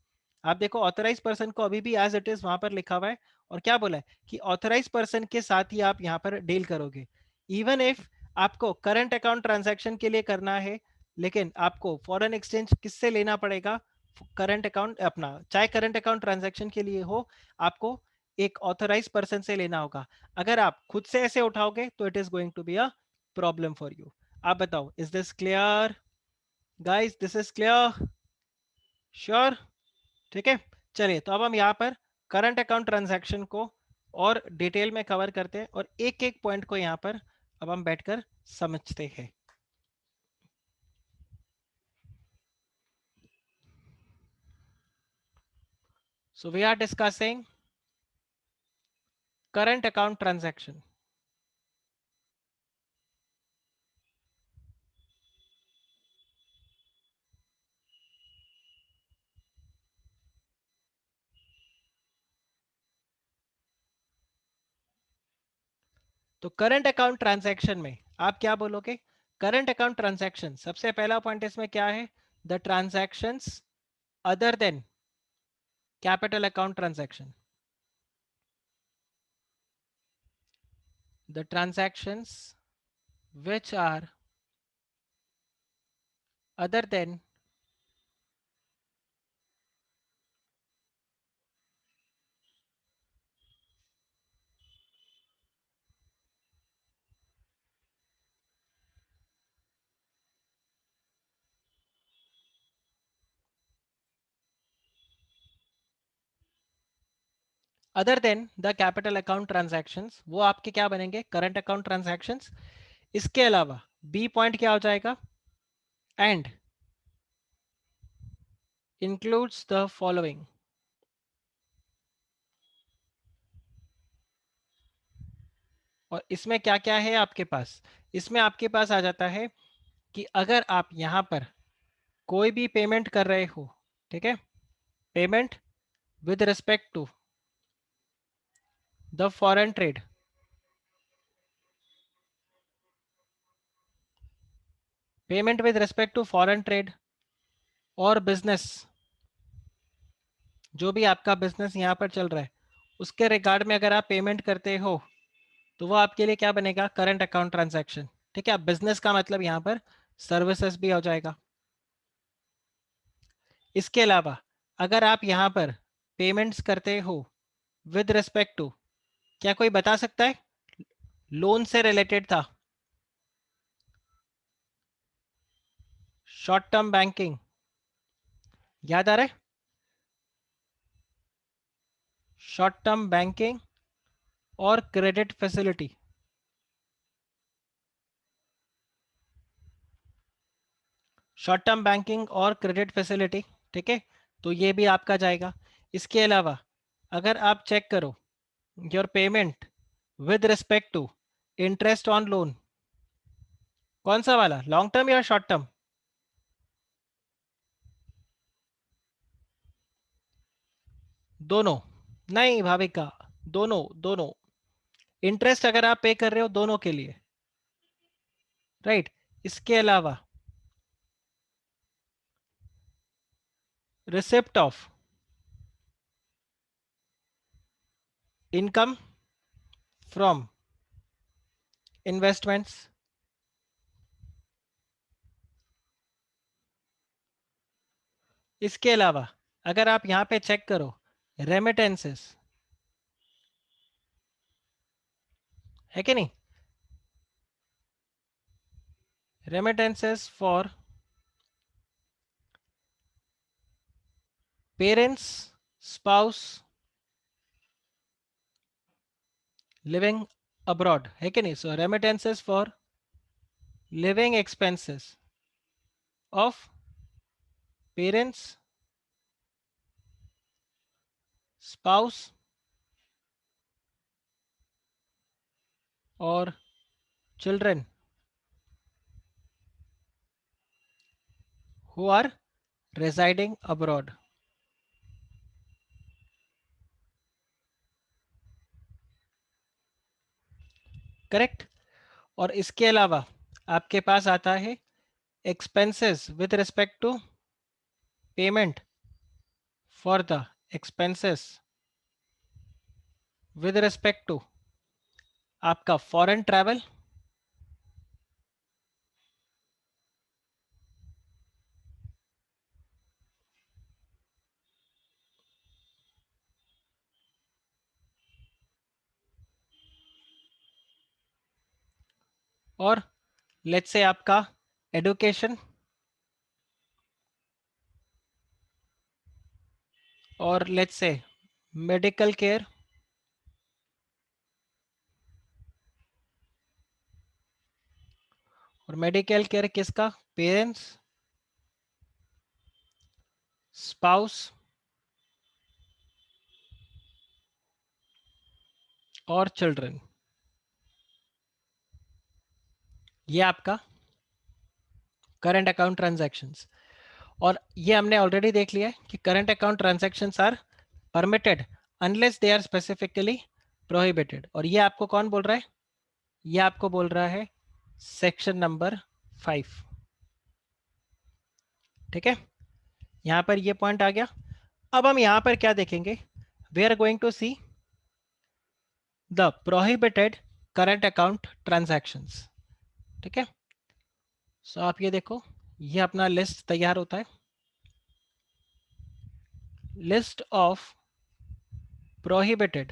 आप देखो ऑथराइज पर्सन को अभी भी एज इट इज वहां पर लिखा हुआ है, और क्या बोला है कि ऑथराइज पर्सन के साथ ही आप यहाँ पर डील करोगे। इवन इफ आपको करंट अकाउंट ट्रांजैक्शन के लिए करना है, लेकिन आपको फॉरेन एक्सचेंज किससे लेना पड़ेगा? करंट अकाउंट अपना, चाहे करंट अकाउंट ट्रांजैक्शन के लिए हो, आपको एक ऑथराइज पर्सन से लेना होगा। अगर आप खुद से ऐसे उठाओगे तो it is going to be a problem for you. आप बताओ, is this clear guys? This is clear? Sure? ठीक है, चलिए तो अब हम यहाँ पर करंट अकाउंट ट्रांजैक्शन को और डिटेल में कवर करते हैं और एक एक पॉइंट को यहाँ पर अब हम बैठकर समझते हैं। So we are discussing current account transaction. तो करंट अकाउंट ट्रांजैक्शन में आप क्या बोलोगे? करंट अकाउंट ट्रांजैक्शन, सबसे पहला पॉइंट इसमें क्या है? The transactions other than capital account transaction. The transactions which are other than other than the capital account transactions, वो आपके क्या बनेंगे, करंट अकाउंट ट्रांजैक्शंस। इसके अलावा बी पॉइंट क्या हो जाएगा, एंड इंक्लूड्स द फॉलोइंग। और इसमें क्या क्या है आपके पास, इसमें आपके पास आ जाता है कि अगर आप यहां पर कोई भी पेमेंट कर रहे हो, ठीक है, payment with respect to the foreign trade, payment with respect to foreign trade और बिजनेस, जो भी आपका बिजनेस यहाँ पर चल रहा है उसके रिगार्ड में अगर आप पेमेंट करते हो तो वो आपके लिए क्या बनेगा, करंट अकाउंट ट्रांजैक्शन। ठीक है, अब बिजनेस का मतलब यहाँ पर सर्विसेज भी हो जाएगा। इसके अलावा अगर आप यहाँ पर पेमेंट्स करते हो विद रिस्पेक्ट टू, क्या कोई बता सकता है, लोन से रिलेटेड था, शॉर्ट टर्म बैंकिंग, याद आ रहा है, शॉर्ट टर्म बैंकिंग और credit facility, short term banking और क्रेडिट फैसिलिटी, ठीक है, तो ये भी आपका जाएगा। इसके अलावा अगर आप चेक करो your payment with respect to interest on loan, कौन सा वाला, लॉन्ग टर्म या शॉर्ट टर्म, दोनों, नहीं भाविका, दोनों दोनों, इंटरेस्ट अगर आप पे कर रहे हो दोनों के लिए, राइट। इसके अलावा receipt of income from investments, इसके अलावा अगर आप यहां पे चेक करो रेमिटेंसेस, है कि नहीं, remittances for parents, spouse living abroad, है कि नहीं, so remittances for living expenses of parents, spouse और children who are residing abroad, correct. और इसके अलावा आपके पास आता है expenses with respect to payment for the expenses with respect to आपका फॉरेन ट्रैवल, और लेट्स से आपका एडुकेशन, और लेट्स से मेडिकल केयर, और मेडिकल केयर किसका, पेरेंट्स, स्पाउस और चिल्ड्रन, ये आपका करंट अकाउंट ट्रांजैक्शंस। और ये हमने ऑलरेडी देख लिया है कि current account transactions are permitted unless they are specifically prohibited. और ये आपको कौन बोल रहा है, ये आपको बोल रहा है सेक्शन नंबर 5, ठीक है, यहां पर ये पॉइंट आ गया। अब हम यहां पर क्या देखेंगे, we are going to see the prohibited current account transactions, ठीक है। सो आप ये देखो, ये अपना लिस्ट तैयार होता है, list of prohibited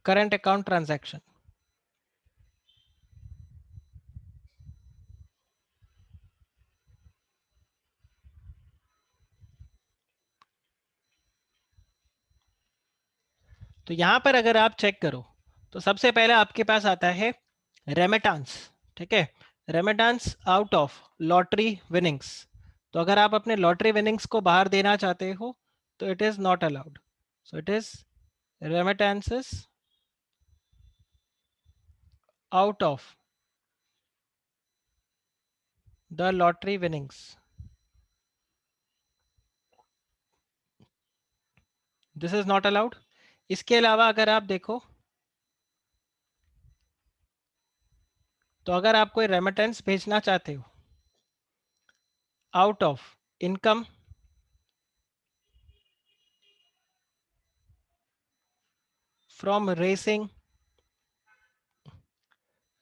current account transaction. तो यहां पर अगर आप चेक करो तो सबसे पहले आपके पास आता है रेमिटांस। ठीक है, remittance out of lottery winnings. तो अगर आप अपने लॉटरी विनिंग्स को बाहर देना चाहते हो तो it is not allowed. So it is remittances out of the lottery winnings, this is not allowed. इसके अलावा अगर आप देखो तो अगर आप कोई रेमिटेंस भेजना चाहते हो out of income from racing,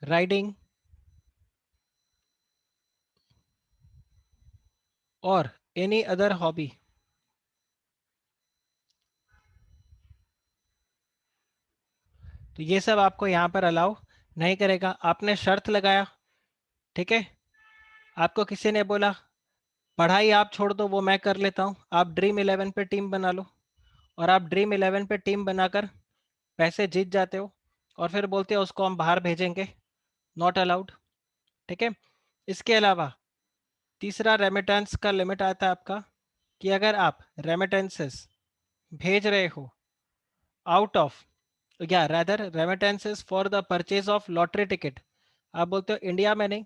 riding और एनी अदर हॉबी, तो ये सब आपको यहाँ पर अलाउ नहीं करेगा। आपने शर्त लगाया, ठीक है, आपको किसी ने बोला पढ़ाई आप छोड़ दो वो मैं कर लेता हूँ, आप ड्रीम इलेवन पे टीम बना लो, और आप ड्रीम इलेवन पे टीम बनाकर पैसे जीत जाते हो और फिर बोलते हो उसको हम बाहर भेजेंगे, नॉट अलाउड। ठीक है, इसके अलावा तीसरा रेमिटेंस का लिमिट आता है आपका कि अगर आप रेमिटेंसेस भेज रहे हो आउट ऑफ, या rather remittances for the purchase of lottery ticket, आप बोलते हो इंडिया में नहीं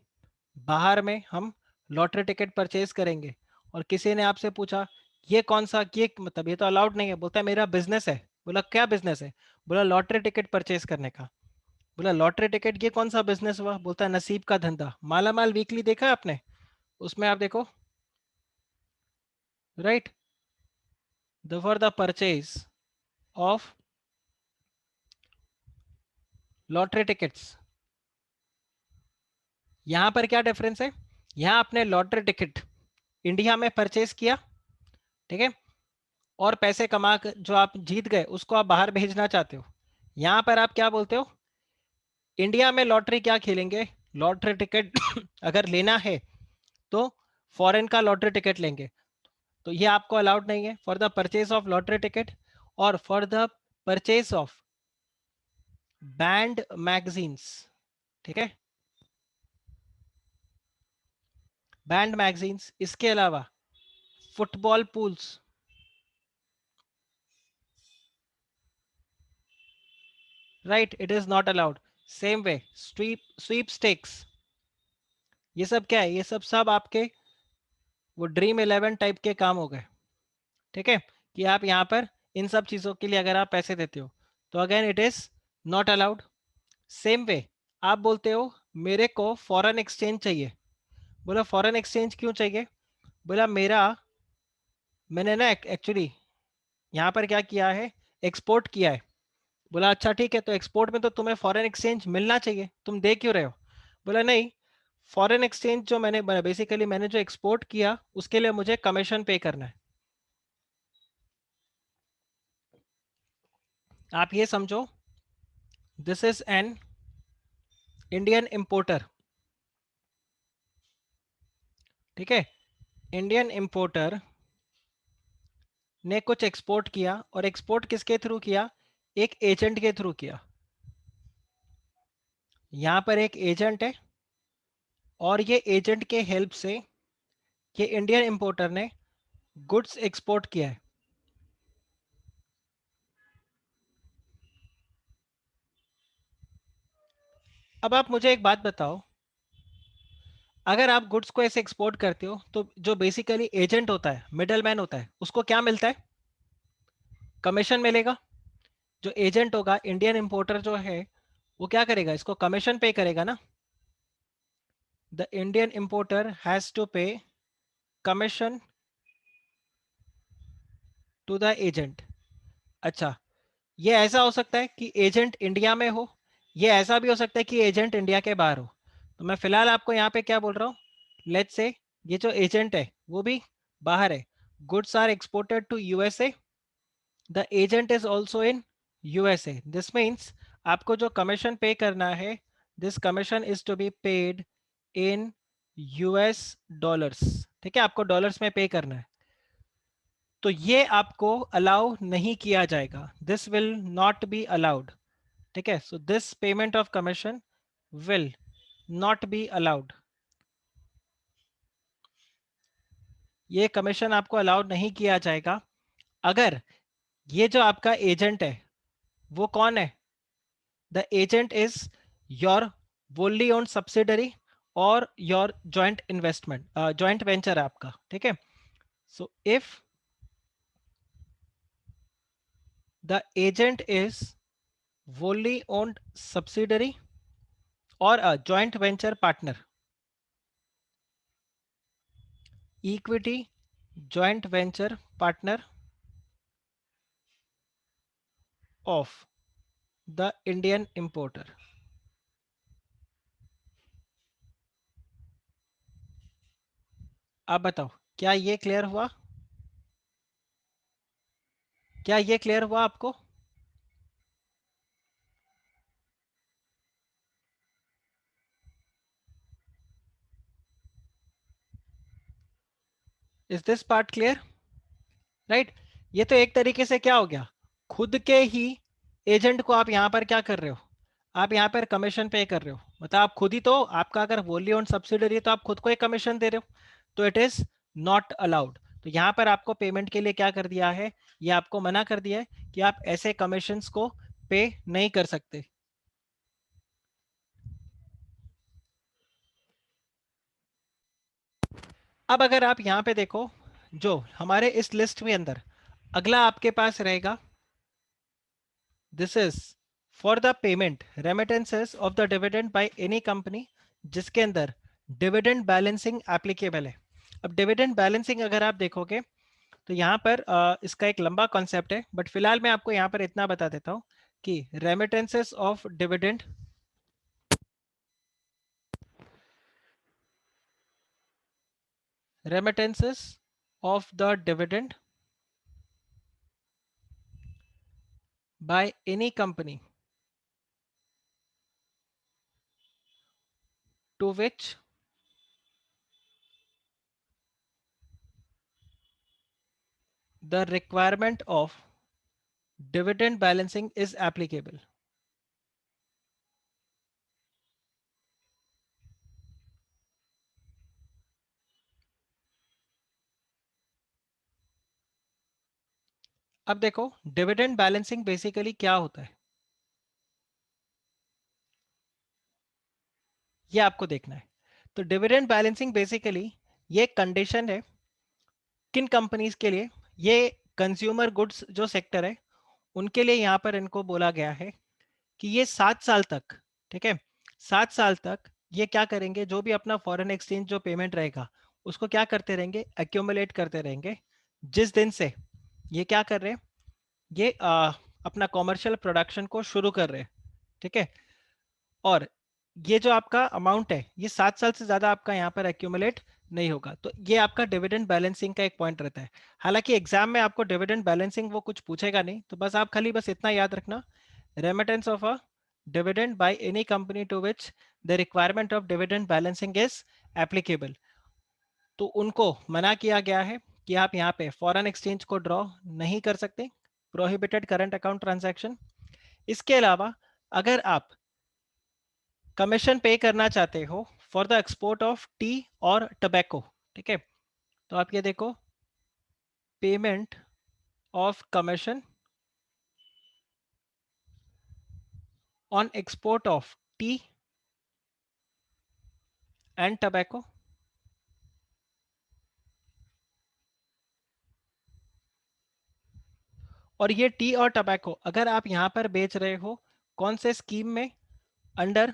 बाहर में हम लॉटरी टिकट परचेज करेंगे, और किसी ने आपसे पूछा ये कौन सा, ये मतलब ये तो अलाउड नहीं है, बोलता है मेरा बिजनेस है। बोला क्या बिजनेस है? बोला लॉटरी टिकट परचेज करने का। बोला लॉटरी टिकट, ये कौन सा बिजनेस हुआ? बोलता है नसीब का धंधा। माला माल वीकली देखा है आपने? उसमें आप देखो, right, the for the purchase of lottery tickets. यहां पर क्या डिफरेंस है? यहां आपने लॉटरी टिकट इंडिया में परचेज किया, ठीक है, और पैसे कमा कर जो आप जीत गए उसको आप बाहर भेजना चाहते हो। यहां पर आप क्या बोलते हो? इंडिया में लॉटरी क्या खेलेंगे, लॉटरी टिकट अगर लेना है तो फॉरेन का लॉटरी टिकट लेंगे। तो ये आपको अलाउड नहीं है for the purchase of lottery ticket और for the purchase of banned magazines. ठीक है, बैंड मैगजीन्स। इसके अलावा football pools, right, it is not allowed. Same way sweepstakes, ये सब क्या है? ये सब सब आपके वो ड्रीम इलेवन टाइप के काम हो गए। ठीक है, कि आप यहाँ पर इन सब चीज़ों के लिए अगर आप पैसे देते हो तो again it is not allowed. Same वे आप बोलते हो मेरे को फॉरेन एक्सचेंज चाहिए। बोला फॉरेन एक्सचेंज क्यों चाहिए? बोला मैंने ना एक्चुअली यहाँ पर क्या किया है, एक्सपोर्ट किया है। बोला अच्छा ठीक है, तो एक्सपोर्ट में तो तुम्हें फॉरेन एक्सचेंज मिलना चाहिए, तुम दे क्यों रहे हो? बोला नहीं, फॉरेन एक्सचेंज जो मैंने बेसिकली मैंने जो एक्सपोर्ट किया उसके लिए मुझे कमीशन पे करना है। आप ये समझो, this is an Indian importer. ठीक है, इंडियन इंपोर्टर ने कुछ एक्सपोर्ट किया, और एक्सपोर्ट किसके थ्रू किया? एक एजेंट के थ्रू किया। यहां पर एक एजेंट है, और ये एजेंट के हेल्प से ये इंडियन इंपोर्टर ने गुड्स एक्सपोर्ट किया है। अब आप मुझे एक बात बताओ, अगर आप गुड्स को ऐसे एक्सपोर्ट करते हो तो जो बेसिकली एजेंट होता है, मिडल मैन होता है, उसको क्या मिलता है? कमीशन मिलेगा। जो एजेंट होगा, इंडियन इंपोर्टर जो है, वो क्या करेगा? इसको कमीशन पे करेगा ना। The Indian importer has to pay commission to the agent. अच्छा, ये ऐसा हो सकता है कि एजेंट इंडिया में हो, ये ऐसा भी हो सकता है कि एजेंट इंडिया के बाहर हो। तो मैं फिलहाल आपको यहाँ पे क्या बोल रहा हूँ, लेट्स से ये जो एजेंट है वो भी बाहर है, goods are exported to USA, the agent is also in USA. This means आपको जो कमीशन पे करना है, this commission is to be paid in US dollars. ठीक है, आपको डॉलर्स में पे करना है। तो ये आपको अलाउ नहीं किया जाएगा, this will not be allowed. ठीक है, so this payment of commission will not be allowed. ये कमीशन आपको अलाउड नहीं किया जाएगा अगर ये जो आपका एजेंट है वो कौन है? The agent is your wholly owned subsidiary और your joint investment, joint venture है आपका। ठीक है, so if the agent is wholly owned subsidiary or a joint venture partner, equity joint venture partner of the Indian importer। आप बताओ, क्या ये clear हुआ? क्या ये क्लियर हुआ आपको? Is this part clear? Right, ये तो एक तरीके से क्या हो गया, खुद के ही एजेंट को आप यहां पर क्या कर रहे हो, आप यहां पर कमीशन पे कर रहे हो। मतलब आप खुद ही तो, आपका अगर वोली ओन सब्सिडरी है तो आप खुद को ही कमीशन दे रहे हो, तो इट इज नॉट अलाउड। तो यहां पर आपको पेमेंट के लिए क्या कर दिया है, ये आपको मना कर दिया है कि आप ऐसे कमीशंस को पे नहीं कर सकते। अब अगर आप यहां पे देखो, जो हमारे इस लिस्ट में अंदर अगला आपके पास रहेगा, this is for the payment remittances of the dividend by any company, जिसके अंदर डिविडेंड बैलेंसिंग एप्लीकेबल है। अब डिविडेंड बैलेंसिंग अगर आप देखोगे तो यहाँ पर इसका एक लंबा कॉन्सेप्ट है, बट फिलहाल मैं आपको यहाँ पर इतना बता देता हूँ कि remittances of dividend, remittances of the dividend by any company to which the requirement of dividend balancing is applicable। अब देखो डिविडेंड बैलेंसिंग बेसिकली क्या होता है, ये आपको देखना है। तो डिविडेंड बैलेंसिंग बेसिकली ये कंडीशन है किन कंपनीज के लिए, ये कंज्यूमर गुड्स जो सेक्टर है उनके लिए यहाँ पर इनको बोला गया है कि ये 7 साल तक, ठीक है, 7 साल तक ये क्या करेंगे, जो भी अपना फॉरेन एक्सचेंज जो पेमेंट रहेगा उसको क्या करते रहेंगे, एक्यूमुलेट करते रहेंगे। जिस दिन से ये क्या कर रहे हैं, ये अपना कॉमर्शियल प्रोडक्शन को शुरू कर रहे हैं। ठीक है, और ये जो आपका अमाउंट है ये 7 साल से ज्यादा आपका यहाँ पर एक्यूमुलेट नहीं होगा। तो ये आपका डिविडेंड बैलेंसिंग का एक पॉइंट रहता है। हालांकि एग्जाम में आपको डिविडेंड बैलेंसिंग वो कुछ पूछेगा नहीं, तो बस आप खाली बस इतना याद रखना, remittance of a dividend by any company to which the requirement of dividend balancing is applicable। तो उनको मना किया गया है कि आप यहाँ पे फॉरेन एक्सचेंज को ड्रॉ नहीं कर सकते, प्रोहिबिटेड करंट अकाउंट ट्रांजैक्शन। इसके अलावा अगर आप कमीशन पे करना चाहते हो for the export of T और टबैको, ठीक है, तो आप ये देखो, payment of commission on export of T and tobacco. और ये टी और टबैको अगर आप यहां पर बेच रहे हो कौन से स्कीम में, under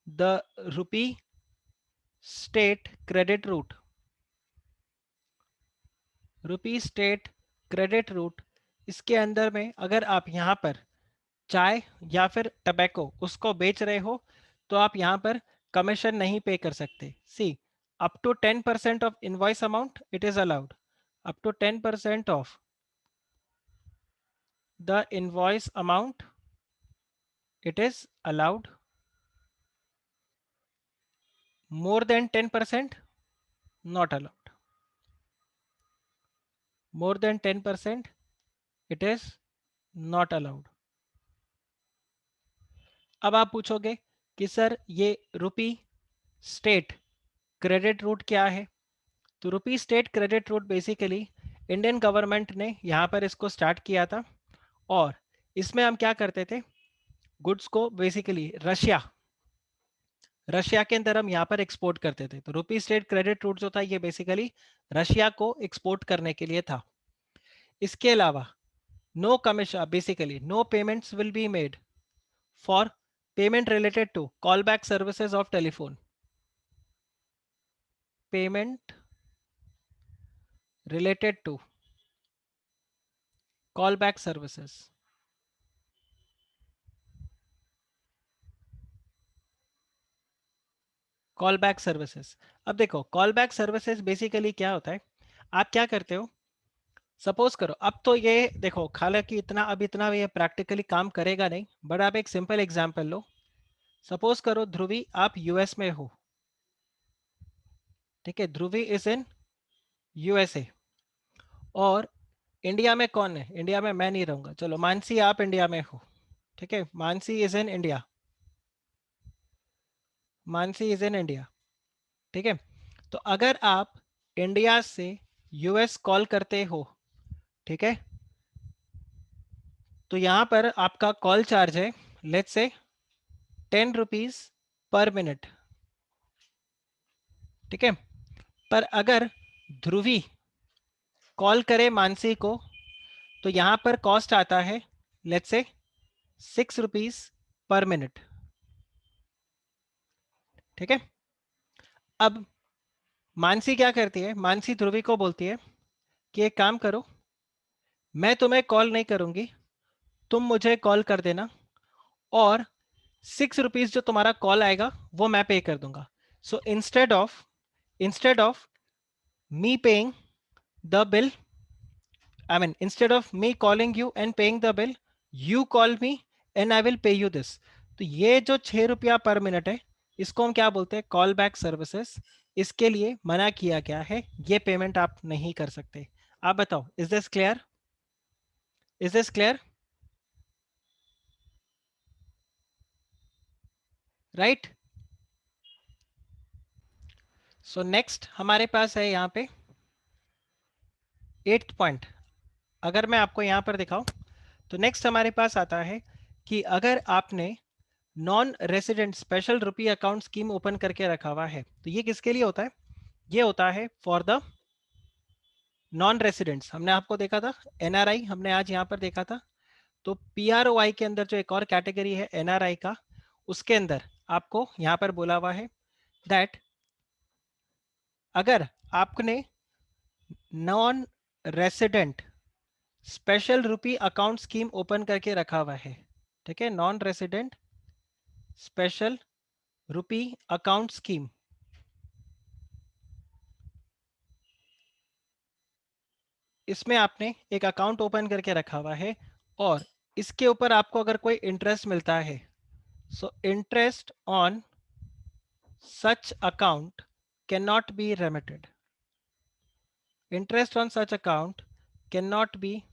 the rupee state credit route, rupee state credit route, इसके अंदर में अगर आप यहाँ पर चाय या फिर टबैको उसको बेच रहे हो तो आप यहाँ पर कमीशन नहीं पे कर सकते। See, up to 10% of invoice amount it is allowed, up to 10% of the invoice amount it is allowed, more than 10% not allowed। more than 10% it is not allowed. अब आप पूछोगे कि सर ये रुपी स्टेट क्रेडिट रूट क्या है? तो rupee state credit route basically Indian government ने यहाँ पर इसको स्टार्ट किया था, और इसमें हम क्या करते थे, गुड्स को बेसिकली रशिया के अंदर हम यहाँ पर एक्सपोर्ट करते थे। तो रुपी स्टेट क्रेडिट रूट जो था ये बेसिकली रशिया को एक्सपोर्ट करने के लिए था। इसके अलावा no commission, basically no payments will be made for payment related to call back services of telephone, payment related to callback services. Callback services, अब देखो कॉलबैक सर्विसेज बेसिकली क्या होता है, आप क्या करते हो, सपोज करो, अब तो ये देखो हालांकि इतना ये प्रैक्टिकली काम करेगा नहीं, बट आप एक सिंपल एग्जांपल लो। सपोज करो ध्रुवी आप यूएस में हो, ठीक है, ध्रुवी इज इन यूएसए, और इंडिया में कौन है, इंडिया में मैं नहीं रहूंगा, चलो मानसी आप इंडिया में हो, ठीक है, Mansi is in India, Mansi is in India, ठीक है। तो अगर आप इंडिया से यूएस कॉल करते हो, ठीक है, तो यहां पर आपका कॉल चार्ज है let's say 10 rupees per minute, ठीक है। पर अगर ध्रुवी कॉल करे मानसी को, तो यहां पर कॉस्ट आता है let's say 6 rupees per minute, ठीक है। अब मानसी क्या करती है, मानसी ध्रुवी को बोलती है कि एक काम करो, मैं तुम्हें कॉल नहीं करूंगी, तुम मुझे कॉल कर देना, और 6 रुपीज जो तुम्हारा कॉल आएगा वो मैं पे कर दूंगा। So instead of me paying the bill, I mean, instead of me calling you and paying the bill, you call me and I will pay you this. तो ये जो 6 रुपया पर मिनट है, इसको हम क्या बोलते हैं, कॉल बैक सर्विसेज। इसके लिए मना किया गया है, ये पेमेंट आप नहीं कर सकते। आप बताओ, is this clear, is this clear, right? So next हमारे पास है यहाँ पे 8th पॉइंट। अगर मैं आपको यहाँ पर दिखाऊं, तो नेक्स्ट हमारे पास आता है कि अगर आपने नॉन रेसिडेंट स्पेशल रुपी अकाउंट स्कीम ओपन करके रखा हुआ है, तो ये किसके लिए होता है, ये होता है फॉर द नॉन रेसिडेंट्स। हमने आपको देखा था एनआरआई, हमने आज यहाँ पर देखा था। तो पीआरओआई के अंदर जो एक और कैटेगरी है एनआरआई का, उसके अंदर आपको यहाँ पर बोला हुआ है दैट अगर आपने नॉन रेसिडेंट स्पेशल रुपी अकाउंट स्कीम ओपन करके रखा हुआ है, ठीक है, नॉन रेसिडेंट स्पेशल रुपी अकाउंट स्कीम, इसमें आपने एक अकाउंट ओपन करके रखा हुआ है, और इसके ऊपर आपको अगर कोई इंटरेस्ट मिलता है, so interest on such account can not B remitted, interest on such account can not B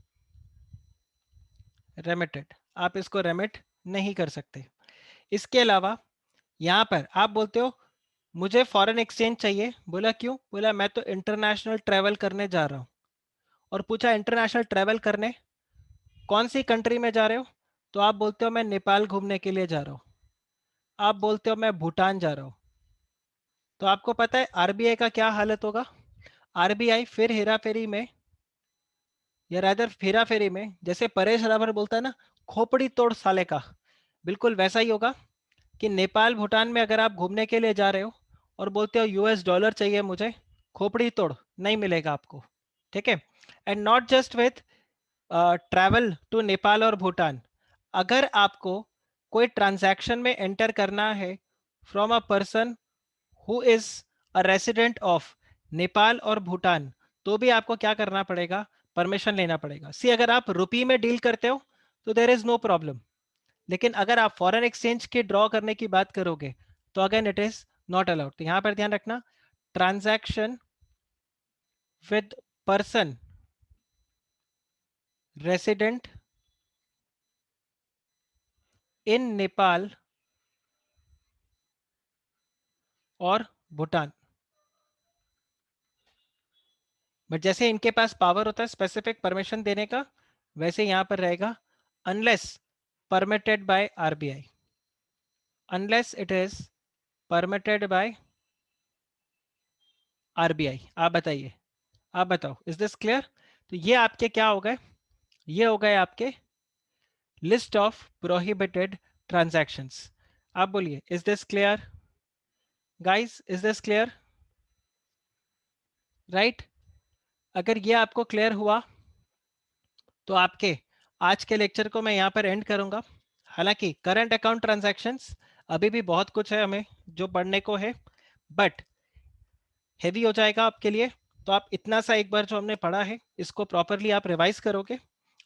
remitted, आप इसको रेमिट नहीं कर सकते। इसके अलावा यहाँ पर आप बोलते हो मुझे फॉरेन एक्सचेंज चाहिए, बोला क्यों, बोला मैं तो इंटरनेशनल ट्रैवल करने जा रहा हूँ, और पूछा इंटरनेशनल ट्रैवल करने कौन सी कंट्री में जा रहे हो, तो आप बोलते हो मैं नेपाल घूमने के लिए जा रहा हूँ, आप बोलते हो मैं भूटान जा रहा हूँ। तो आपको पता है आरबीआई का क्या हालत होगा, आरबीआई फिर हेरा फेरी में, या रादर हेरा फेरी में जैसे परेश रावल बोलता है ना, खोपड़ी तोड़ साले का, बिल्कुल वैसा ही होगा कि नेपाल भूटान में अगर आप घूमने के लिए जा रहे हो और बोलते हो यूएस डॉलर चाहिए मुझे, खोपड़ी तोड़ नहीं मिलेगा आपको, ठीक है। And not just with travel to Nepal और भूटान, अगर आपको कोई ट्रांजैक्शन में एंटर करना है from a person who is a resident of Nepal और भूटान, तो भी आपको क्या करना पड़ेगा, परमिशन लेना पड़ेगा। सी अगर आप रुपी में डील करते हो तो देर इज नो प्रॉब्लम, लेकिन अगर आप फॉरेन एक्सचेंज के ड्रॉ करने की बात करोगे तो again it is not allowed. तो यहां पर ध्यान रखना, transaction with person resident in Nepal और भूटान। बट जैसे इनके पास पावर होता है स्पेसिफिक परमिशन देने का, वैसे यहां पर रहेगा unless permitted by RBI, unless it is permitted by RBI. आप बताइए, आप बताओ, इज दिस क्लियर? तो ये आपके क्या हो गए? ये हो गए आपके लिस्ट ऑफ प्रोहिबिटेड ट्रांजैक्शंस। आप बोलिए, is this clear guys? Is this clear? Right? अगर ये आपको क्लियर हुआ तो आपके आज के लेक्चर को मैं यहाँ पर एंड करूंगा। हालांकि करंट अकाउंट ट्रांजैक्शंस अभी भी बहुत कुछ है हमें जो पढ़ने को है, बट हैवी हो जाएगा आपके लिए। तो आप इतना सा एक बार जो हमने पढ़ा है इसको प्रॉपरली आप रिवाइज करोगे,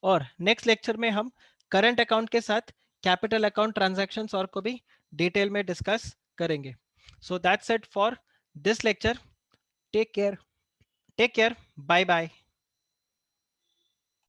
और नेक्स्ट लेक्चर में हम करंट अकाउंट के साथ कैपिटल अकाउंट ट्रांजैक्शंस और को भी डिटेल में डिस्कस करेंगे। So that's it for this lecture. Take care, take care, bye bye.